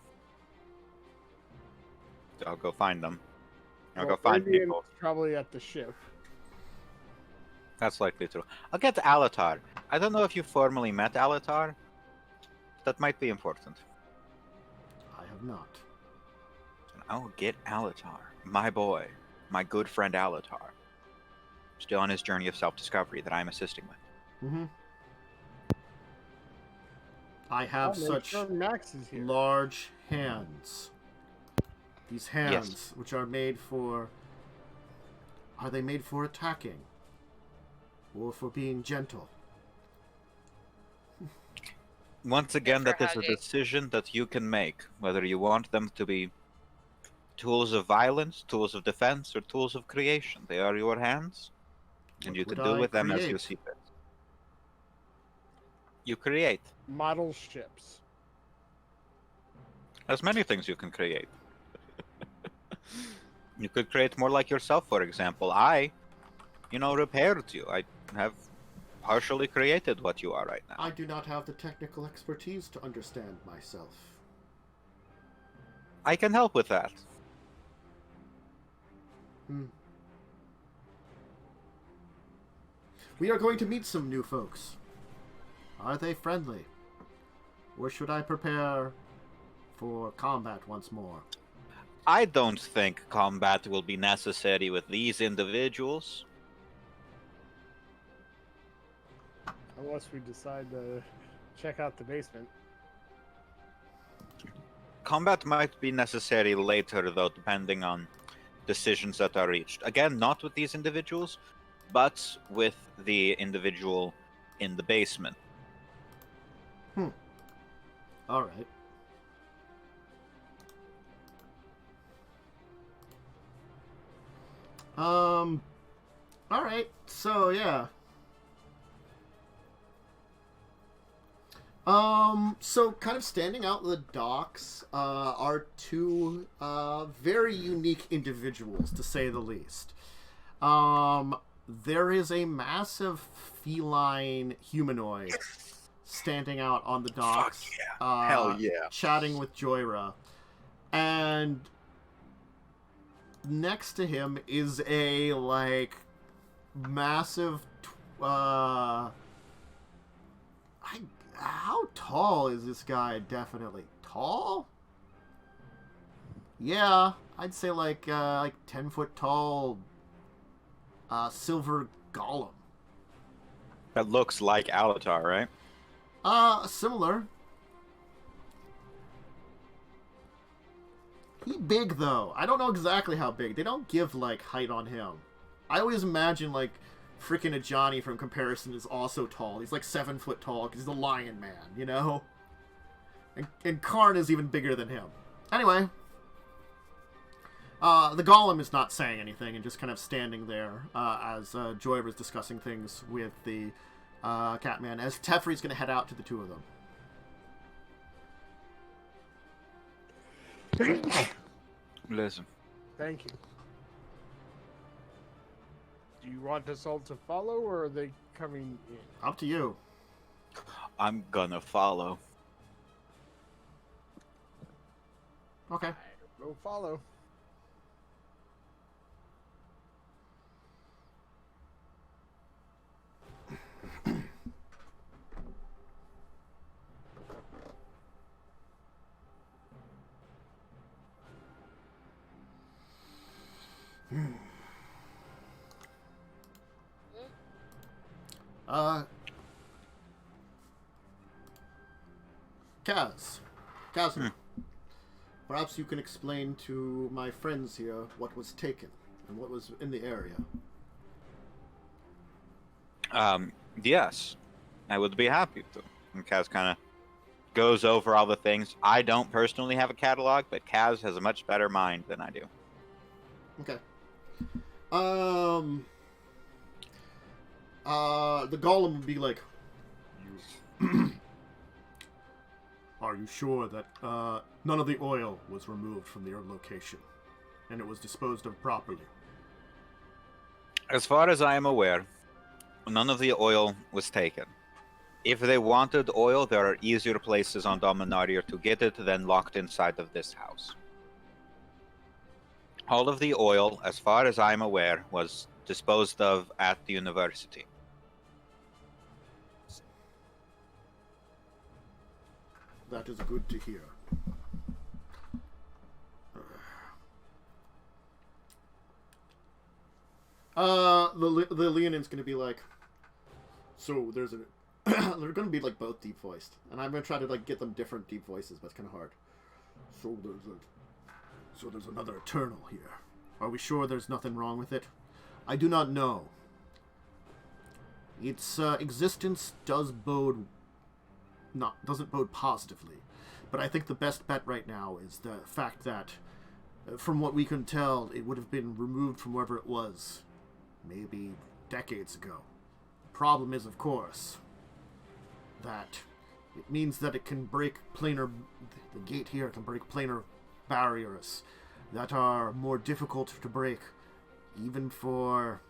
I'll go find them. I'll go find Fabian's people. probably at the ship. That's likely true. I'll get Alatar. I don't know if you formally met Alatar. That might be important. I have not. I'll get Alatar. My boy. My good friend Alatar. Still on his journey of self-discovery that I'm assisting with. Mm-hmm. I have such Max is here. large hands. These hands, which are made for... Are they made for attacking? Or for being gentle? Once again, that is a hugging. decision that you can make. Whether you want them to be tools of violence, tools of defense, or tools of creation. They are your hands. And What you can would do I with them as you create? see fit. You create. Model ships. There's many things you can create. You could create more like yourself, for example. I, repaired you. I have partially created what you are right now. I do not have the technical expertise to understand myself. I can help with that. We are going to meet some new folks. Are they friendly? Or should I prepare for combat once more? I don't think combat will be necessary with these individuals. Unless we decide to check out the basement. Combat might be necessary later, though, depending on decisions that are reached. Again, not with these individuals, but with the individual in the basement. All right. All right. So yeah. So kind of standing out in the docks are two very unique individuals, to say the least. There is a massive feline humanoid standing out on the docks. Hell yeah. Chatting with Joyra. And next to him is a, massive... how tall is this guy? Definitely. Tall? Yeah, I'd say 10 foot tall silver golem. That looks like Alatar, right? Similar. He big, though. I don't know exactly how big. They don't give, height on him. I always imagine, freaking Ajani from Comparison is also tall. He's, 7 foot tall, because he's the Lion Man, you know? And Karn is even bigger than him. Anyway. The Golem is not saying anything and just kind of standing there as Joy was discussing things with the Catman, as Teferi's going to head out to the two of them. Listen. Thank you. Do you want us all to follow, or are they coming in? Up to you. I'm gonna follow. Okay. Go follow. Kaz, perhaps you can explain to my friends here what was taken and what was in the area. Yes, I would be happy to. And Kaz kind of goes over all the things. I don't personally have a catalog, but Kaz has a much better mind than I do. Okay. The golem would be like, are you sure that none of the oil was removed from the location and it was disposed of properly? As far as I am aware, none of the oil was taken. If they wanted oil, there are easier places on Dominaria to get it than locked inside of this house. All of the oil, as far as I'm aware, was disposed of at the university. That is good to hear. The Leonin's gonna be like, so there's a, they're gonna be like both deep voiced, and I'm gonna try to like get them different deep voices, but it's kind of hard. So there's another Eternal here. Are we sure there's nothing wrong with it? I do not know. Its existence doesn't bode positively, but I think the best bet right now is the fact that, from what we can tell, it would have been removed from wherever it was, maybe decades ago. Problem is, of course, that it means that it can break planar. The gate here can break planar barriers that are more difficult to break, even for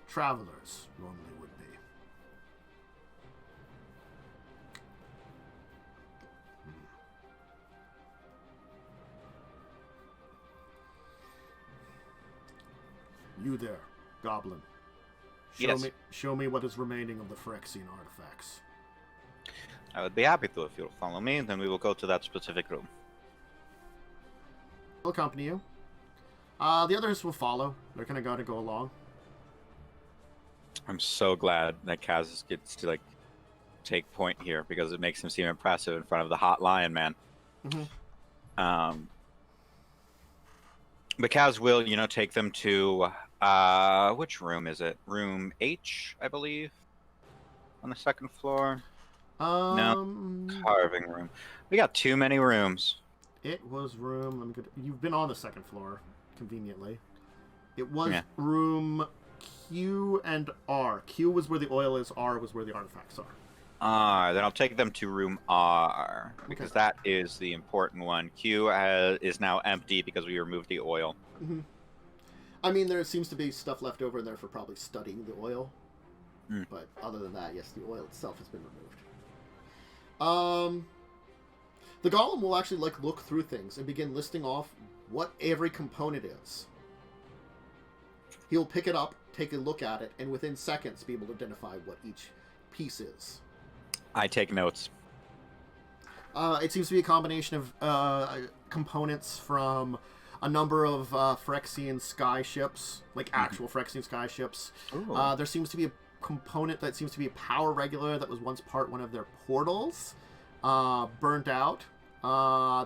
travelers normally would be. You there, Goblin. Yes. Show me what is remaining of the Phyrexian artifacts. I would be happy to if you'll follow me, then we will go to that specific room. I'll accompany you. The others will follow. They're kind of going to go along. I'm so glad that Kaz gets to, like, take point here, because it makes him seem impressive in front of the hot lion man. Mm-hmm. But Kaz will, take them to, which room is it? Room H, I believe? On the second floor? Carving room. We got too many rooms. It was room... You've been on the second floor, conveniently. It was room Q and R. Q was where the oil is, R was where the artifacts are. Then I'll take them to room R, because that is the important one. Q is now empty because we removed the oil. Mm-hmm. I mean, there seems to be stuff left over in there for probably studying the oil. But other than that, yes, the oil itself has been removed. The golem will actually look through things and begin listing off what every component is. He'll pick it up, take a look at it, and within seconds be able to identify what each piece is. I take notes. It seems to be a combination of components from a number of Phyrexian sky ships, like actual Phyrexian sky ships. There seems to be a component that seems to be a power regulator that was once one of their portals, burnt out.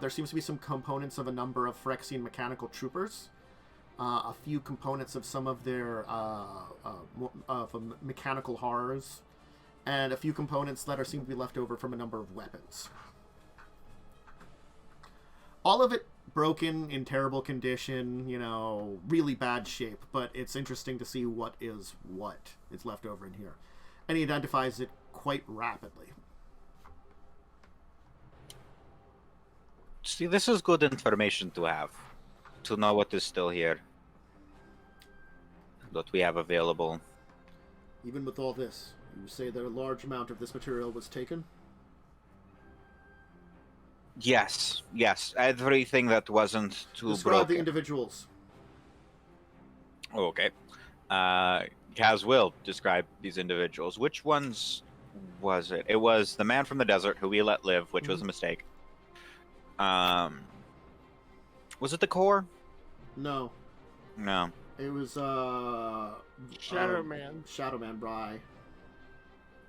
There seems to be some components of a number of Phyrexian mechanical troopers. A few components of some of their mechanical horrors, and a few components that seem to be left over from a number of weapons. All of it broken, in terrible condition, really bad shape, but it's interesting to see what is left over in here. And he identifies it quite rapidly. See, this is good information to have, to know what is still here, what we have available. Even with all this, you say that a large amount of this material was taken? Yes, everything that wasn't too Describe broken. the individuals. Okay. Kaz will describe these individuals. Which ones was it? It was the man from the desert who we let live, which was a mistake. Was it the core? No. No. It was, Shadow Man. Shadow Man Bry.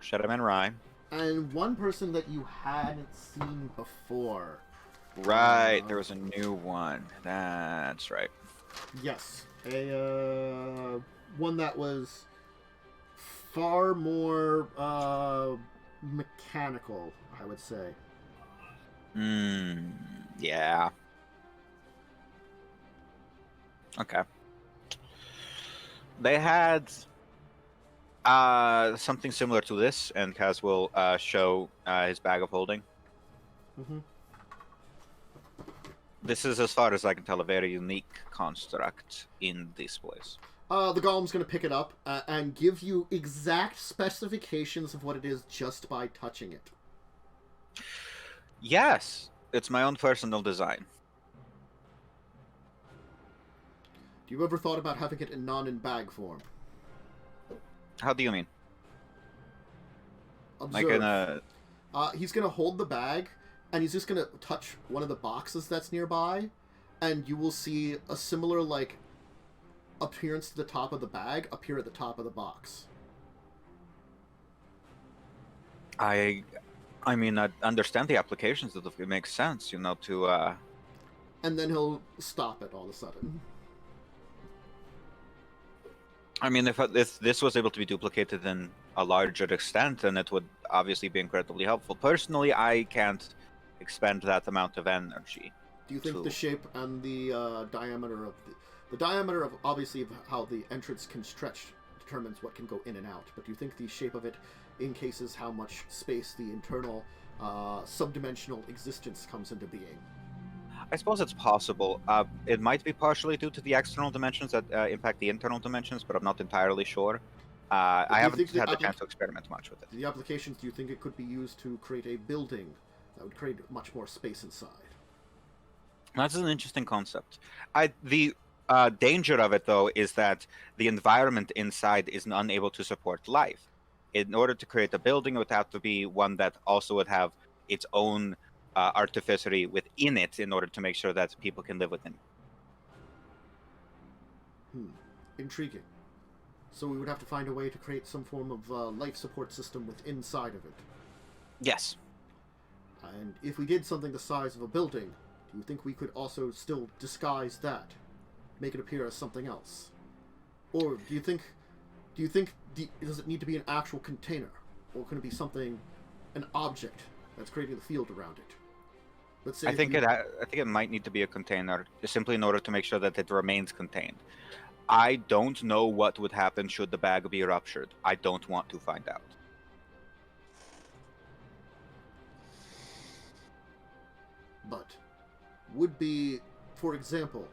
Shadowman Rye. And one person that you hadn't seen before. Right, there was a new one. That's right. Yes. One that was far more mechanical, I would say. Yeah. Okay. They had something similar to this, and Kaz will show his bag of holding. Mm-hmm. This is, as far as I can tell, a very unique construct in this place. The golem's going to pick it up and give you exact specifications of what it is just by touching it. Yes, it's my own personal design. Do you ever thought about having it in non-in-bag form? How do you mean? Observe. Like in a... He's going to hold the bag, and he's just going to touch one of the boxes that's nearby, and you will see a similar, like, appearance to the top of the bag appear at the top of the box. I mean, I understand the applications of it. It makes sense, you know, to... And then he'll stop it all of a sudden. I mean, if this was able to be duplicated in a larger extent, then it would obviously be incredibly helpful. Personally, I can't expend that amount of energy. Do you think the shape and the diameter of the diameter of obviously how the entrance can stretch determines what can go in and out, but do you think the shape of it encases how much space the internal subdimensional existence comes into being? I suppose it's possible. It might be partially due to the external dimensions that impact the internal dimensions, but I'm not entirely sure. I haven't had the chance to experiment much with it. The applications, do you think it could be used to create a building that would create much more space inside? That's an interesting concept. The danger of it, though, is that the environment inside is unable to support life. In order to create a building, it would have to be one that also would have its own artificery within it in order to make sure that people can live within. Intriguing. So we would have to find a way to create some form of life support system within inside of it. Yes. And if we did something the size of a building, do you think we could also still disguise that? Make it appear as something else? Or do you think does it need to be an actual container? Or can it be something, an object that's creating the field around it? Let's say I think it might need to be a container, simply in order to make sure that it remains contained. I don't know what would happen should the bag be ruptured. I don't want to find out. But would be, for example,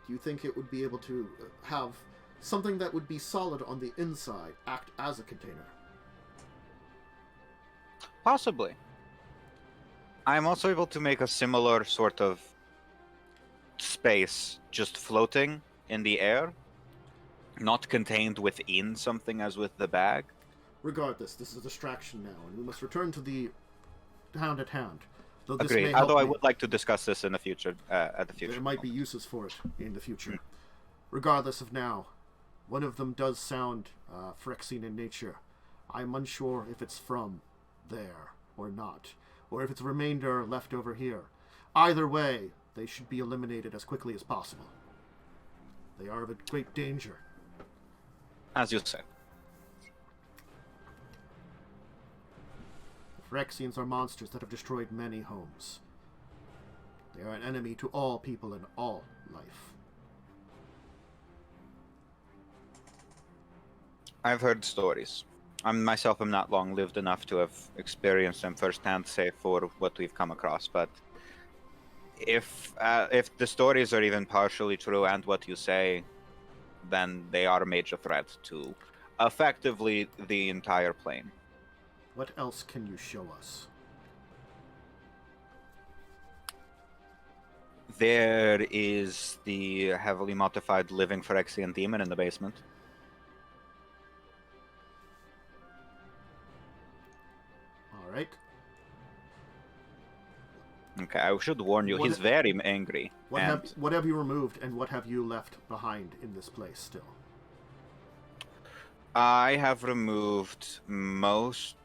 do you think it would be able to have something that would be solid on the inside act as a container? Possibly. I am also able to make a similar sort of space just floating in the air, not contained within something as with the bag. Regardless, this is a distraction now, and we must return to the hand at hand. Though this Agreed. may help Although I me. would like to discuss this in the future, at the future. There might be uses for it in the future. Regardless of now, one of them does sound Phyrexian in nature. I'm unsure if it's from there or not, or if it's a remainder left over here. Either way, they should be eliminated as quickly as possible. They are of a great danger. As you say. The Phyrexians are monsters that have destroyed many homes. They are an enemy to all people and all life. I've heard stories. I myself am not long lived enough to have experienced them firsthand, save for what we've come across. But if the stories are even partially true and what you say, then they are a major threat to effectively the entire plane. What else can you show us? There is the heavily modified living Phyrexian demon in the basement. Alright. Okay, I should warn you, he's very angry. What have you removed and what have you left behind in this place still? I have removed most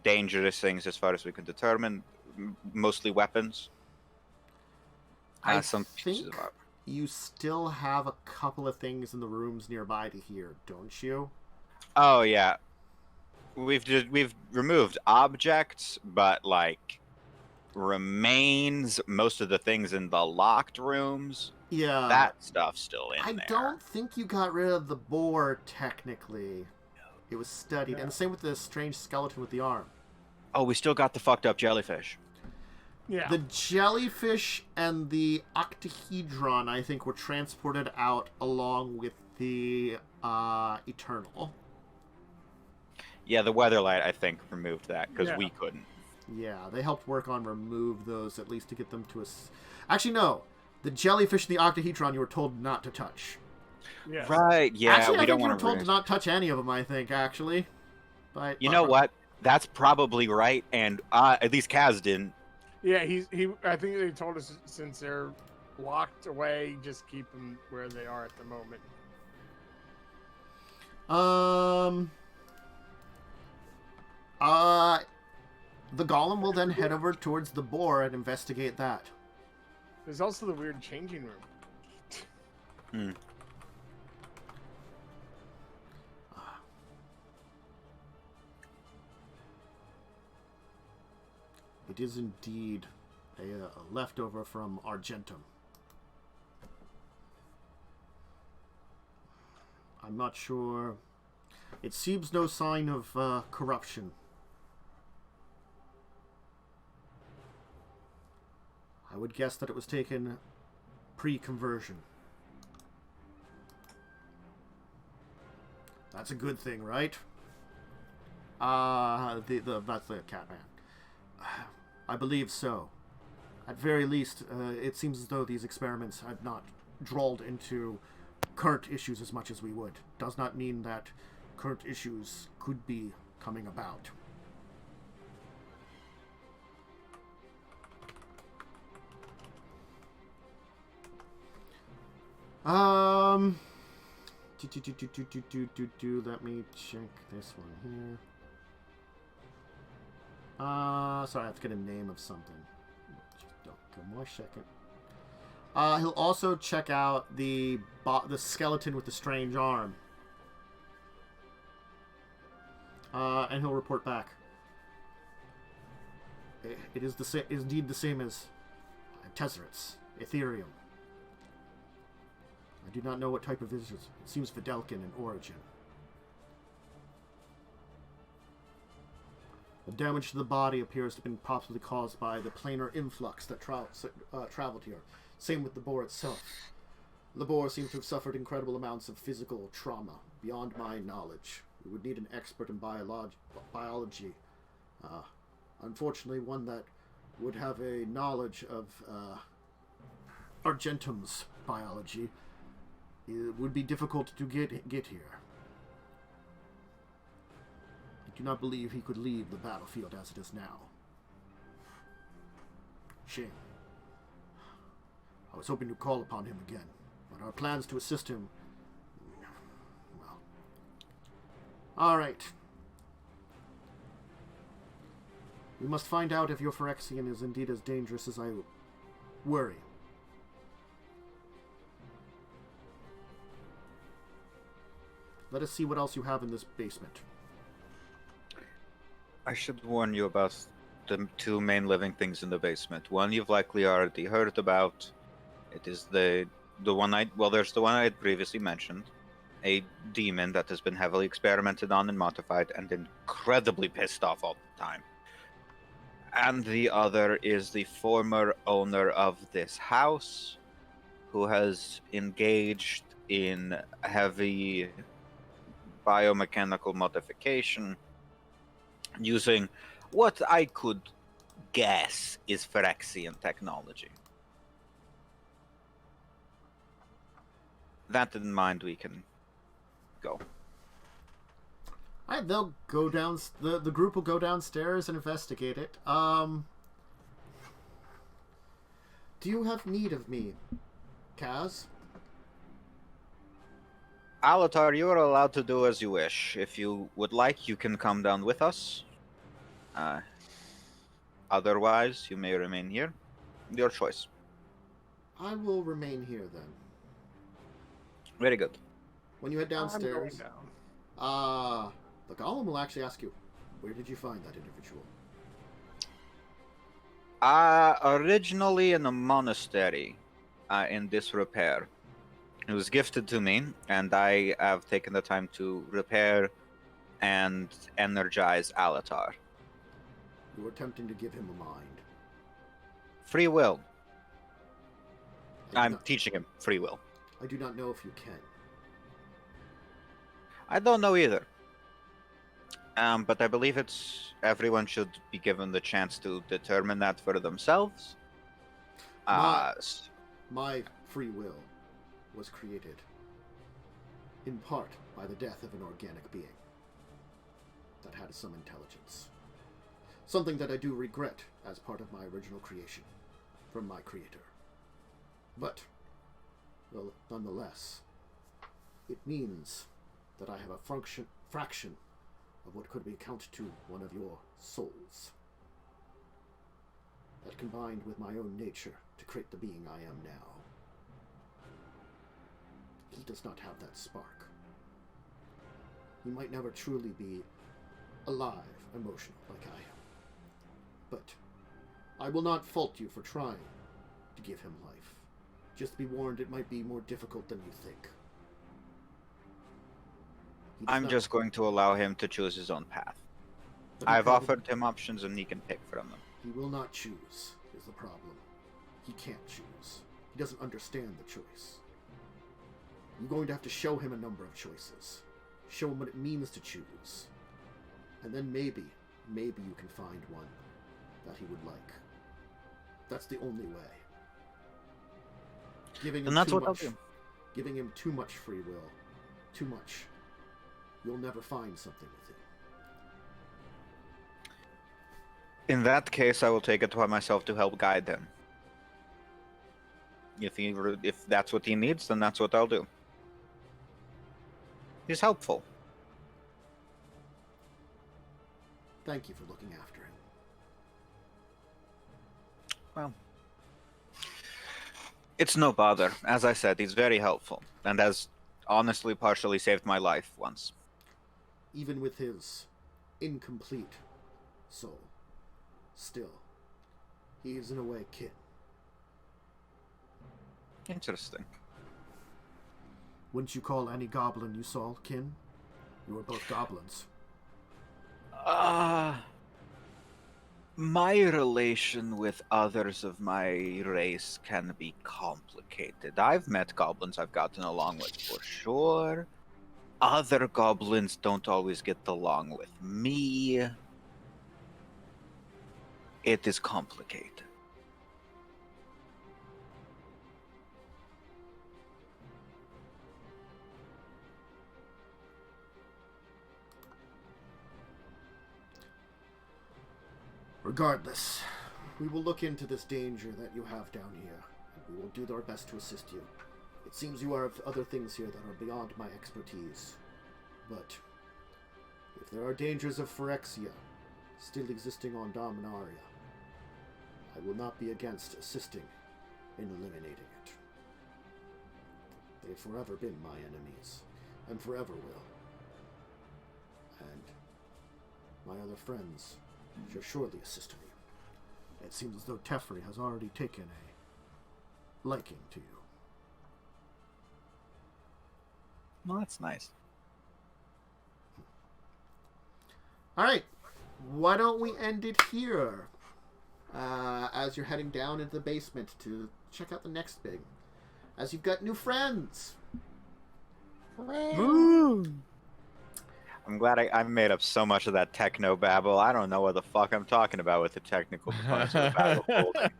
dangerous things as far as we can determine, mostly weapons. I Some pieces think of you still have a couple of things in the rooms nearby to here, don't you? Oh yeah, we've removed objects, but like remains, most of the things in the locked rooms, Yeah. that stuff's still in I there. don't think you got rid of the boar, technically. It was studied. And the same with the strange skeleton with the arm. Oh, we still got the fucked up jellyfish. Yeah. The jellyfish and the octahedron, I think, were transported out along with the Eternal. Yeah, the Weatherlight, I think, removed that because we couldn't. Yeah, they helped work on remove those, at least to get them to us. Actually, no. The jellyfish and the octahedron you were told not to touch. Yeah. Right, yeah, Actually, we I don't think you want were told to not touch any of them, I think, actually. But You know what? That's probably right, and at least Kaz didn't. Yeah, I think they told us since they're locked away, just keep them where they are at the moment. The golem will then head over towards the boar and investigate that. There's also the weird changing room. Hmm. It is indeed a leftover from Argentum. I'm not sure. It seems no sign of corruption. I would guess that it was taken pre-conversion. That's a good thing, right? That's the Catman. I believe so. At very least, it seems as though these experiments have not drawled into current issues as much as we would. Does not mean that current issues could be coming about. Let me check this one here. Sorry, I have to get a name of something. Just one more second. He'll also check out the skeleton with the strange arm. And he'll report back. It is indeed the same as Tesserets, Ethereum. I do not know what type of it is. It seems Fidelkin in origin. The damage to the body appears to have been possibly caused by the planar influx that traveled here. Same with the boar itself. The boar seems to have suffered incredible amounts of physical trauma, beyond my knowledge. We would need an expert in biology. Unfortunately, one that would have a knowledge of Argentum's biology. It would be difficult to get here. I do not believe he could leave the battlefield as it is now. Shame. I was hoping to call upon him again, but our plans to assist him... well... Alright. We must find out if your Phyrexian is indeed as dangerous as I worry. Let us see what else you have in this basement. I should warn you about the two main living things in the basement. One you've likely already heard about. It is the one there's the one I had previously mentioned. A demon that has been heavily experimented on and modified and incredibly pissed off all the time. And the other is the former owner of this house, who has engaged in heavy biomechanical modification using what I could guess is Phyrexian technology. That in mind, we can go. Alright, they'll go down. The group will go downstairs and investigate it. Do you have need of me, Kaz? Alatar, you are allowed to do as you wish. If you would like, you can come down with us. Otherwise, you may remain here. Your choice. I will remain here then. Very good. When you head downstairs, I'm going down. golem will actually ask you, where did you find that individual? Originally in a monastery, in disrepair. It was gifted to me, and I have taken the time to repair and energize Alatar. You were attempting to give him a mind. Free will. I I'm teaching him free will. do not know if you can. I don't know either. But I believe everyone should be given the chance to determine that for themselves. My free will was created in part by the death of an organic being that had some intelligence. Something that I do regret as part of my original creation from my creator. But, well, nonetheless, it means that I have a fraction of what could be counted to one of your souls. That combined with my own nature to create the being I am now. He does not have that spark. He might never truly be alive, emotional, like I am. But I will not fault you for trying to give him life. Just be warned, it might be more difficult than you think. I'm just going to allow him to choose his own path. I've offered him options and he can pick from them. He will not choose, is the problem. He can't choose. He doesn't understand the choice. You're going to have to show him a number of choices. Show him what it means to choose. And then maybe you can find one that he would like. That's the only way. Giving him giving him too much free will, too much, you'll never find something with him. In that case, I will take it upon myself to help guide him. If that's what he needs, then that's what I'll do. He's helpful. Thank you for looking after him. Well, it's no bother. As I said, he's very helpful, and has honestly partially saved my life once. Even with his incomplete soul, still, he is in a way kin. Interesting. Wouldn't you call any goblin you saw kin? You were both goblins. My relation with others of my race can be complicated. I've met goblins I've gotten along with for sure. Other goblins don't always get along with me. It is complicated. Regardless, we will look into this danger that you have down here, and we will do our best to assist you. It seems you have other things here that are beyond my expertise, but if there are dangers of Phyrexia still existing on Dominaria, I will not be against assisting in eliminating it. They've forever been my enemies, and forever will. And my other friends shall surely assist me. It seems as though Teferi has already taken a liking to you. Well, that's nice. Alright, why don't we end it here? As you're heading down into the basement to check out the next big. As you've got new friends. I'm glad I made up so much of that techno babble. I don't know what the fuck I'm talking about with the technical components of the battle holding.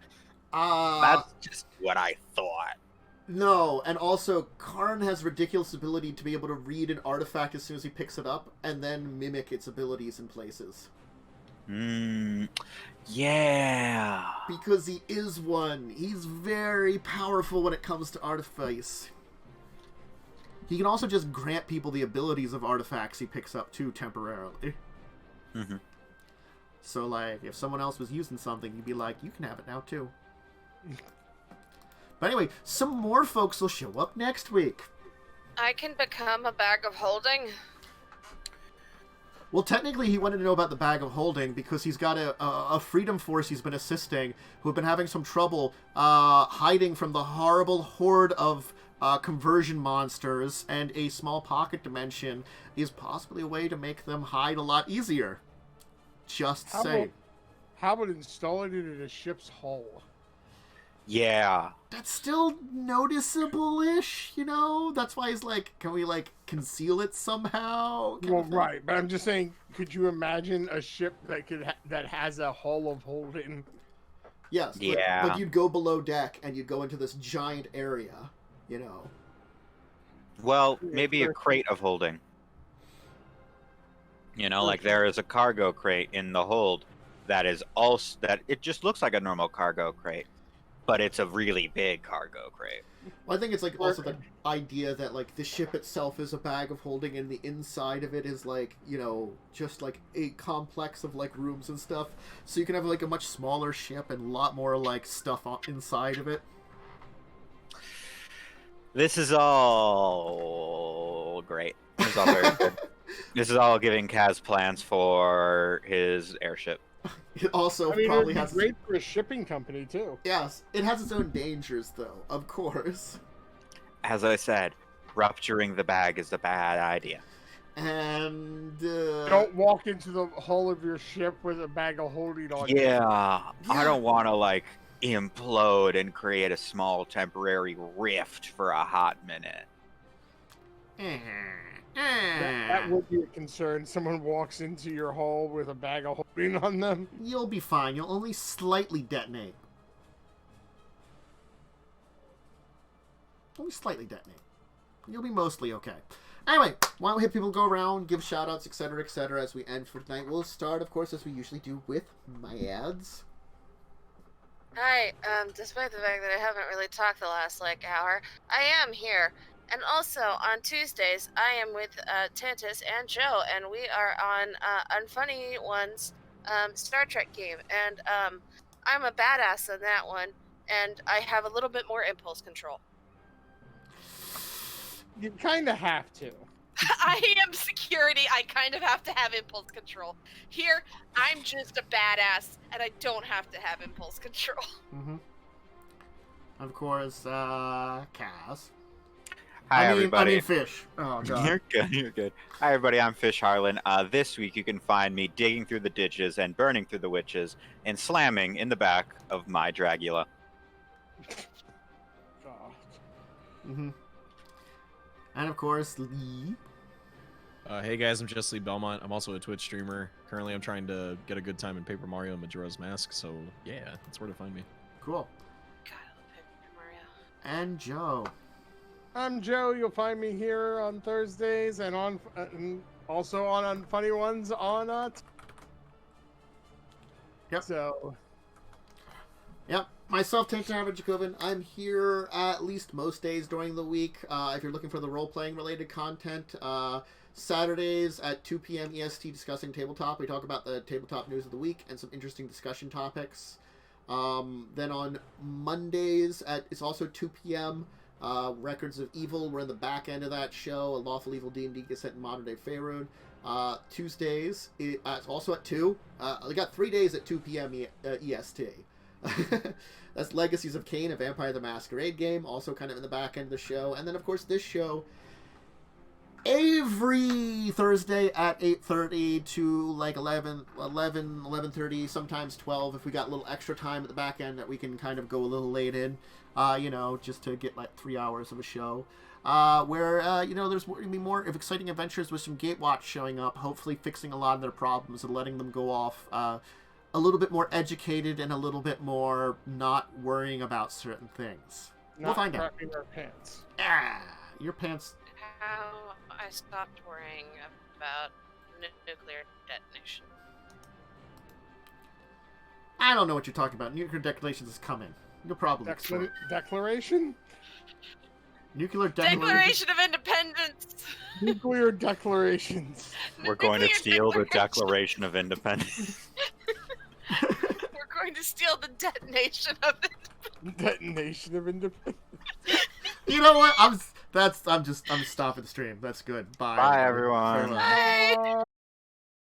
That's just what I thought. No, and also, Karn has ridiculous ability to be able to read an artifact as soon as he picks it up, and then mimic its abilities in places. Yeah. Because he is one. He's very powerful when it comes to artifice. He can also just grant people the abilities of artifacts he picks up, too, temporarily. Mm-hmm. So, like, if someone else was using something, he'd be like, you can have it now, too. But anyway, some more folks will show up next week. I can become a bag of holding. Well, technically, he wanted to know about the bag of holding because he's got a freedom force he's been assisting who have been having some trouble hiding from the horrible horde of conversion monsters, and a small pocket dimension is possibly a way to make them hide a lot easier. Just saying. How about installing it in a ship's hull? Yeah. That's still noticeable-ish, you know? That's why he's like, can we, like, conceal it somehow? Well, right, but I'm just saying, could you imagine a ship that that has a hull of holding? Yes, Yeah. but you'd go below deck, and you'd go into this giant area, you know? Well, maybe a crate of holding. You know, like there is a cargo crate in the hold that is also that it just looks like a normal cargo crate, but it's a really big cargo crate. Well, I think it's like also the idea that like the ship itself is a bag of holding, and the inside of it is like, you know, just like a complex of like rooms and stuff. So you can have like a much smaller ship and a lot more like stuff inside of it. This is all great. This is all very good. This is all giving Kaz plans for his airship. It also I mean, probably it'd be has great for a shipping company too. Yes, it has its own dangers though, of course. As I said, rupturing the bag is a bad idea. And Don't walk into the hull of your ship with a bag of holding on. Yeah, Yeah. I don't want to like implode and create a small temporary rift for a hot minute. That would be a concern. Someone walks into your hull with a bag of holding on them. You'll be fine. You'll only slightly detonate. Only slightly detonate. You'll be mostly okay. Anyway, why don't we have people go around, give shout-outs, etc., as we end for tonight. We'll start, of course, as we usually do, with my ads. Hi, despite the fact that I haven't really talked the last, hour, I am here. And also, on Tuesdays, I am with, Tantus and Joe, and we are on, Unfunny One's, Star Trek game. And, I'm a badass in that one, and I have a little bit more impulse control. You kind of have to. I am security. I kind of have to have impulse control. Here, I'm just a badass, and I don't have to have impulse control. Mm-hmm. Of course, Cass. Hi, I everybody. mean, Fish. Oh, God. You're good. You're good. Hi, everybody. I'm Fish Harlan. This week, you can find me digging through the ditches and burning through the witches and slamming in the back of my Dragula. God. Mm-hmm. And, of course, Lee. Hey guys, I'm Jesse Belmont. I'm also a Twitch streamer. Currently, I'm trying to get a good time in Paper Mario and Majora's Mask, so yeah, that's where to find me. Cool. God, I love Paper Mario. And Joe. I'm Joe. You'll find me here on Thursdays and also on Funny Ones on Yep. So Yep. Myself, Dracovin. I'm here at least most days during the week. If you're looking for the role-playing related content, Saturdays at 2 p.m. EST discussing tabletop. We talk about the tabletop news of the week and some interesting discussion topics. Then on Mondays it's also 2 p.m. Records of Evil. We're in the back end of that show. A Lawful Evil D&D gets set in modern day Faerun. Tuesdays, it's also at 2. We got 3 days at 2 p.m. EST. That's Legacies of Kain, a Vampire the Masquerade game, also kind of in the back end of the show. And then, of course, this show every Thursday at 8:30 to like 11:30, sometimes 12 if we got a little extra time at the back end that we can kind of go a little late in, just to get like 3 hours of a show. Where there's going to be more of exciting adventures with some Gatewatch showing up, hopefully fixing a lot of their problems and letting them go off a little bit more educated and a little bit more not worrying about certain things. We'll find out. Not crapping our pants. Your pants. How I stopped worrying about nuclear detonation. I don't know what you're talking about. Nuclear declarations is coming. You'll probably explain. Declaration? Nuclear declaration. Declaration of Independence. Nuclear declarations. We're going to Nuclear steal the declaration. Declaration of Independence. We're going to steal the detonation of it. Detonation of independence. You know what? I'm stopping the stream. That's good. Bye. Bye, everyone. Farewell. Bye.